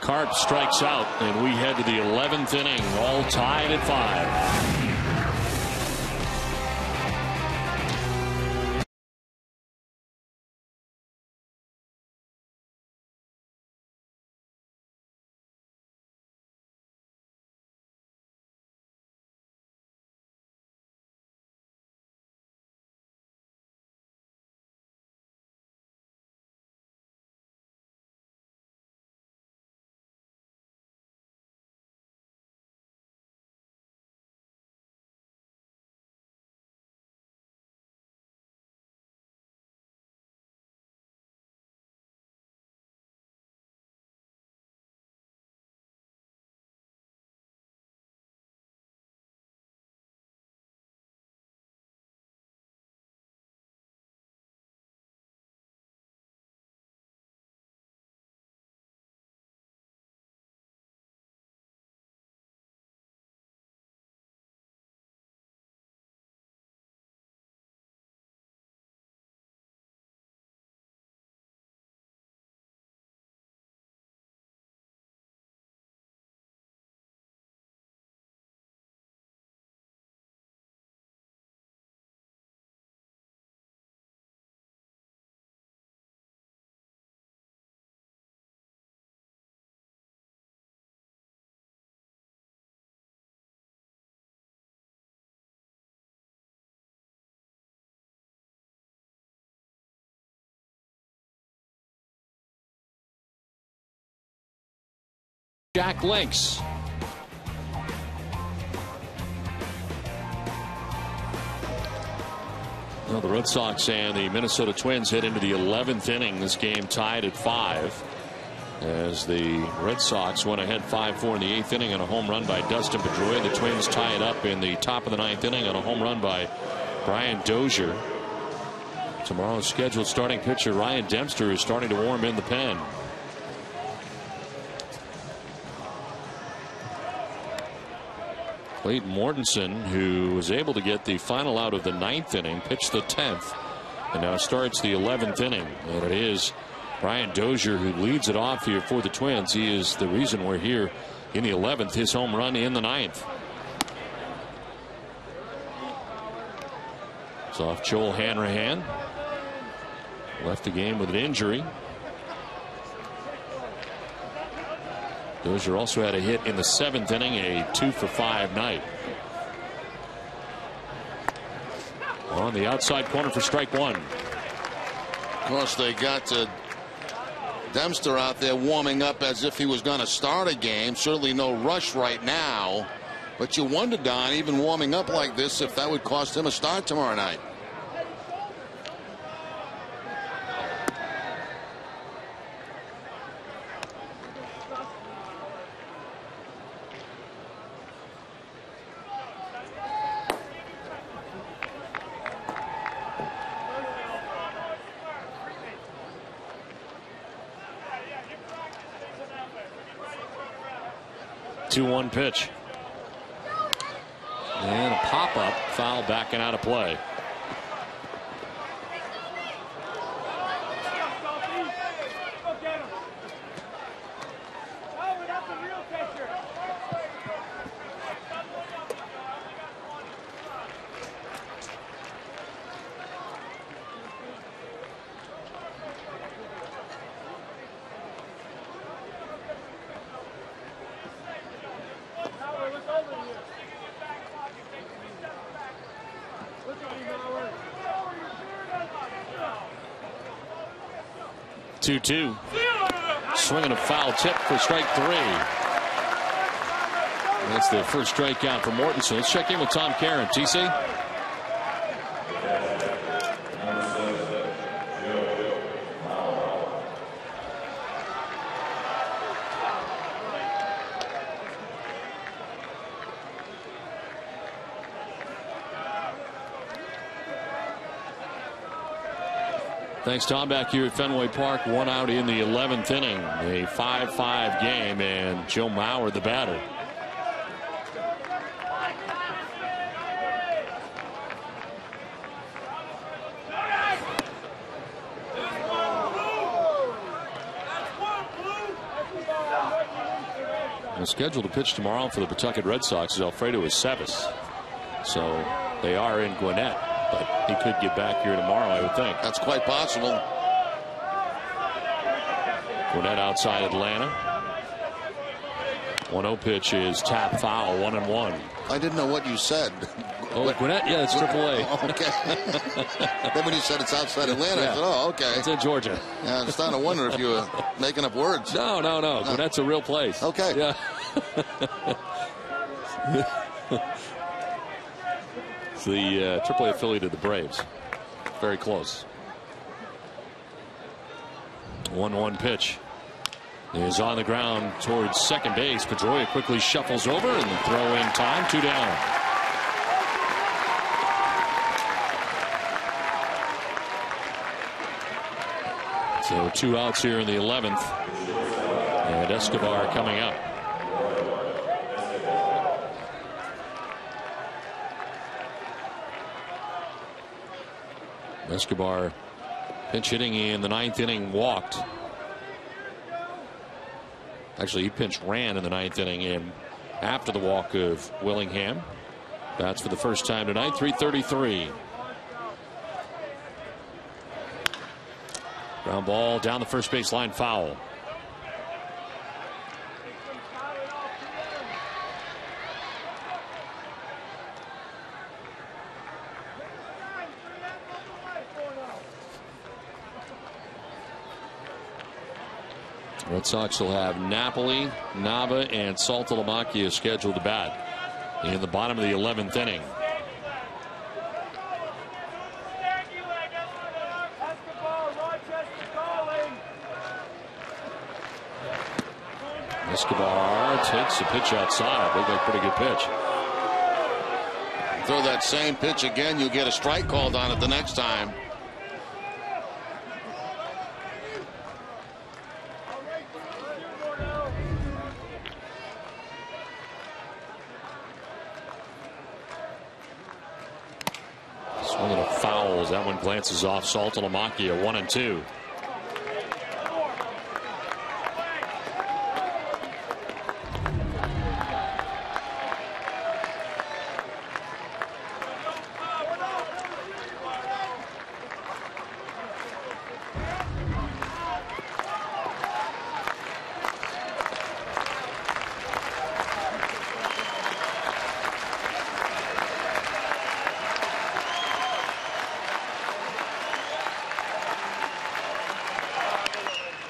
Carp strikes out, and we head to the 11th inning, all tied at 5. Jack Links. Well, the Red Sox and the Minnesota Twins head into the 11th inning. This game tied at 5 as the Red Sox went ahead 5-4 in the 8th inning on a home run by Dustin Pedroia. The Twins tie it up in the top of the 9th inning on a home run by Brian Dozier. Tomorrow's scheduled starting pitcher Ryan Dempster is starting to warm in the pen. Clayton Mortensen, who was able to get the final out of the 9th inning, pitched the 10th and now starts the 11th inning. And it is Brian Dozier who leads it off here for the Twins. He is the reason we're here in the 11th. His home run in the 9th. It's off Joel Hanrahan. Left the game with an injury. Dozier also had a hit in the 7th inning, a 2-for-5 night. On the outside corner for strike 1. Of course, they got Dempster out there warming up as if he was going to start a game. Certainly no rush right now. But you wonder, Don, even warming up like this, if that would cost him a start tomorrow night. Two-one pitch. And a pop-up, foul backing out of play. Two. Swinging a foul tip for strike 3. That's the first strikeout for Mortensen. Let's check in with Tom Caron. TC? Thanks, Tom. Back here at Fenway Park, 1 out in the 11th inning. A 5-5 game, and Joe Mauer, the batter. And scheduled to pitch tomorrow for the Pawtucket Red Sox is Alfredo Aceves. So they are in Gwinnett. But he could get back here tomorrow, I would think. That's quite possible. Gwinnett outside Atlanta. 1-0 pitch is tap foul, 1-1. I didn't know what you said. Oh, Gwinnett? Yeah, it's AAA. Oh, okay. Then when you said it's outside Atlanta, yeah. I said, oh, okay. It's in Georgia. Yeah, I was starting to wonder if you were making up words. No. Gwinnett's a real place. Okay. Yeah. The AAA affiliate of the Braves. Very close. 1-1 pitch is on the ground towards second base. Pedroia quickly shuffles over and the throw in time. 2 down. So 2 outs here in the 11th. And Escobar coming up. Escobar pinch hitting in the 9th inning, walked. Actually, he pinch ran in the 9th inning and after the walk of Willingham. That's for the first time tonight. 3:33. Ground ball down the first base line, foul. Red Sox will have Napoli, Nava, and Saltalamacchia scheduled to bat in the bottom of the 11th inning. Escobar takes the pitch outside. Looked like a pretty good pitch. Throw that same pitch again, you'll get a strike called on it the next time. Swinging a foul as that one glances off Saltalamacchia. 1-2.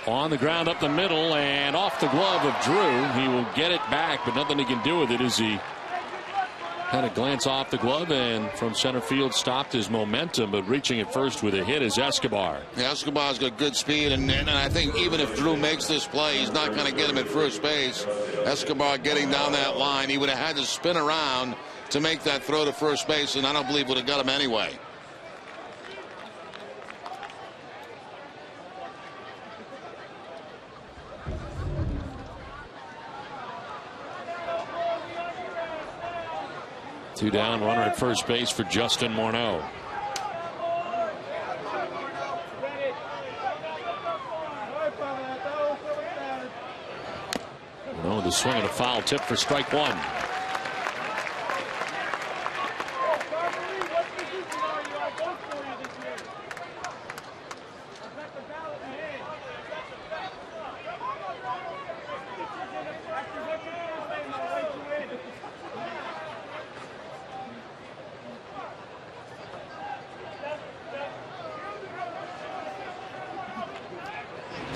On the ground up the middle and off the glove of Drew. He will get it back, but nothing he can do with it as he kind of glance off the glove and from center field stopped his momentum, but reaching at first with a hit is Escobar. Yeah, Escobar's got good speed, and I think even if Drew makes this play, he's not going to get him at first base. Escobar getting down that line, he would have had to spin around to make that throw to first base, and I don't believe would have got him anyway. Two down, runner at first base for Justin Morneau. Morneau the swing and a foul tip for strike 1.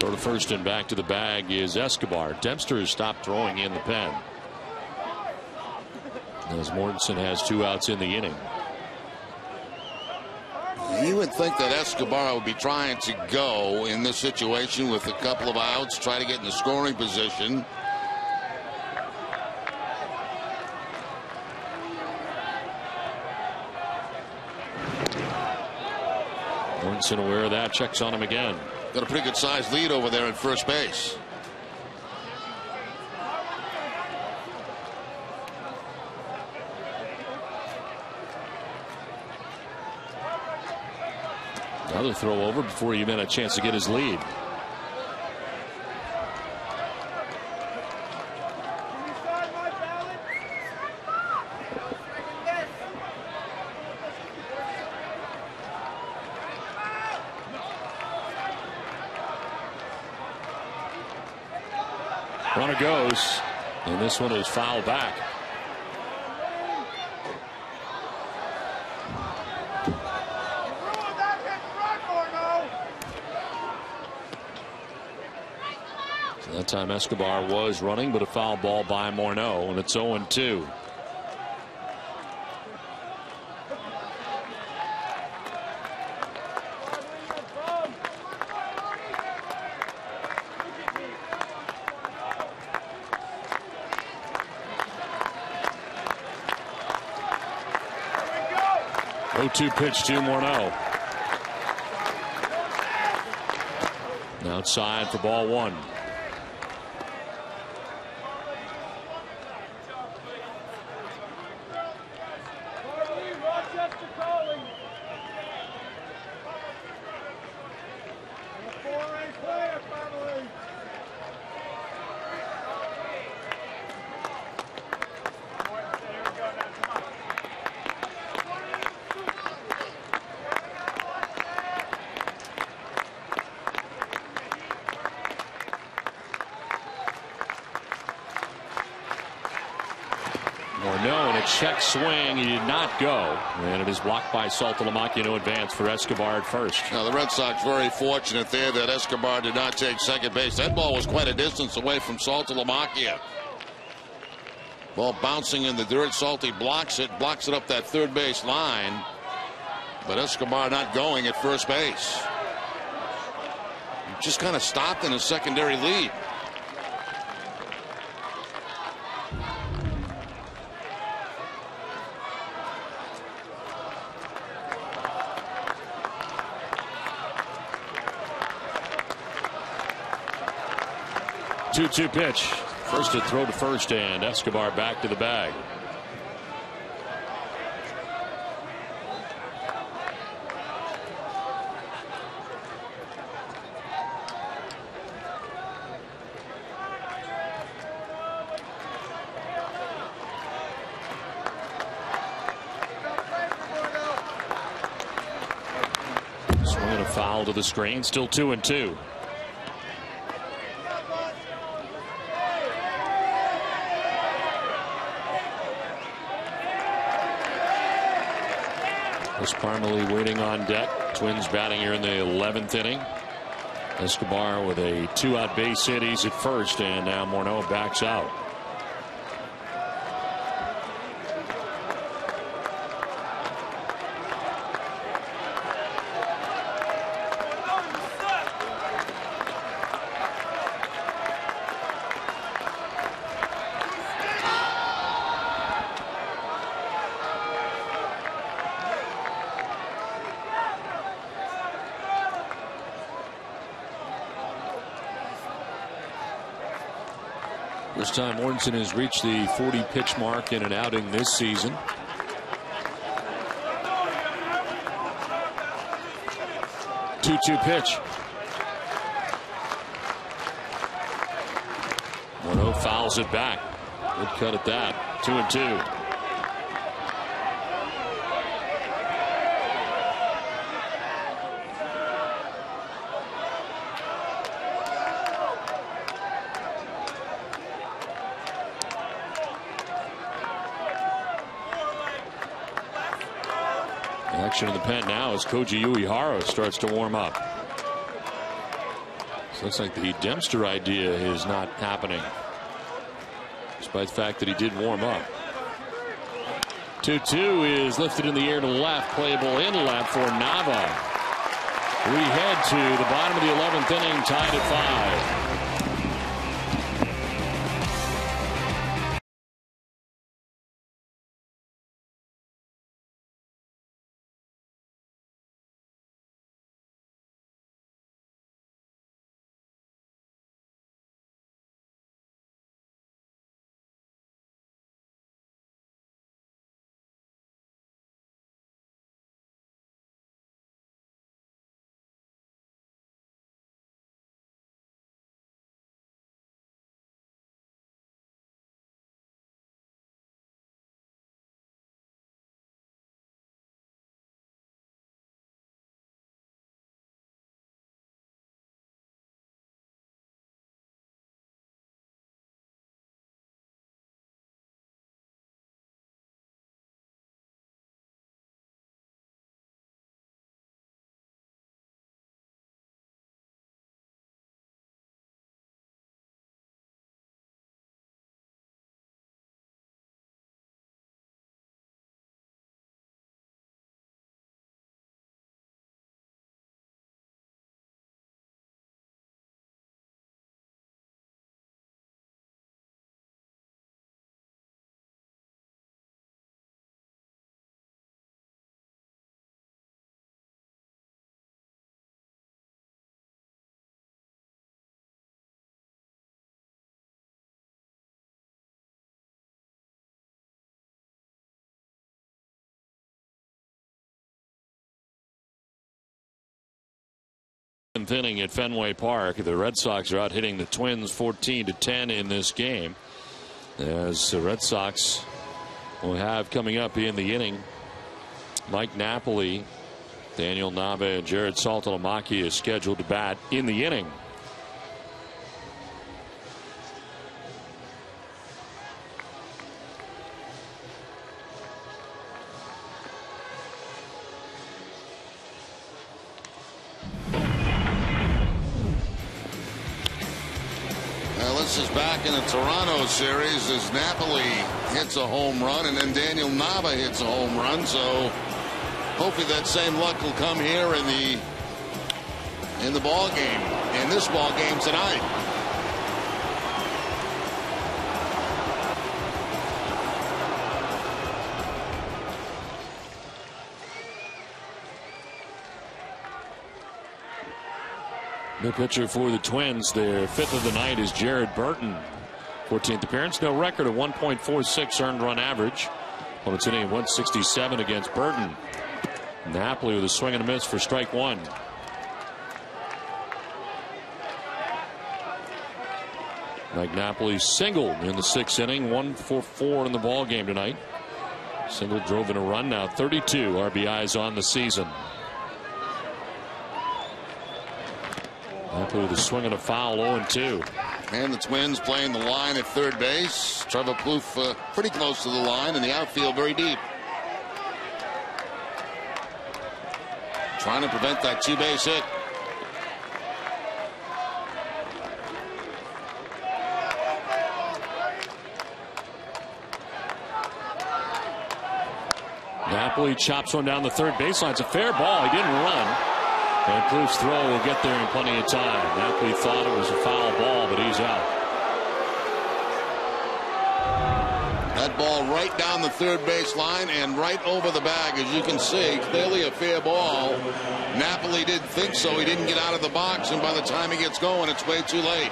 Throw to first and back to the bag is Escobar. Dempster has stopped throwing in the pen, as Mortensen has 2 outs in the inning. You would think that Escobar would be trying to go in this situation with a couple of outs, try to get in the scoring position. Mortensen aware of that, checks on him again. Got a pretty good sized lead over there at first base. Another throw over before he even had a chance to get his lead. Runner goes, and this one is fouled back. So that time Escobar was running, but a foul ball by Morneau, and it's 0-2. Two pitch to Morneau. Outside for ball 1. Check swing, he did not go, and it is blocked by Saltalamacchia. No advance for Escobar at first. Now the Red Sox very fortunate there that Escobar did not take second base. That ball was quite a distance away from Saltalamacchia. Ball bouncing in the dirt. Salty blocks it up that third base line, but Escobar not going at first base. He just kind of stopped in a secondary lead. Two pitch. First to throw to first, and Escobar back to the bag. Swinging a foul to the screen. Still 2-2. Parmalee waiting on deck. Twins batting here in the 11th inning. Escobar with a 2-out base hit. He's at first, and now Morneau backs out. First time Mortensen has reached the 40 pitch mark in an outing this season. Two pitch. Morneau fouls it back. Good cut at that. 2-2. Action in the pen now as Koji Uehara starts to warm up. Looks like the Dempster idea is not happening, despite the fact that he did warm up. 2-2 is lifted in the air to left, playable in left for Nava. We head to the bottom of the 11th inning, tied at 5. Inning at Fenway Park. The Red Sox are out hitting the Twins 14-10 in this game, as the Red Sox will have coming up in the inning Mike Napoli, Daniel Nava, and Jared Saltalamacchia is scheduled to bat in the inning. This is back in the Toronto series as Napoli hits a home run and then Daniel Nava hits a home run. So hopefully that same luck will come here in the ball game, in this ball game tonight. New pitcher for the Twins, their 5th of the night, is Jared Burton. 14th appearance, no record of 1.46 earned run average. Opponent's inning at 167 against Burton. Napoli with a swing and a miss for strike one. Mike Napoli singled in the 6th inning, 1 for 4 in the ball game tonight. Single drove in a run, now 32 RBIs on the season. Napoli with a swing and a foul, 0-2. And the Twins playing the line at third base. Trevor Plouffe pretty close to the line, and the outfield very deep. Trying to prevent that 2-base hit. Napoli chops one down the third baseline. It's a fair ball. He didn't run. And Plouffe's throw will get there in plenty of time. Napoli thought it was a foul ball, but he's out. That ball right down the third base line and right over the bag, as you can see. Clearly a fair ball. Napoli didn't think so. He didn't get out of the box, and by the time he gets going, it's way too late.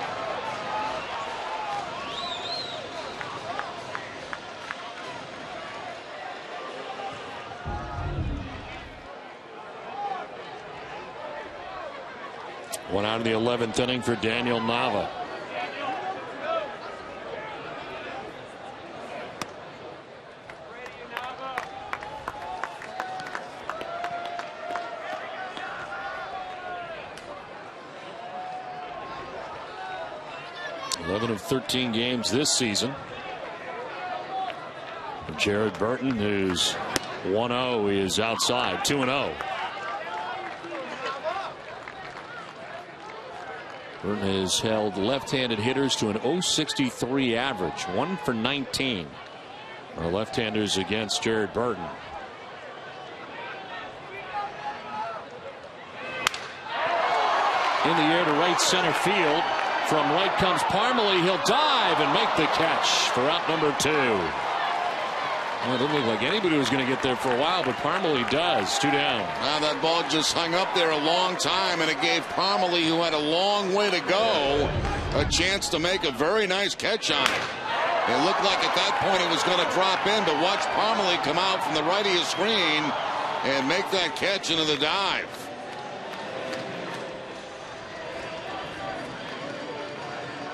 One out of the 11th inning for Daniel Nava. Of 13 games this season. Jared Burton, who's 1-0, is outside, 2-0. Burton has held left-handed hitters to an .063 average, 1 for 19. Our left-handers against Jared Burton. In the air to right center field. From right comes Parmalee. He'll dive and make the catch for out number 2. Well, it didn't look like anybody was going to get there for a while, but Parmalee does. 2 down. Now that ball just hung up there a long time, and it gave Parmalee, who had a long way to go, a chance to make a very nice catch on it. It looked like at that point it was going to drop in, but watch Parmalee come out from the right of your screen and make that catch into the dive.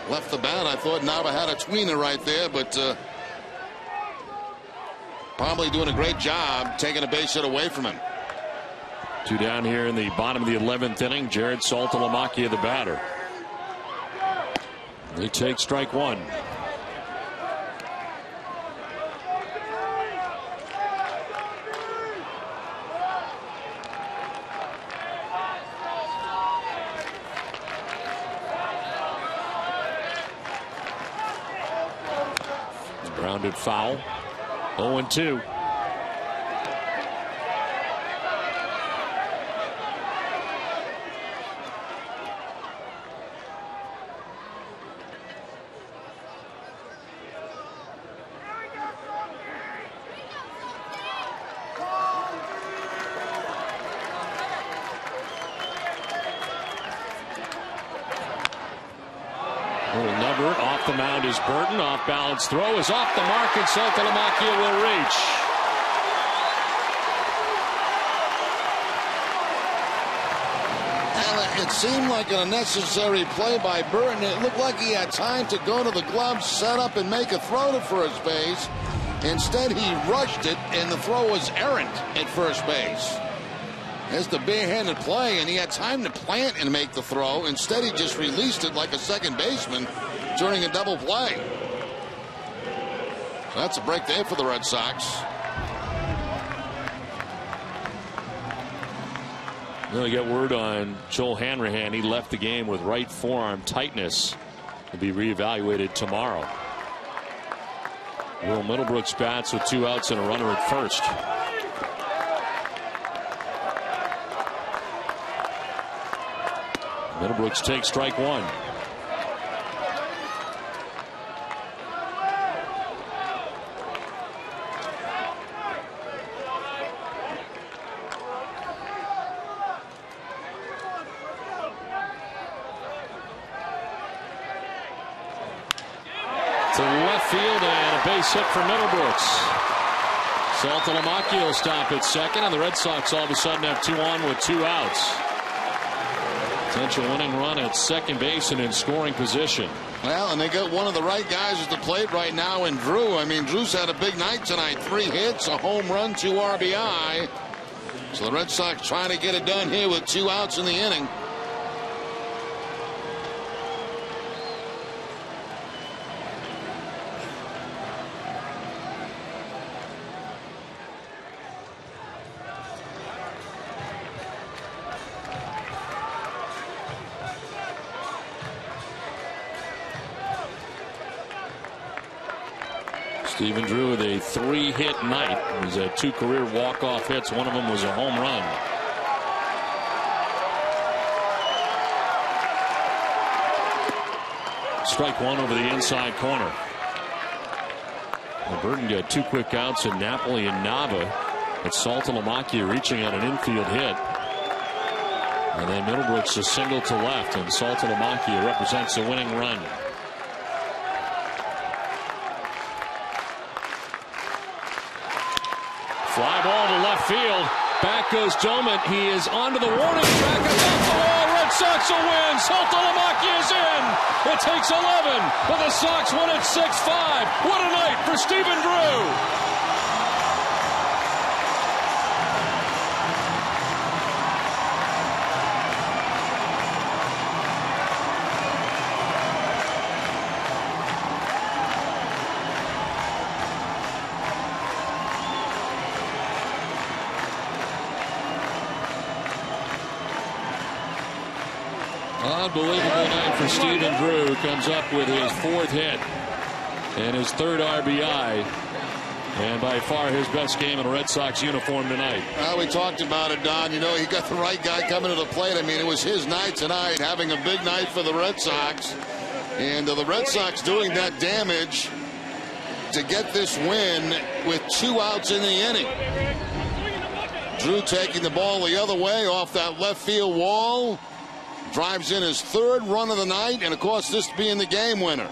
Left the bat. I thought Nava had a tweener right there, but Parmalee doing a great job taking a base hit away from him. 2 down here in the bottom of the 11th inning. Jared Saltalamacchia, the batter. They take strike 1. Grounded foul. 0-2. Off the mound is Burton. Off balance throw is off the mark, and Saltalamacchia will reach. And it seemed like an unnecessary play by Burton. It looked like he had time to go to the glove, set up, and make a throw to first base. Instead, he rushed it, and the throw was errant at first base. There's the barehanded play, and he had time to plant and make the throw. Instead, he just released it like a second baseman during a double play. So that's a break there for the Red Sox. Well, we get word on Joel Hanrahan. He left the game with right forearm tightness. To be reevaluated tomorrow. Will Middlebrooks bats with 2 outs and a runner at first. Middlebrooks takes strike 1. To left field and a base hit for Middlebrooks. Saltalamacchia will stop at second, and the Red Sox all of a sudden have 2 on with 2 outs. Potential winning run at second base and in scoring position. Well, and they got one of the right guys at the plate right now in Drew. I mean, Drew's had a big night tonight. 3 hits, a home run, 2 RBI. So the Red Sox trying to get it done here with 2 outs in the inning. Stephen Drew with a 3-hit night. He's had 2 career walk-off hits. One of them was a home run. Strike 1 over the inside corner. Well, Burton got 2 quick outs in Napoli and Nava. It's Saltalamacchia reaching on an infield hit. And then Middlebrooks a single to left, and Saltalamacchia represents the winning run. Fly ball to left field. Back goes Doman. He is onto the warning track. And that's the wall. Red Sox will win. Saltalamacchia is in. It takes 11, but the Sox win it 6-5. What a night for Stephen Drew. Unbelievable night for Stephen Drew. Comes up with his 4th hit and his 3rd RBI. And by far his best game in a Red Sox uniform tonight. We talked about it, Don. You know, he got the right guy coming to the plate. I mean, it was his night tonight, having a big night for the Red Sox. And the Red Sox doing that damage to get this win with 2 outs in the inning. Drew taking the ball the other way off that left field wall. Drives in his 3rd run of the night. And, of course, this being the game winner.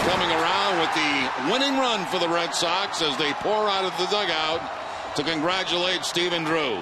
Coming around with the winning run for the Red Sox as they pour out of the dugout to congratulate Stephen Drew.